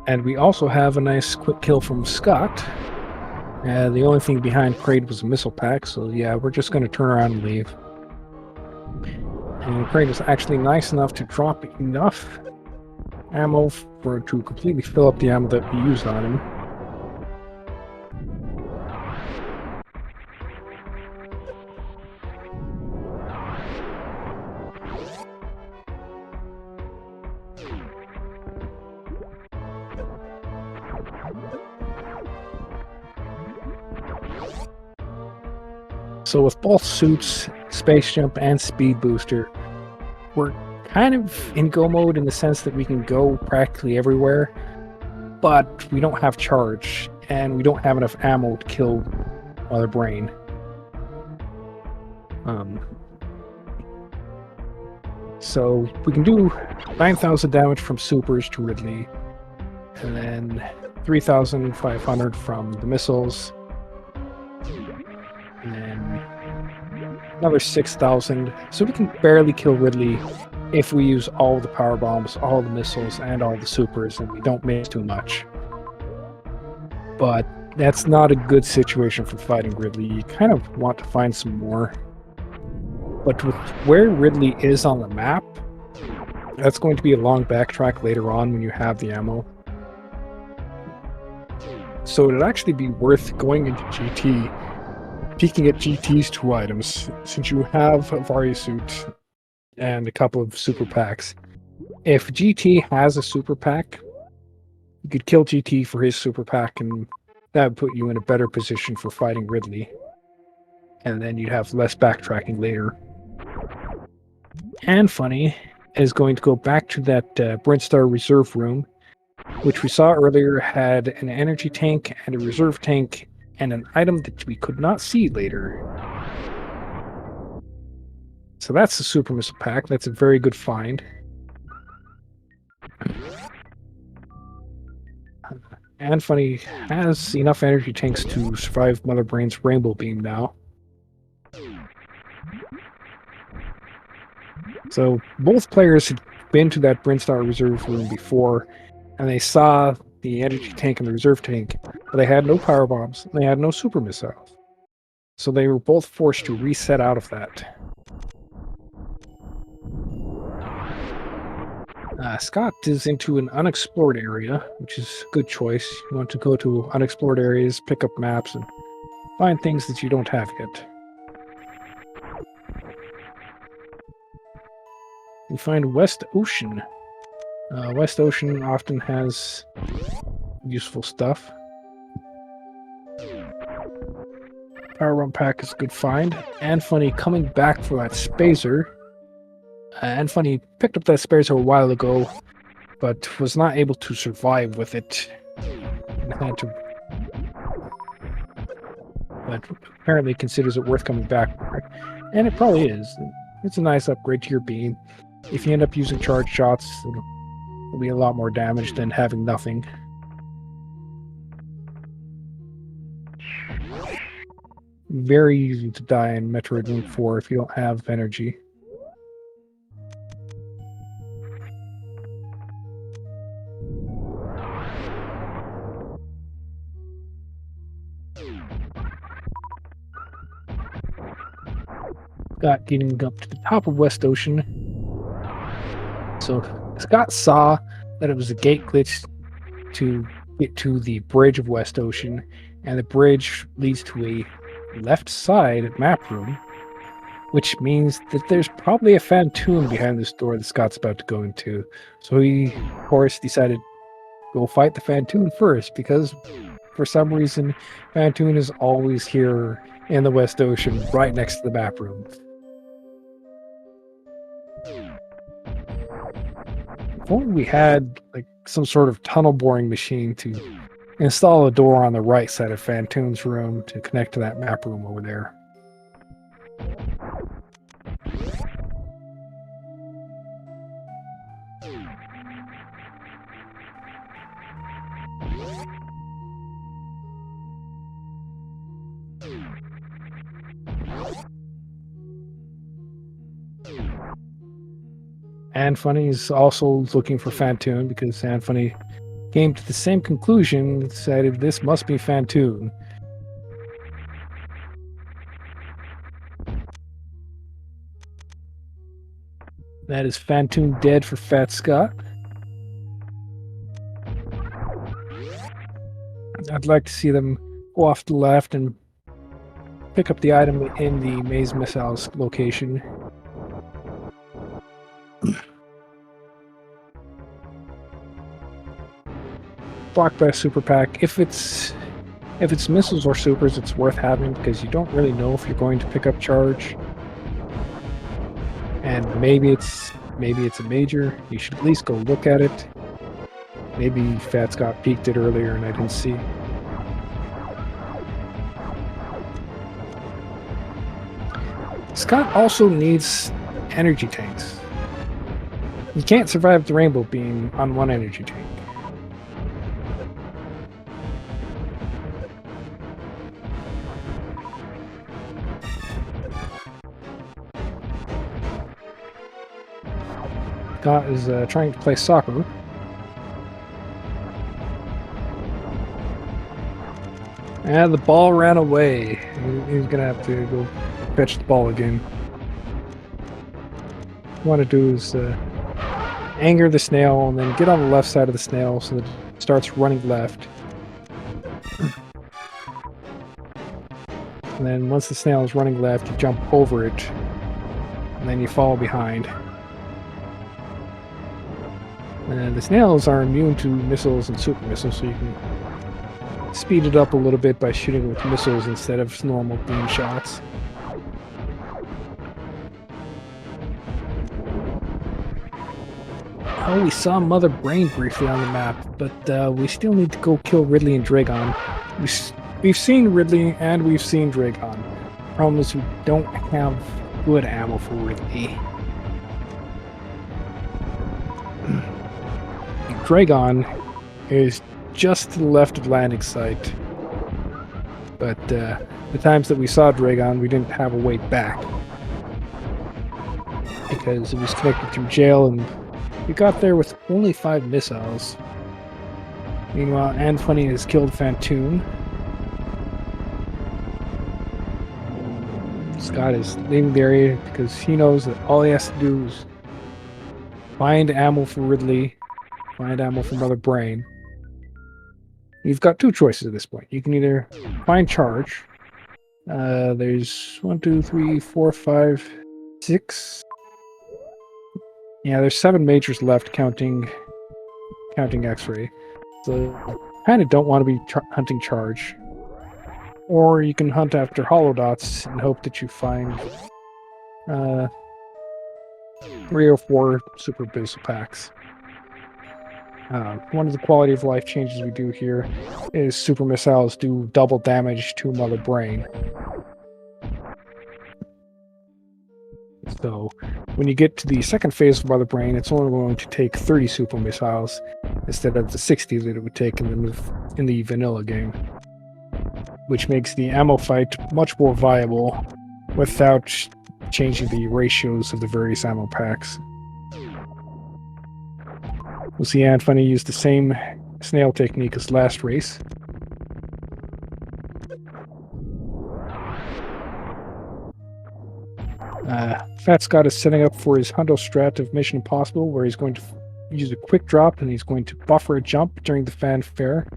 And we also have a nice quick kill from Scott. The only thing behind Kraid was a missile pack, so yeah, we're just going to turn around and leave. And Kraid is actually nice enough to drop enough ammo to completely fill up the ammo that we used on him. So with both suits, Space Jump and Speed Booster, we're kind of in go mode in the sense that we can go practically everywhere, but we don't have charge, and we don't have enough ammo to kill Mother Brain. So we can do 9,000 damage from supers to Ridley, and then 3,500 from the missiles, and then another 6,000. So we can barely kill Ridley if we use all the power bombs, all the missiles, and all the supers, and we don't miss too much. But that's not a good situation for fighting Ridley. You kind of want to find some more. But with where Ridley is on the map, that's going to be a long backtrack later on when you have the ammo. So it'd actually be worth going into GT, peeking at GT's 2 items, since you have a Varia suit and a couple of super packs. If GT has a super pack, you could kill GT for his super pack, and that would put you in a better position for fighting Ridley. And then you'd have less backtracking later. Anfunny is going to go back to that Brinstar reserve room, which we saw earlier had an energy tank and a reserve tank and an item that we could not see later. So that's the super missile pack. That's a very good find. Anfunny has enough energy tanks to survive Mother Brain's Rainbow Beam now. So both players had been to that Brinstar reserve room before, and they saw the energy tank and the reserve tank, but they had no power bombs, and they had no super missiles. So they were both forced to reset out of that. Scott is into an unexplored area, which is a good choice. You want to go to unexplored areas, pick up maps, and find things that you don't have yet. We find West Ocean. West Ocean often has useful stuff. Power Run Pack is a good find. Anfunny coming back for that Spazer. Anfunny picked up that Spazer a while ago, but was not able to survive with it. And had to... But apparently considers it worth coming back for. And it probably is. It's a nice upgrade to your beam. If you end up using charge shots, it'll be a lot more damage than having nothing. Very easy to die in Metroid Room 4 if you don't have energy. Scott getting up to the top of West Ocean. So Scott saw that it was a gate glitch to get to the bridge of West Ocean, and the bridge leads to a left side map room, which means that there's probably a Phantoon behind this door that Scott's about to go into. So he, of course, decided to go fight the Phantoon first, because for some reason, Phantoon is always here in the West Ocean, right next to the map room. If only we had like some sort of tunnel boring machine to install a door on the right side of Phantoon's room to connect to that map room over there. Anfunny is also looking for Phantoon because Anfunny came to the same conclusion, decided this must be Phantoon. That is Phantoon dead for Fat Scott. I'd like to see them go off to the left and pick up the item in the Maze Missiles location. Block by a super pack. If it's missiles or supers, it's worth having because you don't really know if you're going to pick up charge. And maybe it's Maybe it's a major. You should at least go look at it. Maybe phatscott peeked it earlier and I didn't see. Scott also needs energy tanks. You can't survive the rainbow being on one energy tank. Scott is trying to play soccer. And the ball ran away. He's going to have to go fetch the ball again. What I want to do is anger the snail and then get on the left side of the snail so that it starts running left. And then once the snail is running left, you jump over it. And then you follow behind. And the snails are immune to missiles and super missiles, so you can speed it up a little bit by shooting with missiles instead of normal beam shots. Oh, we saw Mother Brain briefly on the map, but we still need to go kill Ridley and Dragon. We've seen Ridley and we've seen Dragon. Problem is we don't have good ammo for Ridley. Dragon is just to the left of landing site, but the times that we saw Dragon, we didn't have a way back because it was connected through jail, and we got there with only 5 missiles. Meanwhile, Anfunny has killed Phantoon. Scott is leaving the area because he knows that all he has to do is find ammo for Ridley, find ammo for Mother Brain. You've got 2 choices at this point. You can either find charge. There's 1, 2, 3, 4, 5, 6. Yeah, there's 7 majors left, counting X-ray. So, kind of don't want to be hunting charge. Or you can hunt after hollow dots and hope that you find 3 or 4 super missile packs. One of the quality of life changes we do here is super missiles do double damage to Mother Brain. So when you get to the second phase of Mother Brain, it's only going to take 30 super missiles instead of the 60 that it would take in the vanilla game, which makes the ammo fight much more viable without changing the ratios of the various ammo packs. We'll see Anfunny use the same snail technique as last race. phatscott is setting up for his Hundo strat of Mission Impossible, where he's going to use a quick drop and he's going to buffer a jump during the fanfare.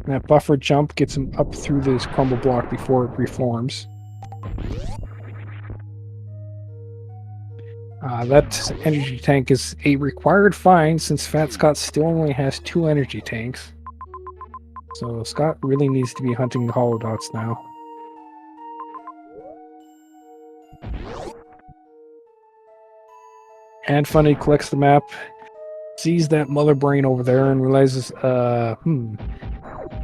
And that buffer jump gets him up through this crumble block before it reforms. That energy tank is a required find since phatscott still only has 2 energy tanks. So Scott really needs to be hunting the hollow dots now. Anfunny collects the map, sees that Mother Brain over there, and realizes,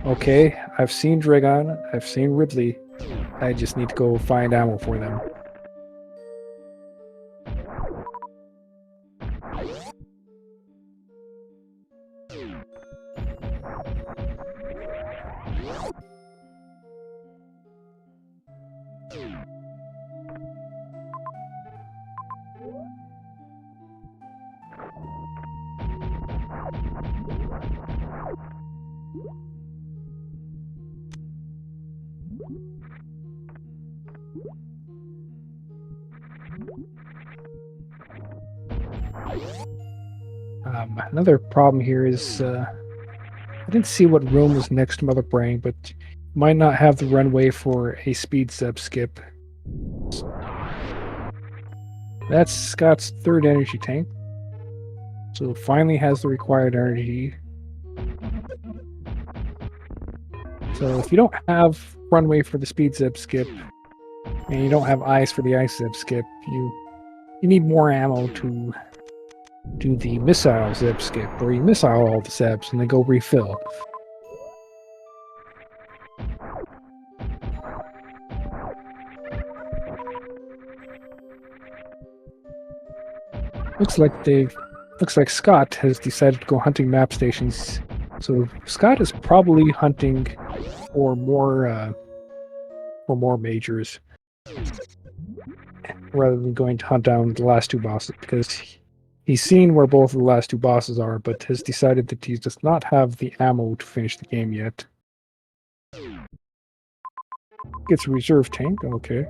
okay, I've seen Dragon, I've seen Ridley, I just need to go find ammo for them. Another problem here is I didn't see what room was next to Mother Brain, but might not have the runway for a speed sub skip. That's Scott's 3rd energy tank, so it finally has the required energy. So if you don't have runway for the speed zip skip, and you don't have ice for the ice zip skip, you need more ammo to do the missile zeb skip, where you missile all the zebs and then go refill. Looks like Scott has decided to go hunting map stations. So Scott is probably hunting for more majors rather than going to hunt down the last two bosses, because he's seen where both of the last two bosses are, but has decided that he does not have the ammo to finish the game yet. Gets a reserve tank, okay.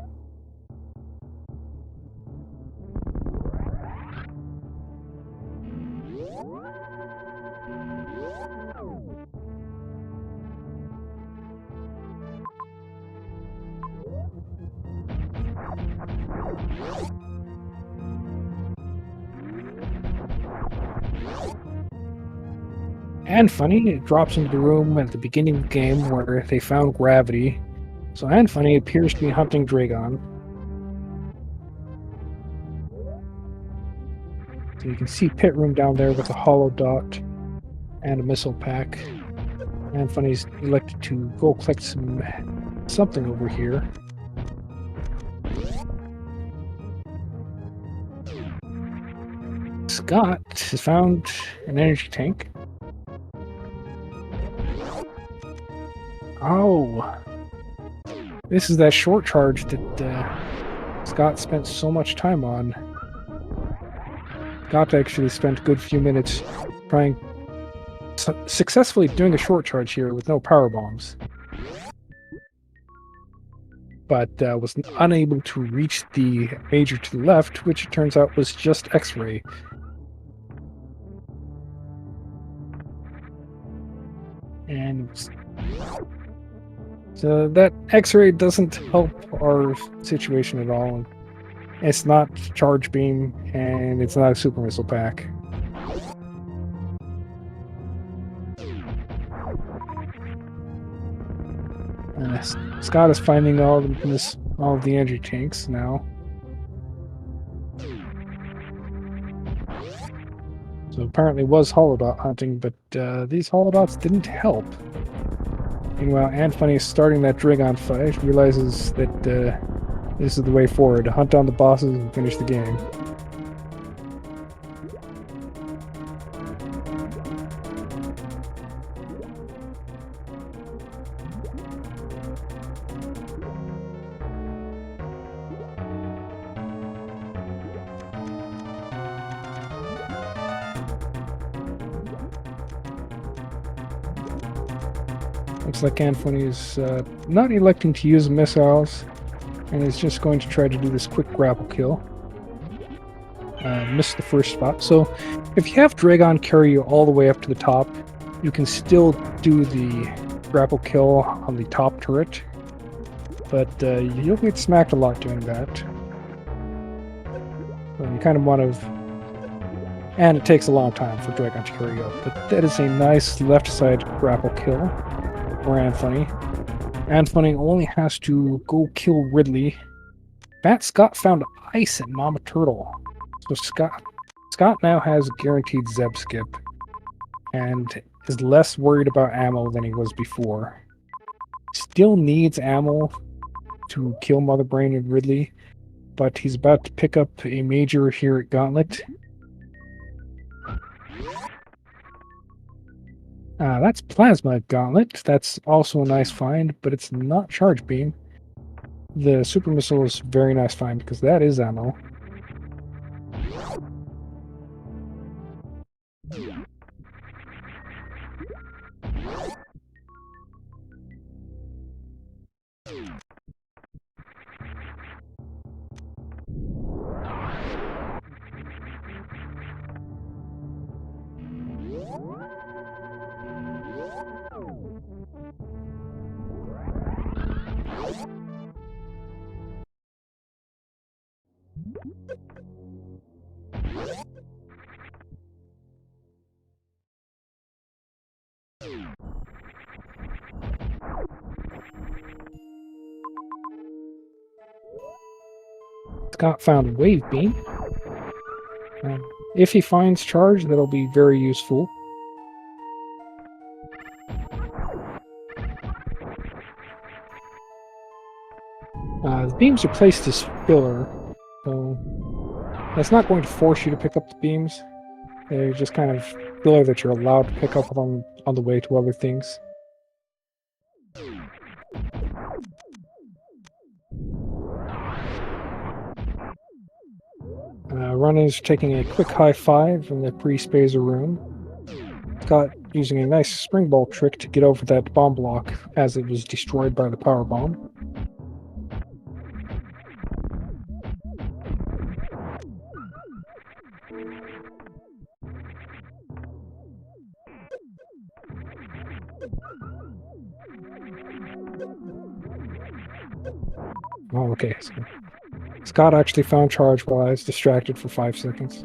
Anfunny drops into the room at the beginning of the game where they found gravity. So Anfunny appears to be hunting Dragon. So you can see pit room down there with a hollow dot and a missile pack. Anfunny's elected to go collect something over here. Scott has found an energy tank. Oh, this is that short charge that Scott spent so much time on. Scott actually spent a good few minutes trying successfully doing a short charge here with no power bombs, but was unable to reach the major to the left, which it turns out was just X-ray. And so that X-ray doesn't help our situation at all. It's not charge beam, and it's not a super missile pack. Scott is finding all of the energy tanks now. So apparently was holodot hunting, but these holodots didn't help. Meanwhile, Anfunny is starting that Dragon fight, realizes that this is the way forward, to hunt down the bosses and finish the game. Looks like Anfunny is not electing to use missiles, and is just going to try to do this quick grapple kill. Missed the first spot. So if you have Dragon carry you all the way up to the top, you can still do the grapple kill on the top turret, but you'll get smacked a lot doing that. So you kind of want to... And it takes a long time for Dragon to carry you up, but that is a nice left side grapple kill for Anfunny. Anfunny only has to go kill Ridley. Scott found ice at Mama Turtle. So Scott now has a guaranteed Zeb skip, and is less worried about ammo than he was before. Still needs ammo to kill Mother Brain and Ridley, but he's about to pick up a major here at Gauntlet. That's Plasma Gauntlet. That's also a nice find, but it's not Charge Beam. The Super Missile is a very nice find because that is ammo. Scott found Wave Beam. If he finds charge, that'll be very useful. The beams are placed as filler, so that's not going to force you to pick up the beams. They're just kind of filler that you're allowed to pick up on the way to other things. Run is taking a quick high five in the pre-spacer room. Scott using a nice spring ball trick to get over that bomb block as it was destroyed by the power bomb. Oh, okay. So Scott actually found charge while I was distracted for 5 seconds.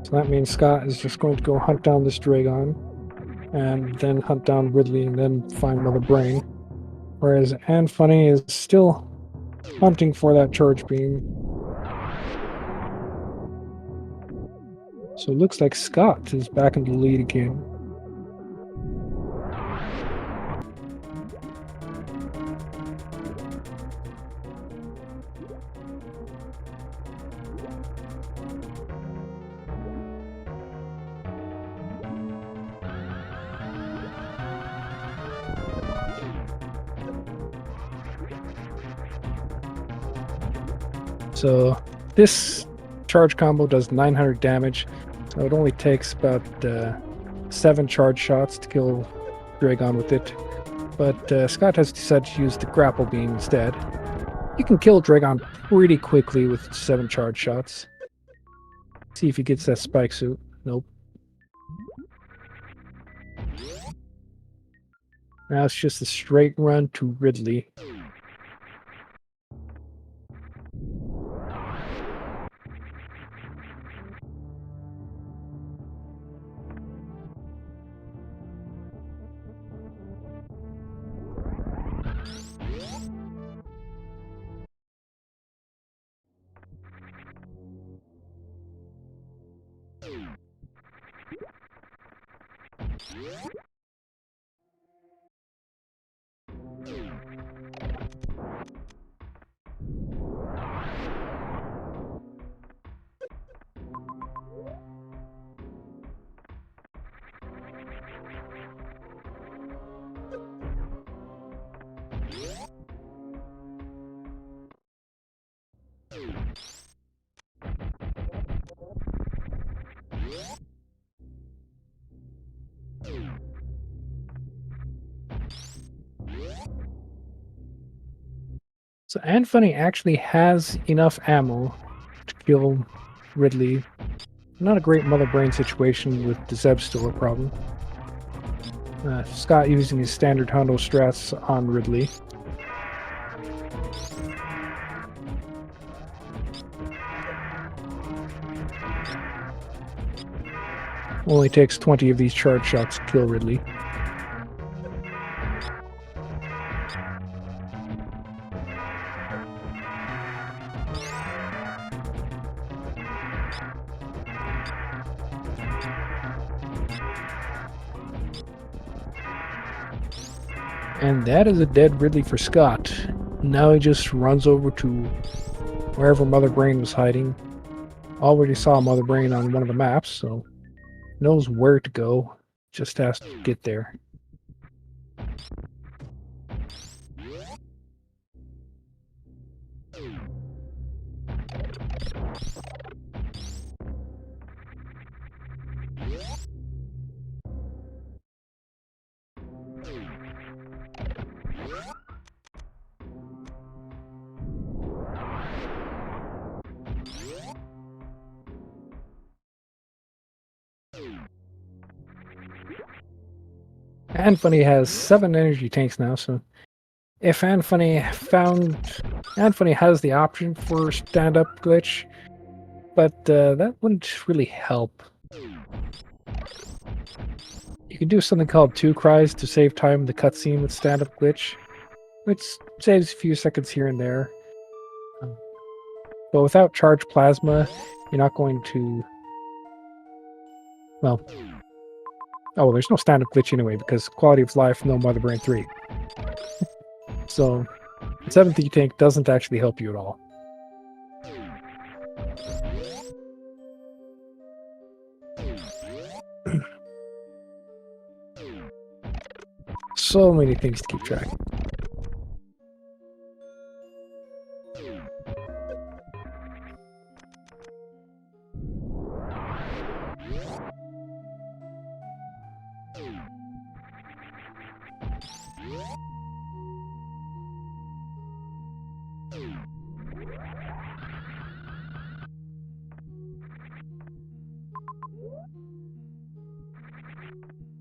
So that means Scott is just going to go hunt down this Dragon, and then hunt down Ridley, and then find Mother Brain. Whereas Anfunny is still hunting for that charge beam. So it looks like Scott is back in the lead again. So this charge combo does 900 damage, so it only takes about 7 charge shots to kill Dragon with it. But Scott has decided to use the grapple beam instead. You can kill Dragon pretty quickly with 7 charge shots. See if he gets that spike suit. Nope. Now it's just a straight run to Ridley. So Anfunny actually has enough ammo to kill Ridley. Not a great Mother Brain situation with the Zeb still a problem. Scott using his standard Hondo strats on Ridley. Only takes 20 of these charge shots to kill Ridley. And that is a dead Ridley for Scott. Now he just runs over to wherever Mother Brain was hiding. Already saw Mother Brain on one of the maps, so knows where to go. Just has to get there. Anfunny has 7 energy tanks now, so if Anfunny has the option for stand-up glitch, but that wouldn't really help. You can do something called 2 cries to save time in the cutscene with stand-up glitch, which saves a few seconds here and there. But without charged plasma, you're not going to... Well... Oh, well, there's no stand-up glitch anyway, because quality of life, no Mother Brain 3. So, the 7th tank doesn't actually help you at all. So many things to keep track of.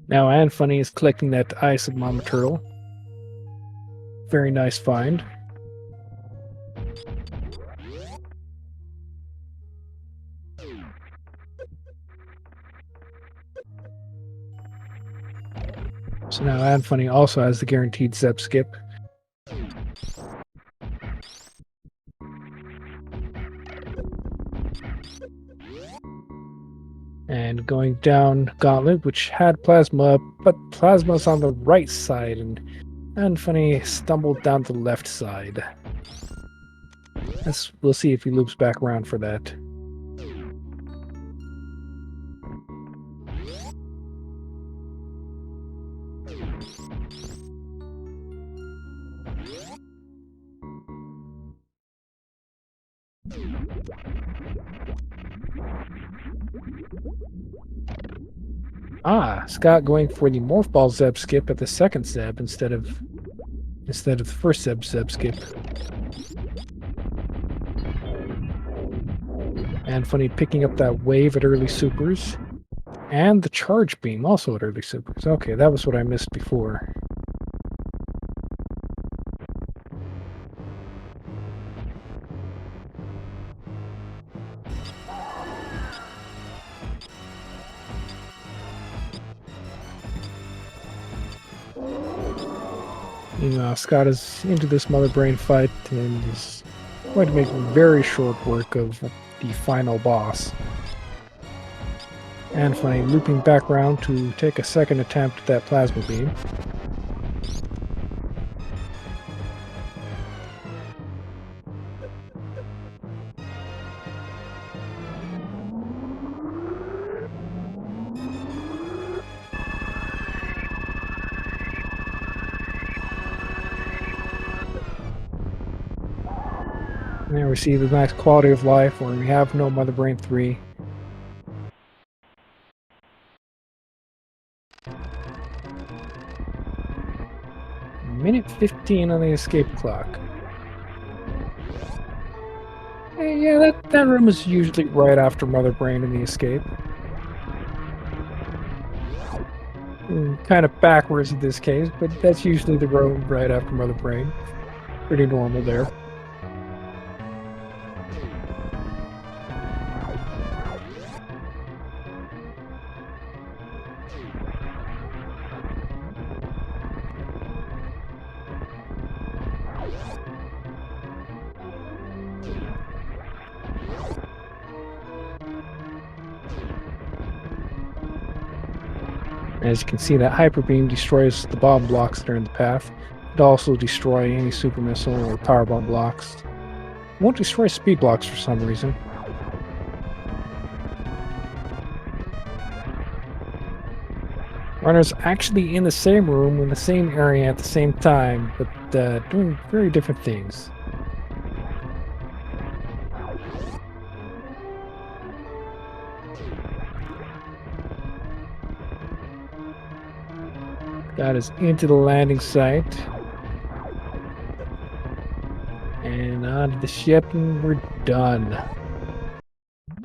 Now Anfunny is collecting that Ice of Mama Turtle. Very nice find. So now Anfunny also has the guaranteed Zep skip. And going down Gauntlet, which had Plasma, but Plasma's on the right side, and Anfunny stumbled down the left side. We'll see if he loops back around for that. Ah, Scott going for the Morph Ball Zeb skip at the second Zeb instead of the first Zeb skip. Anfunny picking up that wave at early supers. And the charge beam also at early supers. Okay, that was what I missed before. Scott is into this Mother Brain fight and is going to make very short work of the final boss. Anfunny looping back around to take a second attempt at that plasma beam. And there we see the nice quality of life where we have no Mother Brain 3. Minute 15 on the escape clock. Yeah, that room is usually right after Mother Brain in the escape. Kind of backwards in this case, but that's usually the room right after Mother Brain. Pretty normal there. As you can see, that Hyper Beam destroys the bomb blocks that are in the path. It also destroys any Super Missile or Power Bomb blocks. It won't destroy speed blocks for some reason. Runners actually in the same room, in the same area at the same time, but doing very different things. That is into the landing site. And onto the ship, and we're done.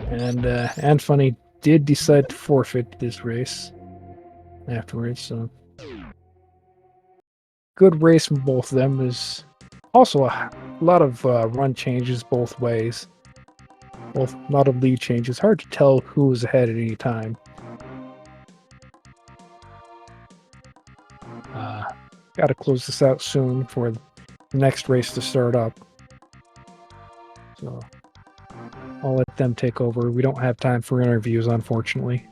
And Anfunny did decide to forfeit this race afterwards, so good race from both of them. There's also a lot of run changes both ways. Both a lot of lead changes. Hard to tell who is ahead at any time. Got to close this out soon for the next race to start up. So I'll let them take over. We don't have time for interviews, unfortunately.